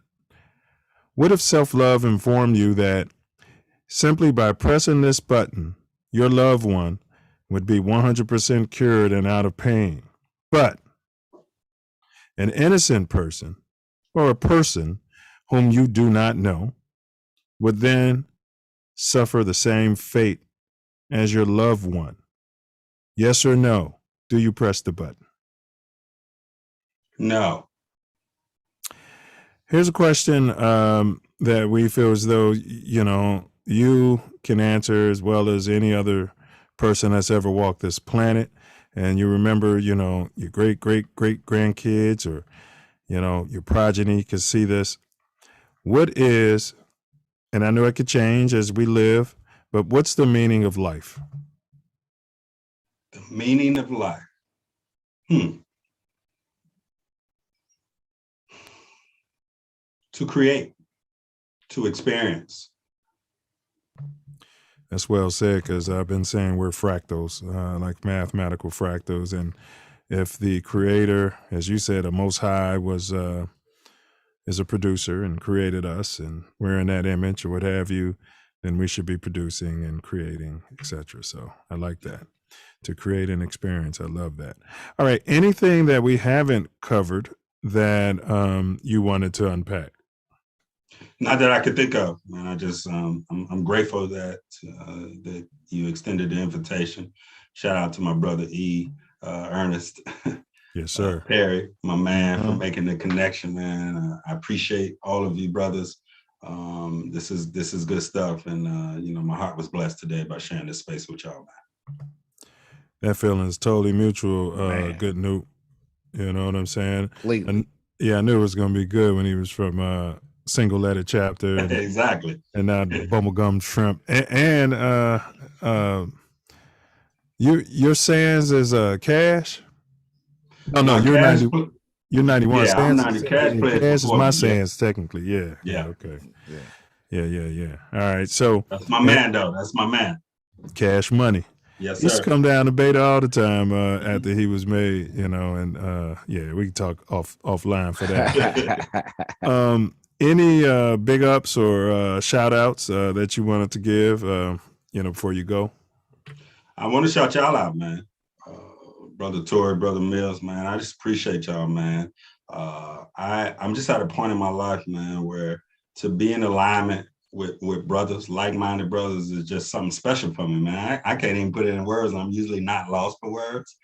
What if Self Love informed you that simply by pressing this button, your loved one would be 100% cured and out of pain? But an innocent person or a person whom you do not know would then suffer the same fate as your loved one. Yes or no? Do you press the button? No. Here's a question that we feel as though, you can answer as well as any other person that's ever walked this planet. And you remember, your great grandkids or, your progeny could see this. What is, and I know it could change as we live, but what's the meaning of life? The meaning of life. To create, to experience. That's well said, because I've been saying we're fractals, like mathematical fractals. And if the creator, as you said, a Most High is a producer and created us, and we're in that image or what have you, then we should be producing and creating, etc. So I like that. To create an experience. I love that. All right. Anything that we haven't covered that you wanted to unpack? Not that I could think of, man. I just I'm grateful that that you extended the invitation. Shout out to my brother Ernest. Yes, sir. Perry, my man, for making the connection, man. I appreciate all of you brothers. This is good stuff, and my heart was blessed today by sharing this space with y'all, man. That feeling is totally mutual. Good Newt. You know what I'm saying? And, yeah, I knew it was gonna be good when he was from Single Letter Chapter. And, exactly. And now Bubblegum Shrimp. And your Sands is Cash. No, you're Cash 90. You're 91. Yeah, I'm Sans, 90. Cash played Cash is before my me. Sans technically. Yeah. Yeah. Okay. Yeah. All right. So That's my man, though. That's my man. Cash Money. Yes, He used sir. to come down to Beta all the time after he was made, and yeah, we can talk offline for that. Any big ups or shout outs that you wanted to give, before you go? I want to shout y'all out, man. Brother Torrey, Brother Mills, man. I just appreciate y'all, man. I'm just at a point in my life, man, where to be in alignment with brothers, like-minded brothers, is just something special for me, man. I can't even put it in words. I'm usually not lost for words.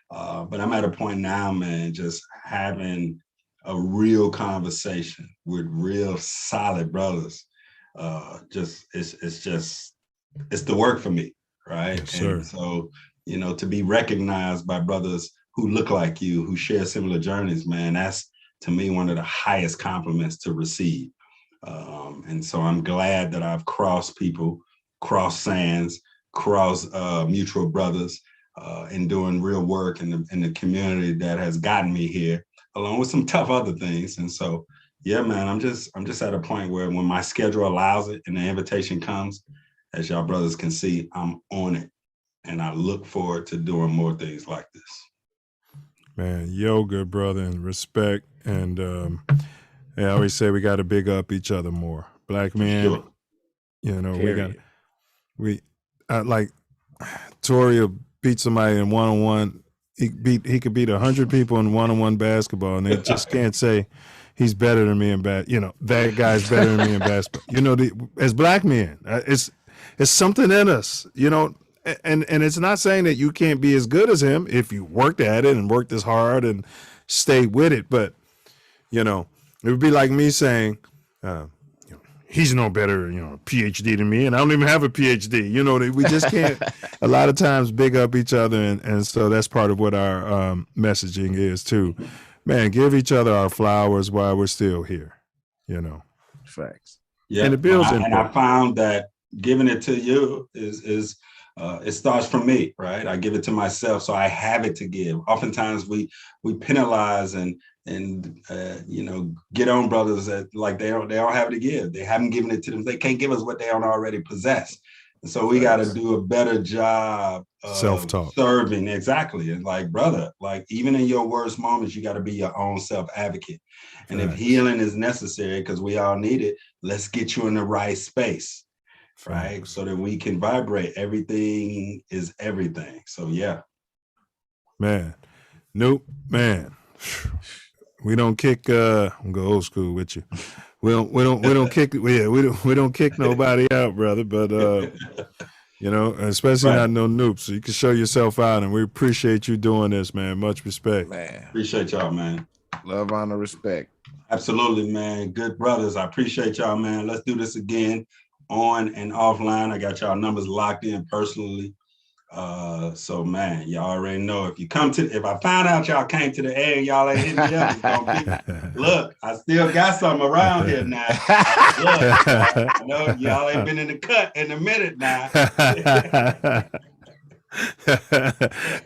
But I'm at a point now, man, just having a real conversation with real solid brothers. It's the work for me, right? Yes, sir. And so, to be recognized by brothers who look like you, who share similar journeys, man, that's to me one of the highest compliments to receive. And so I'm glad that I've crossed people, crossed sands, crossed mutual brothers, in doing real work in the community that has gotten me here, along with some tough other things. And so, yeah, man, I'm just at a point where when my schedule allows it and the invitation comes, as y'all brothers can see, I'm on it. And I look forward to doing more things like this. Man, good brother, and respect. And I always say we got to big up each other more. Black men, Period. like Tory will beat somebody in one-on-one. He could beat 100 people in one-on-one basketball, and they just can't say he's better than me in that guy's better than me in basketball. As black men, it's something in us, and it's not saying that you can't be as good as him if you worked at it and worked as hard and stayed with it. But, it would be like me saying, he's no better, PhD than me, and I don't even have a PhD. We just can't a lot of times big up each other. And so that's part of what our messaging is too. Man, give each other our flowers while we're still here, Facts. Yeah. And it builds and I found that giving it to you is it starts from me, right? I give it to myself, so I have it to give. Oftentimes we penalize and get on brothers that like they don't have it to give. They haven't given it to them. They can't give us what they don't already possess. And so we got to do a better job of self-talk, serving. Exactly. And brother, even in your worst moments, you got to be your own self-advocate. And if healing is necessary, because we all need it, let's get you in the right space. Right, so that we can vibrate. Everything is everything. So yeah, man. Nope, man. We don't kick. I'm go old school with you. We don't kick. We don't kick nobody out, brother. But especially not no noops. So you can show yourself out, and we appreciate you doing this, man. Much respect, man. Appreciate y'all, man. Love, honor, respect. Absolutely, man. Good brothers. I appreciate y'all, man. Let's do this again. On and offline. I got y'all numbers locked in personally. So man, y'all already know if I find out y'all came to the air and y'all ain't hit me up, it's gonna be, look, I still got something around here now. Look, I know y'all ain't been in the cut in a minute now.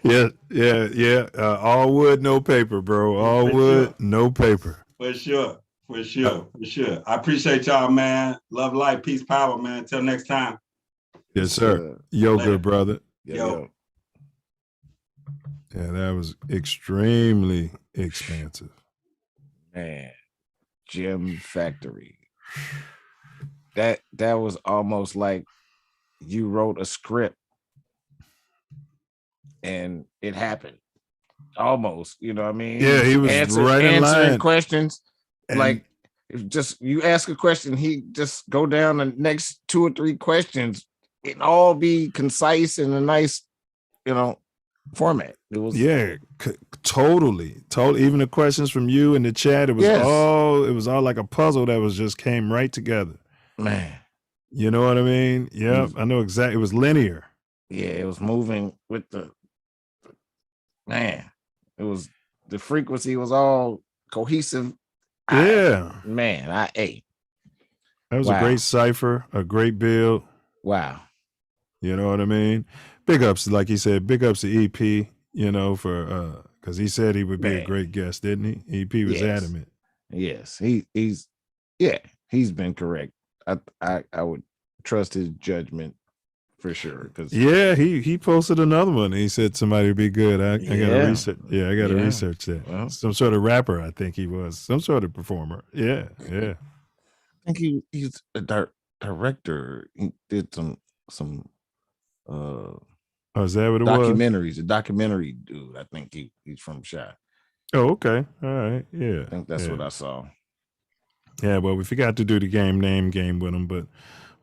Yeah. All wood, no paper, bro. All wood, no paper. For sure. I appreciate y'all, man. Love, life, peace, power, man. Until next time. Yes, sir. Good brother. Yo. Yeah, that was extremely expansive. Man, Gem Factory. That was almost like you wrote a script and it happened. Almost, you know what I mean? Yeah, he was right in line. Answering questions. Like, if just you ask a question, he just go down the next 2 or 3 questions and all be concise in a nice, format. It was totally. Even the questions from you in the chat, it was all like a puzzle that was just came right together. Man, you know what I mean? Yep, I know exactly. It was linear. Yeah, it was moving with the man. It was the frequency was all cohesive. Yeah, man, that was a great cipher, a great build. Wow. You know what I mean? Big ups, like he said, big ups to EP, because because he said he would be a Man. great guest, didn't he? EP was Yes. adamant. Yes, he's been correct. I would trust his judgment for sure. Because Yeah, he posted another one. He said somebody would be good. I got to research. Yeah, I got to research that. Well, Some sort of rapper, I think he was. Some sort of performer. Yeah. I think he's a director. He did some Oh, is that what it was? documentaries. A documentary dude. I think he's from Shy. Oh, okay. All right. Yeah. I think that's what I saw. Yeah, well, we forgot to do the name game with him, but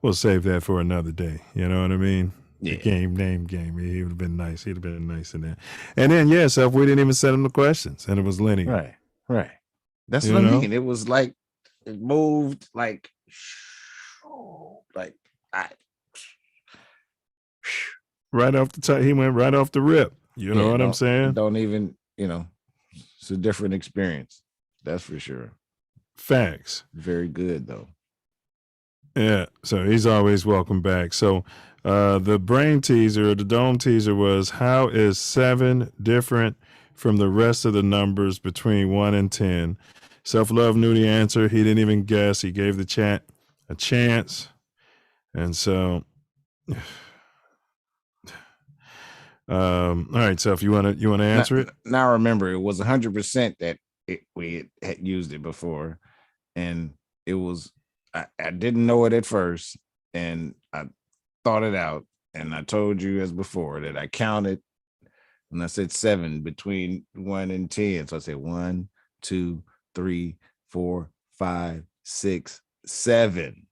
we'll save that for another day. You know what I mean? Yeah. The name game. He would have been nice. He'd have been nice in there. And then, Self, we didn't even send him the questions, and it was Lenny. Right. That's You what I know? mean. It was like it moved like Right off the top, he went right off the rip. You know what I'm saying? Don't even, it's a different experience. That's for sure. Facts. Very good though. Yeah, so he's always welcome back. So the brain teaser, the dome teaser was, how is 7 different from the rest of the numbers between 1 and 10? Self Love knew the answer. He didn't even guess. He gave the chat a chance. And so, all right, Self, you want to answer it? Now remember, it was 100% that we had used it before, and it was I didn't know it at first, and I thought it out, and I told you as before that I counted, and I said 7 between 1 and 10. So I said 1, 2, 3, 4, 5, 6, 7,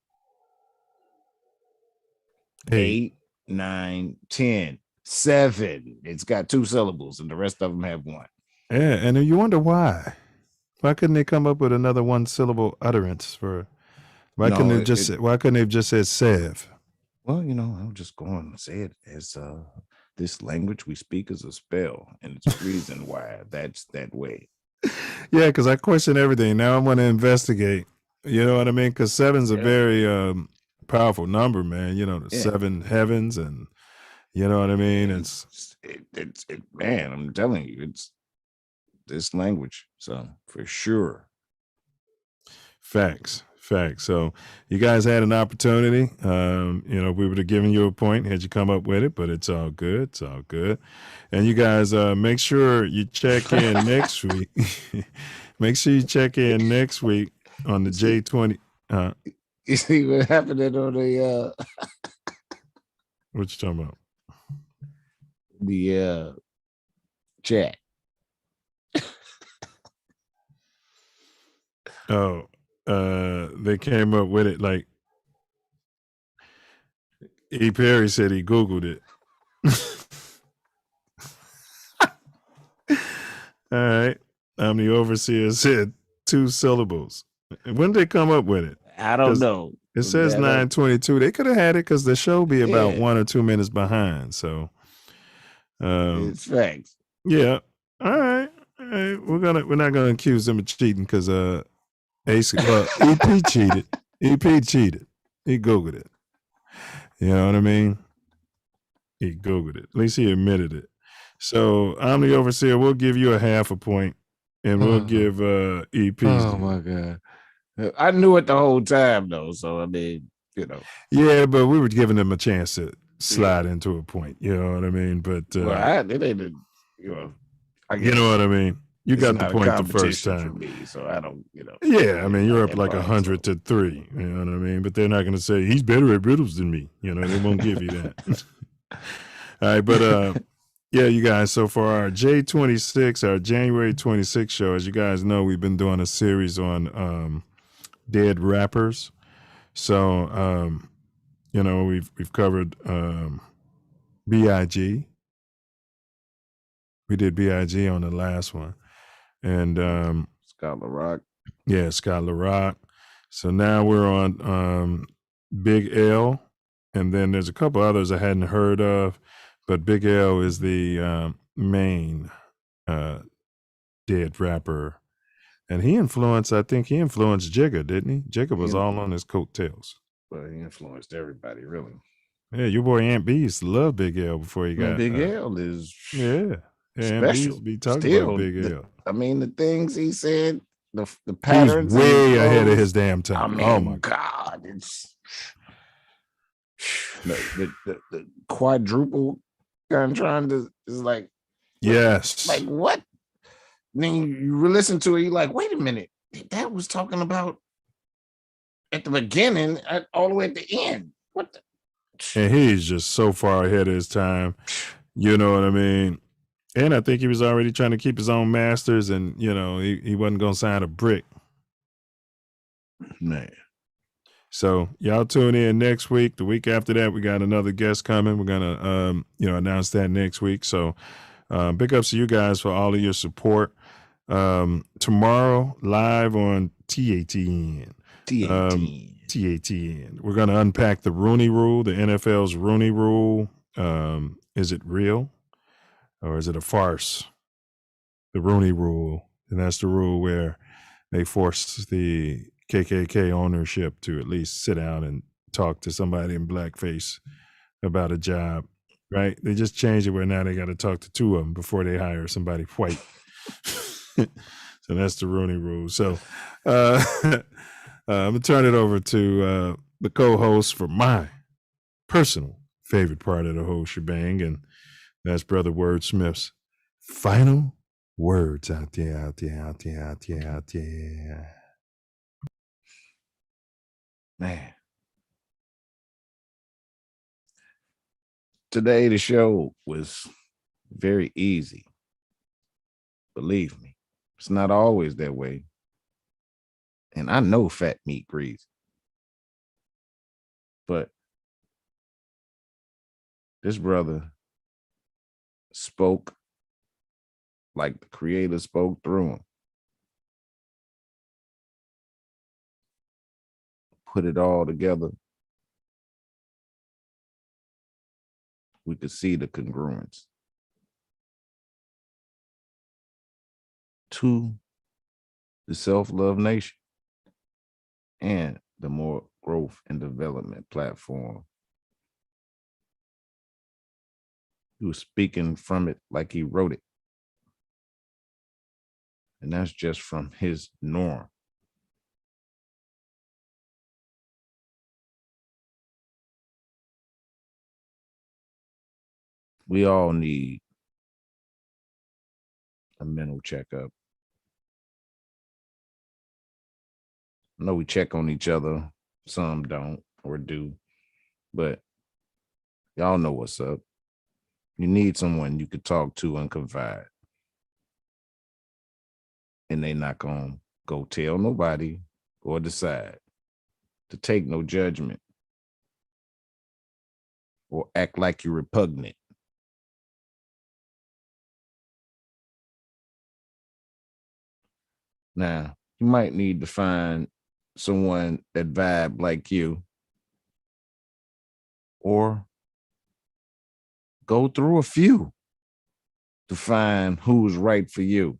8, 9, 10. 7. It's got 2 syllables, and the rest of them have 1. Yeah, and then you wonder why. Why couldn't they come up with another 1-syllable utterance for? Why couldn't they have just said Sev? Well, I'm just going to say it as this language we speak is a spell, and it's a reason why that's that way. Yeah, because I question everything. Now I want to investigate. You know what I mean? Because 7's a very powerful number, man. The 7 heavens, and you know what I mean? It's man, I'm telling you, it's this language. So for sure. Facts. So you guys had an opportunity. We would have given you a point had you come up with it, but it's all good. It's all good. And you guys make sure you check in next week. Make sure you check in next week on the J20. You see what happened on the what you talking about? The chat. Oh, they came up with it like E. Perry said he Googled it. All right. I'm the overseer said 2 syllables. When did they come up with it? I don't know. It says 9:22. They could have had it because the show be about 1 or 2 minutes behind. So it's facts. Yeah. All right. We're not gonna accuse them of cheating because EP cheated. EP cheated. He Googled it. You know what I mean? He Googled it. At least he admitted it. So I'm the overseer. We'll give you a half a point, and we'll give EP. Oh my God. I knew it the whole time though. So I mean, Yeah, but we were giving them a chance to slide into a point. You know what I mean? But it ain't you know what I mean? You got the point the first time. For me, so I don't, Yeah, I mean, you're up like 100 to 3. You know what I mean? But they're not going to say he's better at riddles than me. They won't give you that. All right, but yeah, you guys. So for our J26, our January 26 show, as you guys know, we've been doing a series on dead rappers. So we've covered B.I.G. We did B.I.G. on the last one. And Scott LaRock. Yeah, Scott LaRock. So now we're on Big L, and then there's a couple others I hadn't heard of, but Big L is the main dead rapper, and I think he influenced Jigga, didn't he? Jigga was all on his coattails. Well, he influenced everybody, really. Yeah, your boy Aunt B used to love Big L before he got Big L is yeah. And Beast special. be talking Still, about Big L. I mean, the things he said, the He was patterns. way and ahead of flows, his damn time. I mean, Oh my God, it's the quadruple kind of trying to is like, yes, like what? Then you listen to it, you're like, wait a minute, that was talking about at the beginning, all the way at the end. What? And he's just so far ahead of his time. You know what I mean? And I think he was already trying to keep his own masters, and you know, he wasn't gonna sign a brick. Man. So y'all tune in next week. The week after that, we got another guest coming. We're gonna announce that next week. So big ups to you guys for all of your support. Tomorrow, live on TATN. TATN. We're gonna unpack the Rooney Rule, the NFL's Rooney Rule. Is it real or is it a farce? The Rooney Rule, and that's the rule where they force the KKK ownership to at least sit down and talk to somebody in blackface about a job, right? They just changed it where now they got to talk to two of them before they hire somebody white. So that's the Rooney Rule. So I'm going to turn it over to the co-host for my personal favorite part of the whole shebang, and that's Brother Wordsmith's final words out there. Man. Today, the show was very easy. Believe me, it's not always that way. And I know fat meat grease. But this brother spoke like the Creator spoke through him. Put it all together. We could see the congruence. To the Self Love Nation and the Moor Growth and Development platform. He was speaking from it like he wrote it. And that's just from his norm. We all need a mental checkup. I know we check on each other. Some don't or do, but y'all know what's up. You need someone you could talk to and confide. And they not gonna go tell nobody or decide to take no judgment or act like you're repugnant. Now, you might need to find someone that vibe like you, or go through a few to find who's right for you.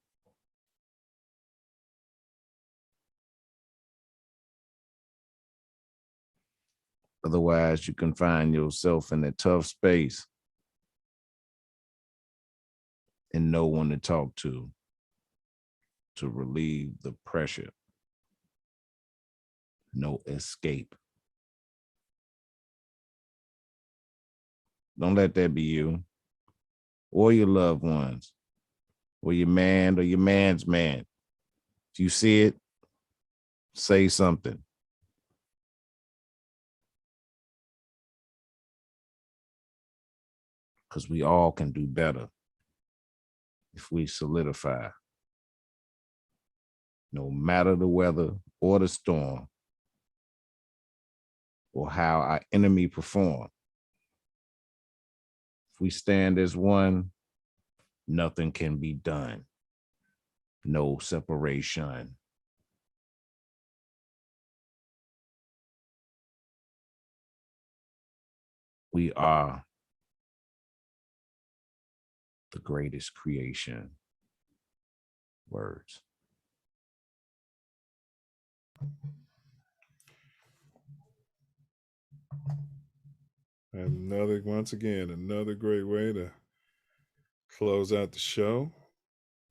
Otherwise, you can find yourself in a tough space and no one to talk to relieve the pressure. No escape. Don't let that be you or your loved ones or your man or your man's man. If you see it, say something. Because we all can do better if we solidify. No matter the weather or the storm or how our enemy perform. If we stand as one, nothing can be done. No separation. We are the greatest creation. Words. Once again, another great way to close out the show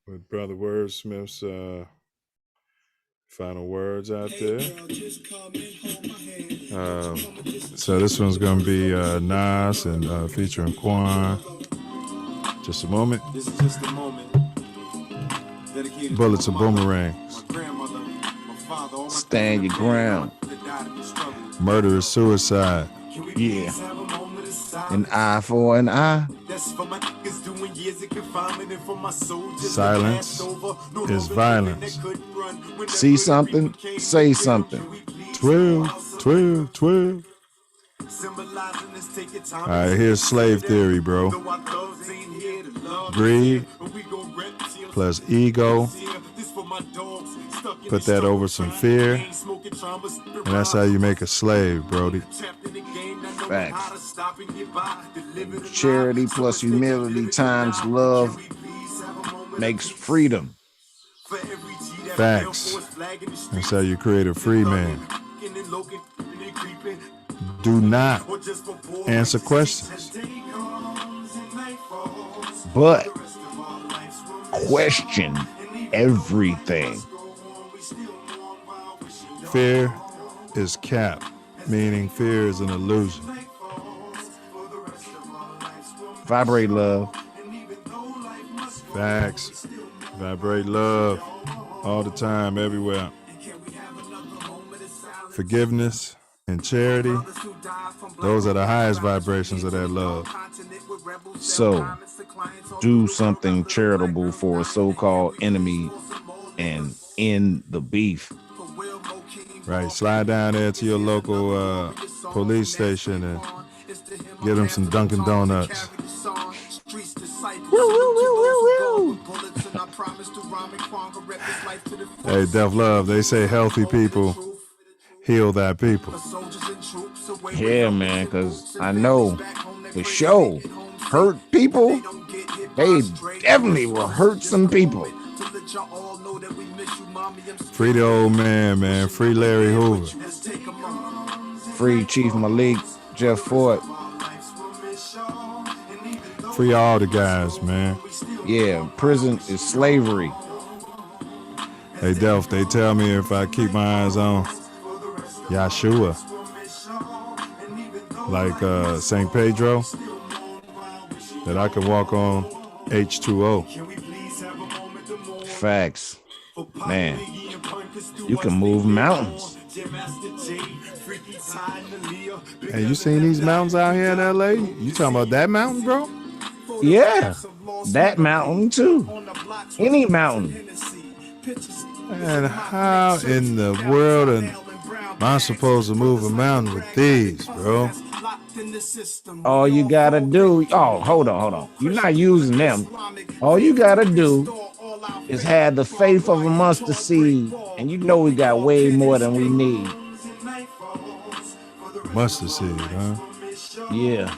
with Brother Wordsmith's final words out there. So this one's going to be Nas and featuring Quan. Just a moment. This is just a moment. Bullets and boomerangs. Stand your ground. Murder is suicide. Yeah. An eye for an eye. Silence is violence. See something, say something. 12, 12, 12. All right, here's slave theory, bro. Greed plus ego. Put that over some fear. And that's how you make a slave, Brody. Facts. Charity plus humility times love makes freedom. Facts. That's how you create a free man. Do not answer questions. But question everything. Fear is cap, meaning fear is an illusion. Vibrate love. Facts. Vibrate love all the time, everywhere. Forgiveness and charity, those are the highest vibrations of that love. So, do something charitable for a so-called enemy and end the beef. Right, slide down there to your local police station and get them some Dunkin' Donuts. Hey, Def Love, they say healthy people heal that people. Yeah, man, because I know for sure, hurt people, they definitely will hurt some people. Free the old man. Free Larry Hoover. Free Chief Malik, Jeff Ford. Free all the guys, man. Yeah, prison is slavery. Hey, Delph, they tell me if I keep my eyes on Yahshua, like St. Pedro, that I can walk on H2O. Facts. Man, you can move mountains. Hey, you seen these mountains out here in LA? You talking about that mountain, bro? Yeah, that mountain too. Any mountain. And how in the world am I supposed to move a mountain with these, bro? All you gotta do, hold on. You're not using them. All you gotta do is have the faith of a mustard seed, and you know we got way more than we need. Mustard seed, huh? Yeah.